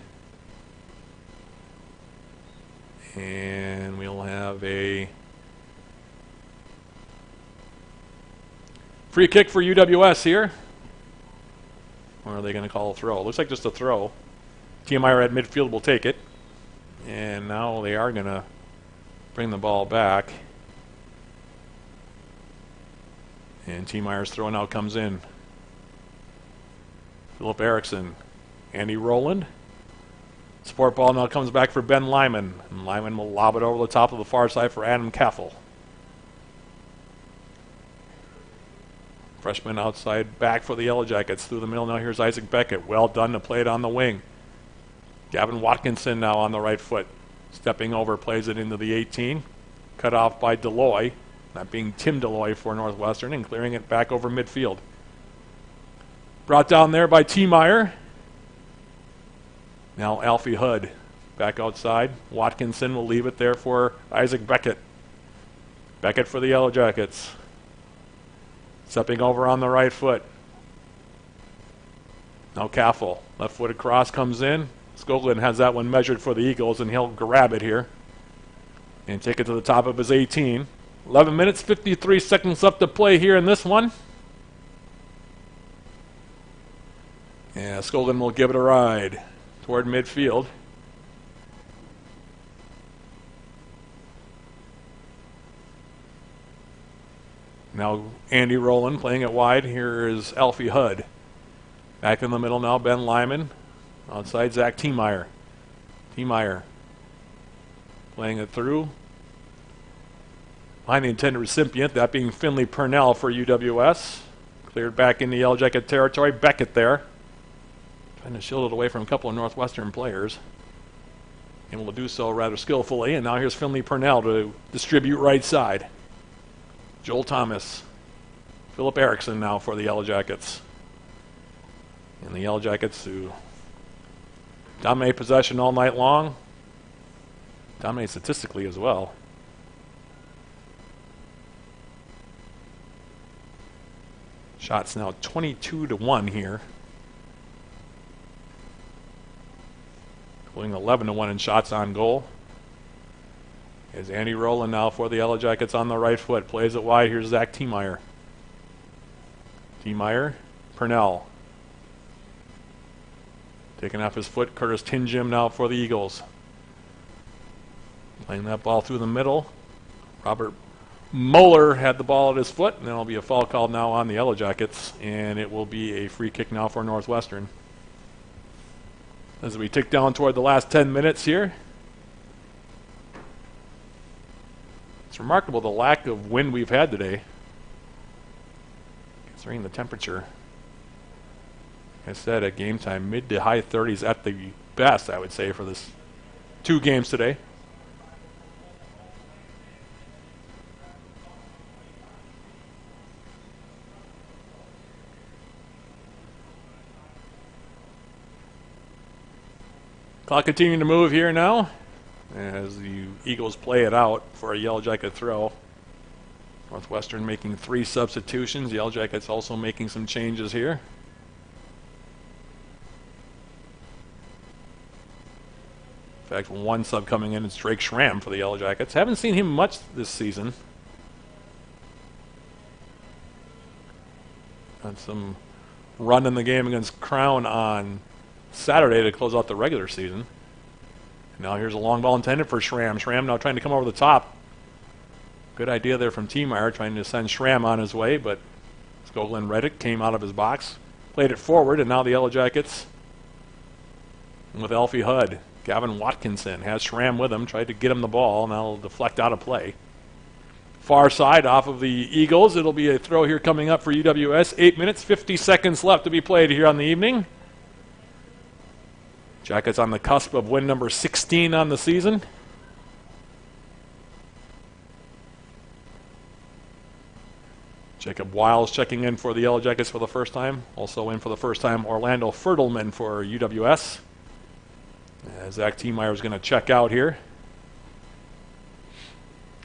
And we'll have a free kick for UWS here. Or are they going to call a throw? Looks like just a throw. Tiemeyer at midfield will take it. And now they are going to bring the ball back. And Tiemeyer's throw now comes in. Philip Erickson. Andy Rowland. Support ball now comes back for Ben Lyman. And Lyman will lob it over the top of the far side for Adam Kaffel. Freshman outside back for the Yellow Jackets. Through the middle now, here's Isaac Beckett. Well done to play it on the wing. Gavin Watkinson now on the right foot. Stepping over, plays it into the 18. Cut off by Deloy. That being Tim Deloy for Northwestern, and clearing it back over midfield. Brought down there by Tiemeyer. Now Alfie Hood back outside. Watkinson will leave it there for Isaac Beckett. Beckett for the Yellow Jackets. Stepping over on the right foot. Now Kaffel. Left-footed cross comes in. Skoglund has that one measured for the Eagles, and he'll grab it here and take it to the top of his 18. 11 minutes, 53 seconds left to play here in this one. Yeah, Skoglund will give it a ride toward midfield. Now Andy Rowland playing it wide. Here is Alfie Hood. Back in the middle now, Ben Lyman. Outside, Zach Tiemeyer. Tiemeyer playing it through. Behind the intended recipient, that being Finley Purnell for UWS. Cleared back into Yellow Jacket territory. Beckett there. Trying to shield it away from a couple of Northwestern players. Able to do so rather skillfully. And now here's Finley Purnell to distribute right side. Joel Thomas. Philip Erickson now for the Yellow Jackets. And the Yellow Jackets who dominate possession all night long. Dominate statistically as well. Shots now 22-1 here. Including 11-1 in shots on goal. Is Andy Rowland now for the Yellow Jackets on the right foot. Plays it wide. Here's Zach Tiemeyer. Tiemeyer. Purnell. Taking off his foot. Curtis Tinjim now for the Eagles. Playing that ball through the middle. Robert Moeller had the ball at his foot, and there'll be a foul called now on the Yellow Jackets, and it will be a free kick now for Northwestern. as we tick down toward the last 10 minutes here. It's remarkable the lack of wind we've had today, considering the temperature. Like I said, at game time, mid to high 30s at the best, I would say, for this 2 games today. Clock continuing to move here now as the Eagles play it out for a Yellow Jacket throw. Northwestern making 3 substitutions. Yellow Jackets also making some changes here. In fact, 1 sub coming in is Drake Schramm for the Yellow Jackets. Haven't seen him much this season. Had some run in the game against Crown on Saturday to close out the regular season. Now here's a long ball intended for Schramm. Schramm now trying to come over the top. Good idea there from T-Meyer, trying to send Schramm on his way, but Skoglund read it, came out of his box, played it forward, and now the Yellow Jackets with Alfie Hudd. Gavin Watkinson has Schramm with him, tried to get him the ball, and that'll deflect out of play. Far side off of the Eagles. It'll be a throw here coming up for UWS. 8 minutes, 50 seconds left to be played here on the evening. Jackets on the cusp of win number 16 on the season. Jacob Wiles checking in for the Yellow Jackets for the first time. Also in for the first time, Orlando Fertelman for UWS. Zach T-Meyer is going to check out here.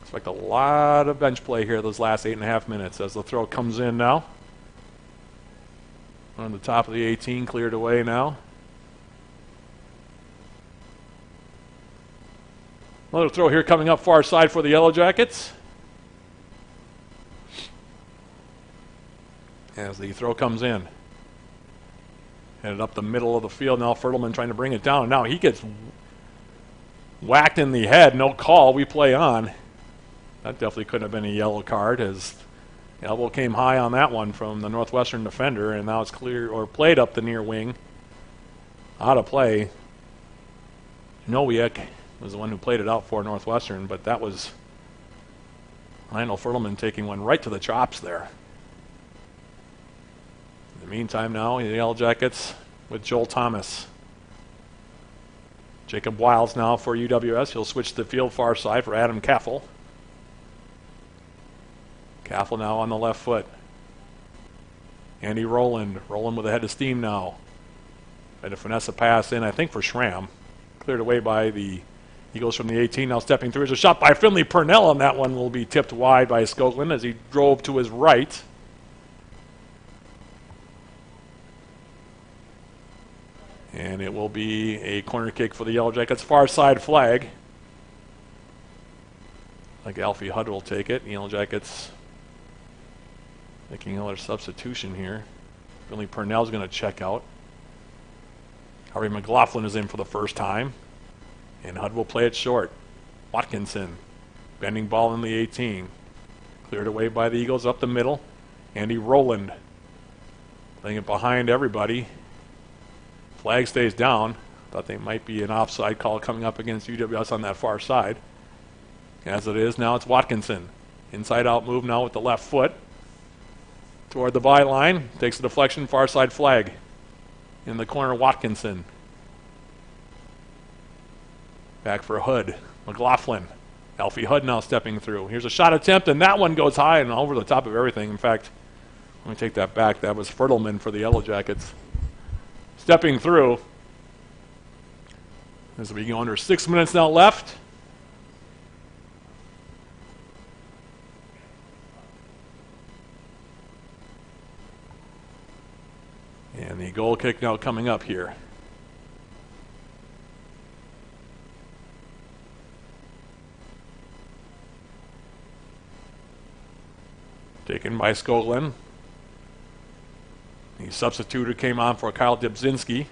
Expect a lot of bench play here those last 8.5 minutes as the throw comes in now. On the top of the 18, cleared away now. Another throw here coming up far side for the Yellow Jackets. As the throw comes in. Headed up the middle of the field now. Fertelman trying to bring it down. Now he gets whacked in the head. No call. We play on. That definitely couldn't have been a yellow card as the elbow came high on that one from the Northwestern defender, and now it's clear or played up the near wing. Out of play. Nowiak was the one who played it out for Northwestern, but that was Lionel Fertelman taking one right to the chops there. In the meantime now, the Yellow Jackets with Joel Thomas. Jacob Wiles now for UWS. He'll switch the field far side for Adam Caffel. Caffel now on the left foot. Andy Rowland. Rowland with a head of steam now. Had to finesse a pass in, I think, for Schramm. Cleared away by the Eagles from the 18. Now stepping through. There's a shot by Finley Purnell, and that one will be tipped wide by Skoglund as he drove to his right. And it will be a corner kick for the Yellow Jackets. Far side flag. Like Alfie Hudd will take it. Yellow Jackets making another substitution here. Finley Purnell's going to check out. Harvey McLaughlin is in for the first time. And Hudd will play it short. Watkinson. Bending ball in the 18. Cleared away by the Eagles up the middle. Andy Rowland. Playing it behind everybody. Flag stays down. Thought they might be an offside call coming up against UWS on that far side. As it is, now it's Watkinson. Inside out move now with the left foot. Toward the byline. Takes a deflection, far side flag. In the corner, Watkinson. Back for Hood. McLaughlin. Alfie Hudd now stepping through. Here's a shot attempt, and that one goes high and over the top of everything. In fact, let me take that back. That was Fertelman for the Yellow Jackets. Stepping through. As we go under 6 minutes now left. And the goal kick now coming up here. Taken by Skoglund. The substitute came on for Kyle Dybzinski.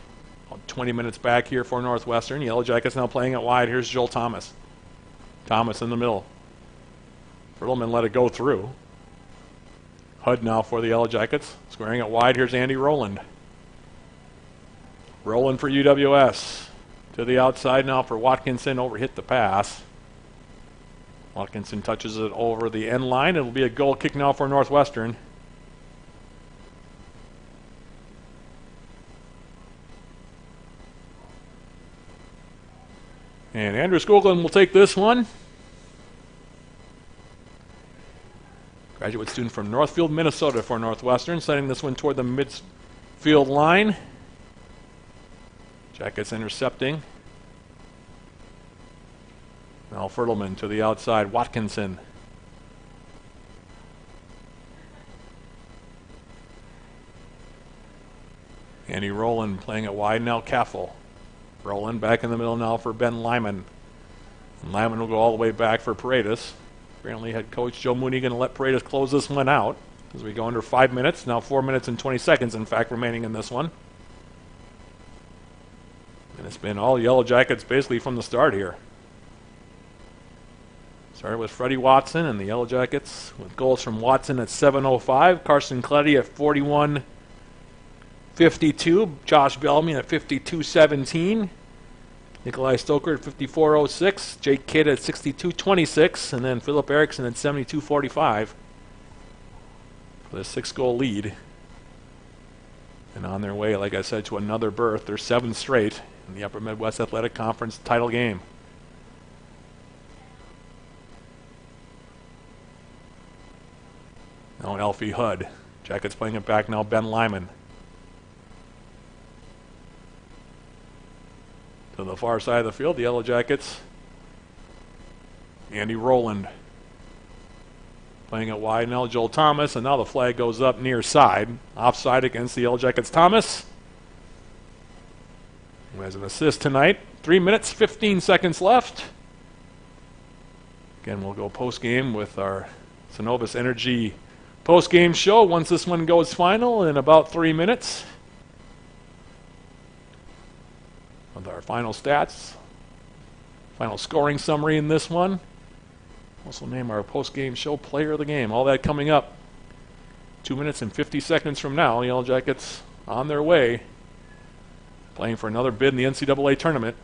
20 minutes back here for Northwestern. Yellow Jackets now playing it wide. Here's Joel Thomas. Thomas in the middle. Fertelman let it go through. Hudd now for the Yellow Jackets. Squaring it wide. Here's Andy Rowland. Rolling for UWS. To the outside now for Watkinson. Overhit the pass. Watkinson touches it over the end line. It'll be a goal kick now for Northwestern. And Andrew Skoglund will take this one. Graduate student from Northfield, Minnesota for Northwestern, sending this one toward the midfield line. Jackets intercepting. Now Fertelman to the outside. Watkinson. Andy Rowland playing it wide now. Caffel. Rowland back in the middle now for Ben Lyman. And Lyman will go all the way back for Paredes. Apparently head coach Joe Mooney going to let Paredes close this one out as we go under 5 minutes. Now 4 minutes and 20 seconds, in fact, remaining in this one. And it's been all Yellow Jackets basically from the start here. Started with Freddie Watson and the Yellow Jackets with goals from Watson at 7:05, Carson Cleddy at 41:52, Josh Bellamy at 52:17, Nikolai Stoker at 54:06, Jake Kidd at 62:26, and then Philip Erickson at 72:45 for the 6-goal lead. And on their way, like I said, to another berth, their 7th straight in the Upper Midwest Athletic Conference title game. Now Elfie Hudd. Jackets playing it back now. Ben Lyman. To the far side of the field, the Yellow Jackets. Andy Rowland. Playing it wide now. Joel Thomas. And now the flag goes up near side. Offside against the Yellow Jackets. Thomas, who has an assist tonight. 3 minutes, 15 seconds left. Again, we'll go post-game with our Synovus Energy post-game show once this one goes final in about 3 minutes. With our final stats, final scoring summary in this one. Also name our post-game show player of the game. All that coming up 2 minutes and 50 seconds from now. Yellow Jackets on their way, playing for another bid in the NCAA tournament.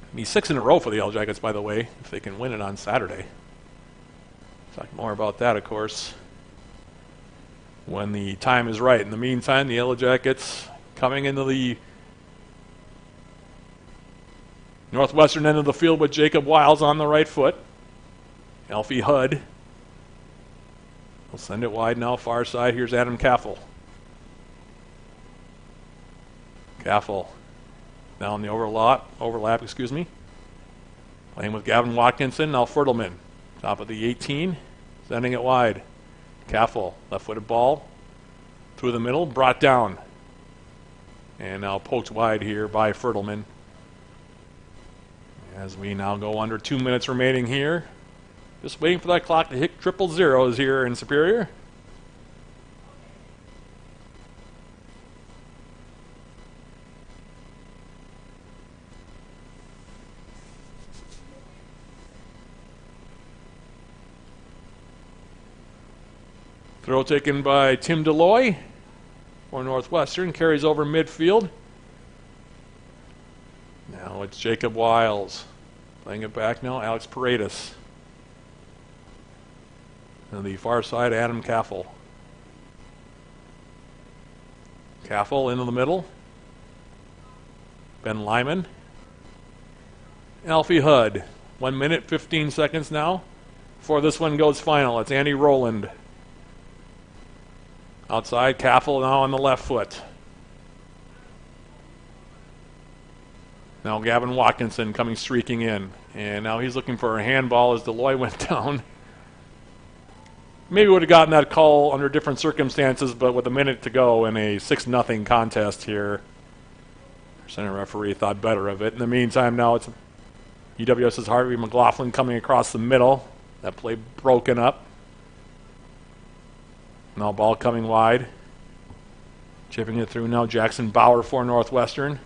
It'll be 6 in a row for the Yellow Jackets, by the way, if they can win it on Saturday. Talk more about that, of course, when the time is right. In the meantime, the Yellow Jackets coming into the Northwestern end of the field with Jacob Wiles on the right foot. Elfie Hudd will send it wide now, far side. Here's Adam Caffel. Caffel down the overlap, playing with Gavin Watkinson. Now Fertelman, top of the 18, sending it wide. Caffel, left-footed ball through the middle, brought down. And now poked wide here by Fertelman. As we now go under 2 minutes remaining here. Just waiting for that clock to hit triple zeros here in Superior. Throw taken by Tim Deloy for Northwestern. Carries over midfield. Now it's Jacob Wiles. Playing it back now, Alex Paredes. On the far side, Adam Caffel. Caffel into the middle. Ben Lyman. Alfie Hudd. 1 minute, 15 seconds now before this one goes final. It's Andy Rowland. Outside, Caffel now on the left foot. Now Gavin Watkinson coming streaking in. And now he's looking for a handball as Deloy went down. Maybe would have gotten that call under different circumstances, but with a minute to go in a 6-0 contest here, our center referee thought better of it. In the meantime, now it's UWS's Harvey McLaughlin coming across the middle. That play broken up. Now ball coming wide. Chipping it through now, Jackson Bauer for Northwestern.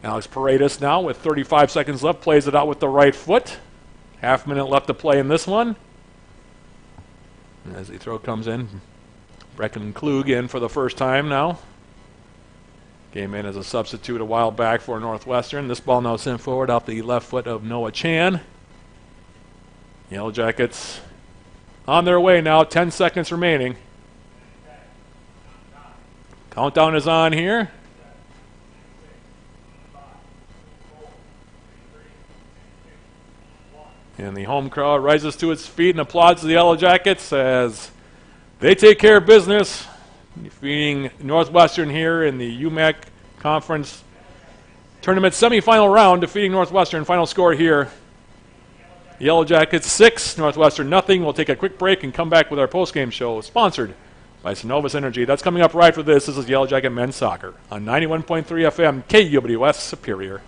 Alex Paredes now with 35 seconds left, plays it out with the right foot. Half minute left to play in this one. And as the throw comes in, Brecken Klug in for the first time now. Came in as a substitute a while back for Northwestern. This ball now sent forward off the left foot of Noah Chan. Yellow Jackets on their way now, 10 seconds remaining. Countdown is on here. And the home crowd rises to its feet and applauds the Yellow Jackets as they take care of business, defeating Northwestern here in the UMAC Conference Tournament semifinal round, defeating Northwestern. Final score here, Yellow Jackets 6, Northwestern nothing. We'll take a quick break and come back with our postgame show, sponsored by Synovus Energy. That's coming up right for this. This is Yellow Jacket Men's Soccer on 91.3 FM, KUWS Superior.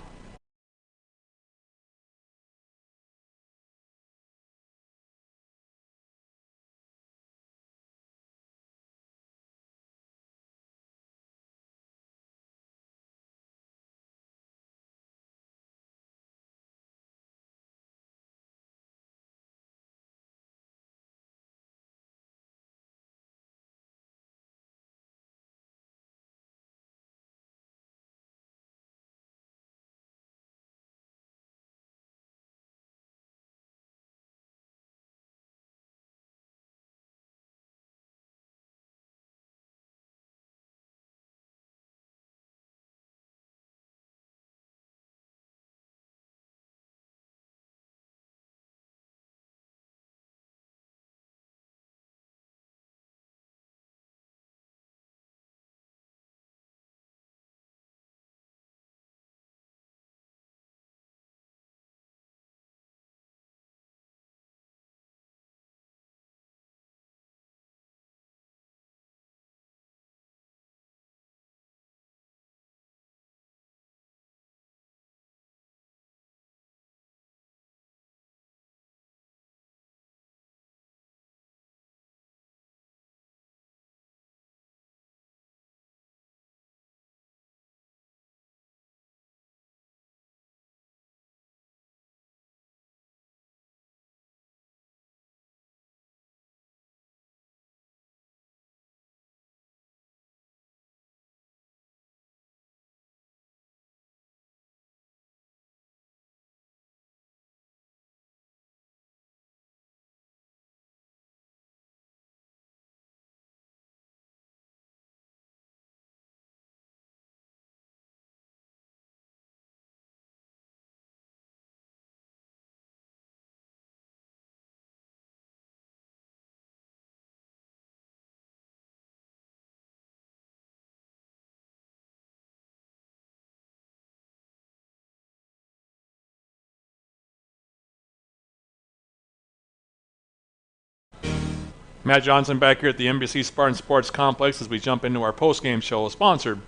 Matt Johnson back here at the NBC Spartan Sports Complex as we jump into our postgame show, sponsored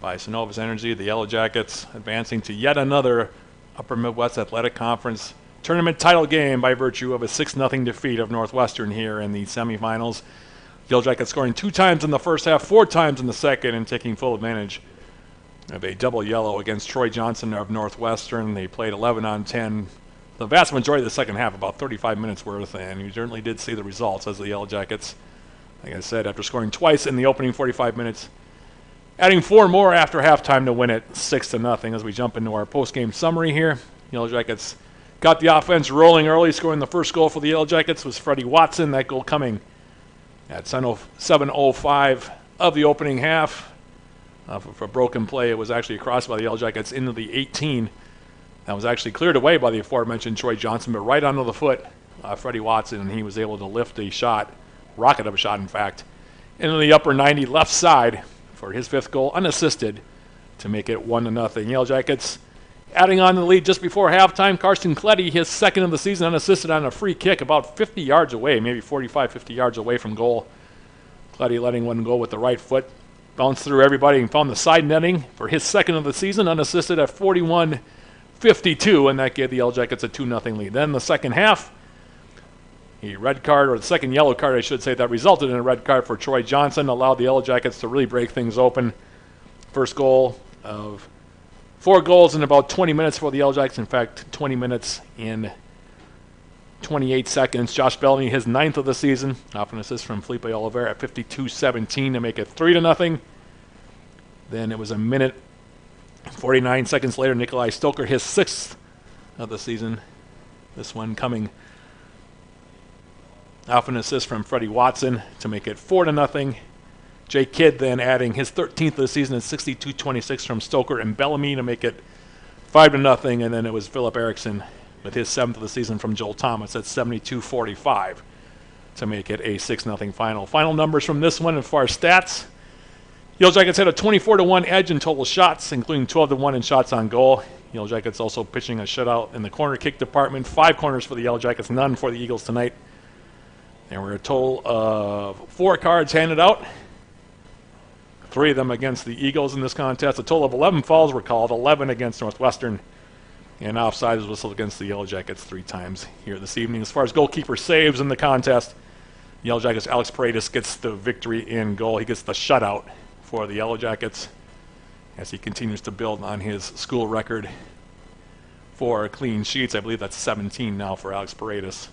by Synovus Energy. The Yellow Jackets advancing to yet another Upper Midwest Athletic Conference tournament title game by virtue of a 6-0 defeat of Northwestern here in the semifinals. Yellow Jackets scoring 2 times in the first half, 4 times in the second, and taking full advantage of a double yellow against Troy Johnson of Northwestern. They played 11 on 10. The vast majority of the second half, about 35 minutes worth, and you certainly did see the results as the Yellow Jackets, like I said, after scoring twice in the opening 45 minutes, adding 4 more after halftime to win it 6-0 as we jump into our post-game summary here. Yellow Jackets got the offense rolling early, scoring the first goal for the Yellow Jackets was Freddie Watson. That goal coming at 7:05 of the opening half. For a broken play, it was actually crossed by the Yellow Jackets into the 18. That was actually cleared away by the aforementioned Troy Johnson, but right onto the foot, Freddie Watson, and he was able to lift a shot, rocket of a shot, in fact, into the upper 90 left side for his 5th goal, unassisted, to make it 1-0. Yellow Jackets adding on the lead just before halftime. Karsten Kletty, his 2nd of the season, unassisted on a free kick about 50 yards away, maybe 45, 50 yards away from goal. Kletty letting one go with the right foot, bounced through everybody and found the side netting for his 2nd of the season, unassisted at 41-52, and that gave the Yellow Jackets a 2-0 lead. Then the second half, the red card, or the second yellow card, I should say, that resulted in a red card for Troy Johnson, allowed the Yellow Jackets to really break things open. First goal of 4 goals in about 20 minutes for the Yellow Jackets. In fact, 20 minutes in 28 seconds. Josh Bellamy, his 9th of the season, off an assist from Felipe Oliveira at 52-17 to make it 3-0. Then it was a minute 49 seconds later, Nikolai Stoker, his 6th of the season. This one coming off an assist from Freddie Watson to make it 4-0. Jay Kidd then adding his 13th of the season at 62-26 from Stoker and Bellamy to make it 5-0. And then it was Philip Erickson with his 7th of the season from Joel Thomas at 72-45 to make it a 6-0 final. Final numbers from this one as far as stats. Yellow Jackets had a 24-1 edge in total shots, including 12-1 in shots on goal. Yellow Jackets also pitching a shutout in the corner kick department. 5 corners for the Yellow Jackets, none for the Eagles tonight. There were a total of 4 cards handed out. 3 of them against the Eagles in this contest. A total of 11 fouls were called, 11 against Northwestern. And offside was whistled against the Yellow Jackets 3 times here this evening. As far as goalkeeper saves in the contest, Yellow Jackets' Alex Paredes gets the victory in goal. He gets the shutout for the Yellow Jackets as he continues to build on his school record for clean sheets. I believe that's 17 now for Alex Paredes.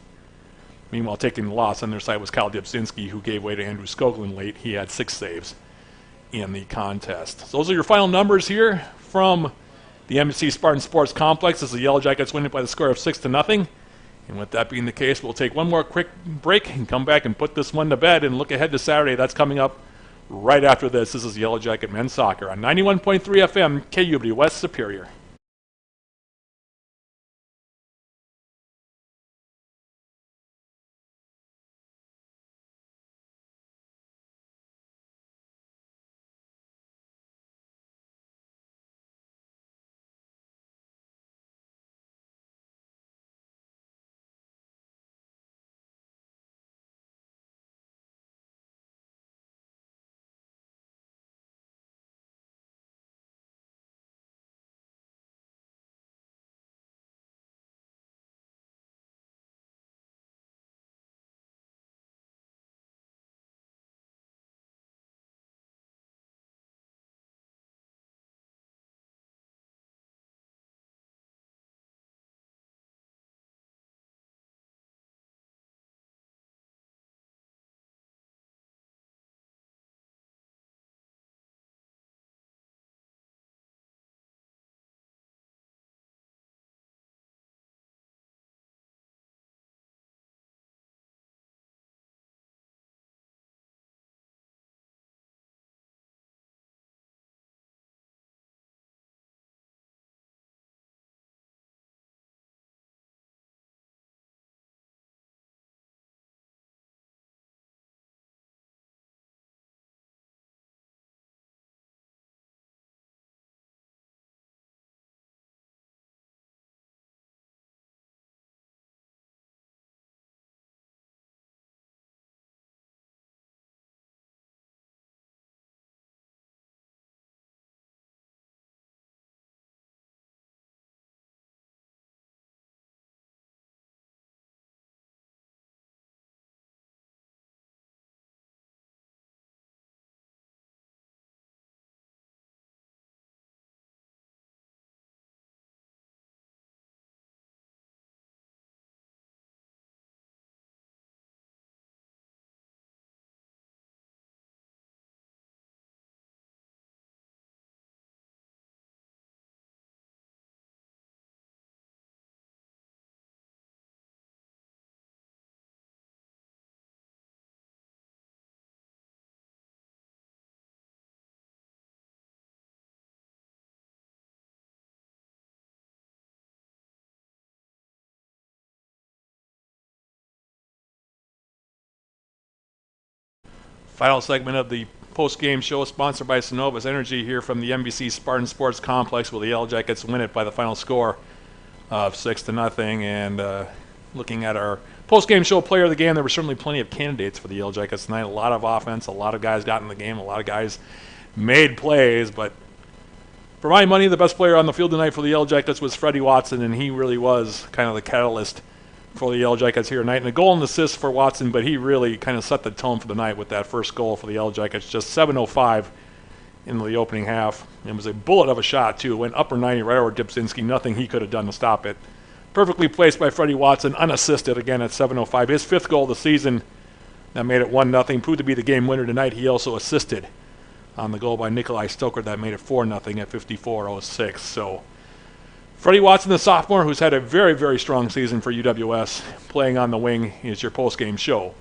Meanwhile, taking the loss on their side was Kyle Dipczynski, who gave way to Andrew Skoglund late. He had 6 saves in the contest. So those are your final numbers here from the NBC Spartan Sports Complex as the Yellow Jackets win it by the score of 6-0. And with that being the case, we'll take one more quick break and come back and put this one to bed and look ahead to Saturday. That's coming up right after this. This is Yellow Jacket Men's Soccer on 91.3 FM, KUBD West Superior. Final segment of the post-game show sponsored by Synovus Energy here from the NBC Spartan Sports Complex, where the Yellow Jackets win it by the final score of 6-0. And looking at our post-game show player of the game, there were certainly plenty of candidates for the Yellow Jackets tonight. A lot of offense, a lot of guys got in the game, a lot of guys made plays. But for my money, the best player on the field tonight for the Yellow Jackets was Freddie Watson, and he really was kind of the catalyst for the Yellow Jackets here tonight. And a goal and assist for Watson, but he really kind of set the tone for the night with that first goal for the Yellow Jackets. Just 7:05 in the opening half. It was a bullet of a shot, too. It went upper 90 right over Dipczynski. Nothing he could have done to stop it. Perfectly placed by Freddie Watson, unassisted again at 7:05. His 5th goal of the season that made it 1-0. Proved to be the game winner tonight. He also assisted on the goal by Nikolai Stoker that made it 4-0 at 54:06. So Freddie Watson, the sophomore, who's had a very, very strong season for UWS, playing on the wing, is your post-game show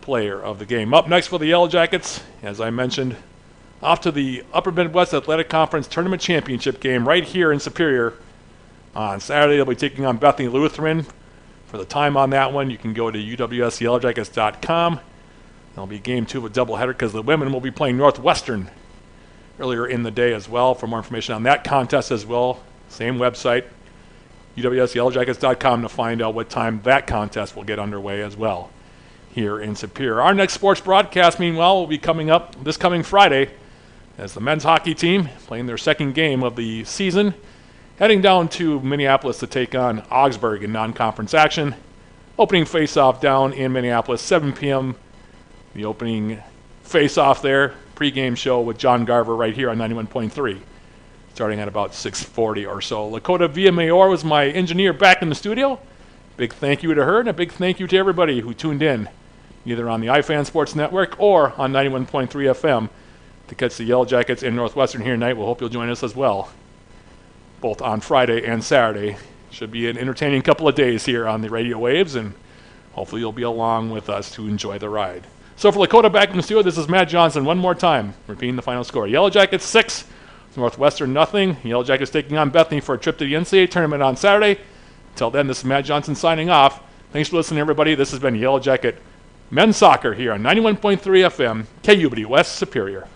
player of the game. Up next for the Yellow Jackets, as I mentioned, off to the Upper Midwest Athletic Conference Tournament Championship game right here in Superior. On Saturday, they'll be taking on Bethany Lutheran. For the time on that one, you can go to uwsyellowjackets.com. There'll be game 2 of a doubleheader because the women will be playing Northwestern earlier in the day as well. For more information on that contest as well, same website, uwsyellowjackets.com, to find out what time that contest will get underway as well here in Superior. Our next sports broadcast, meanwhile, will be coming up this coming Friday as the men's hockey team, playing their second game of the season, heading down to Minneapolis to take on Augsburg in non-conference action. Opening face-off down in Minneapolis, 7 p.m. The opening face-off there, pregame show with John Garver right here on 91.3, starting at about 6:40 or so. Lakota Villamayor was my engineer back in the studio. Big thank you to her, and a big thank you to everybody who tuned in, either on the iFan Sports Network or on 91.3 FM, to catch the Yellow Jackets in Northwestern here tonight. We'll hope you'll join us as well, both on Friday and Saturday. Should be an entertaining couple of days here on the radio waves, and hopefully you'll be along with us to enjoy the ride. So for Lakota back in the studio, this is Matt Johnson. One more time, repeating the final score. Yellow Jackets 6, Northwestern nothing. Yellow Jackets taking on Bethany for a trip to the NCAA tournament on Saturday. Until then, this is Matt Johnson signing off. Thanks for listening, everybody. This has been Yellow Jacket Men's Soccer here on 91.3 FM, KUBD West Superior.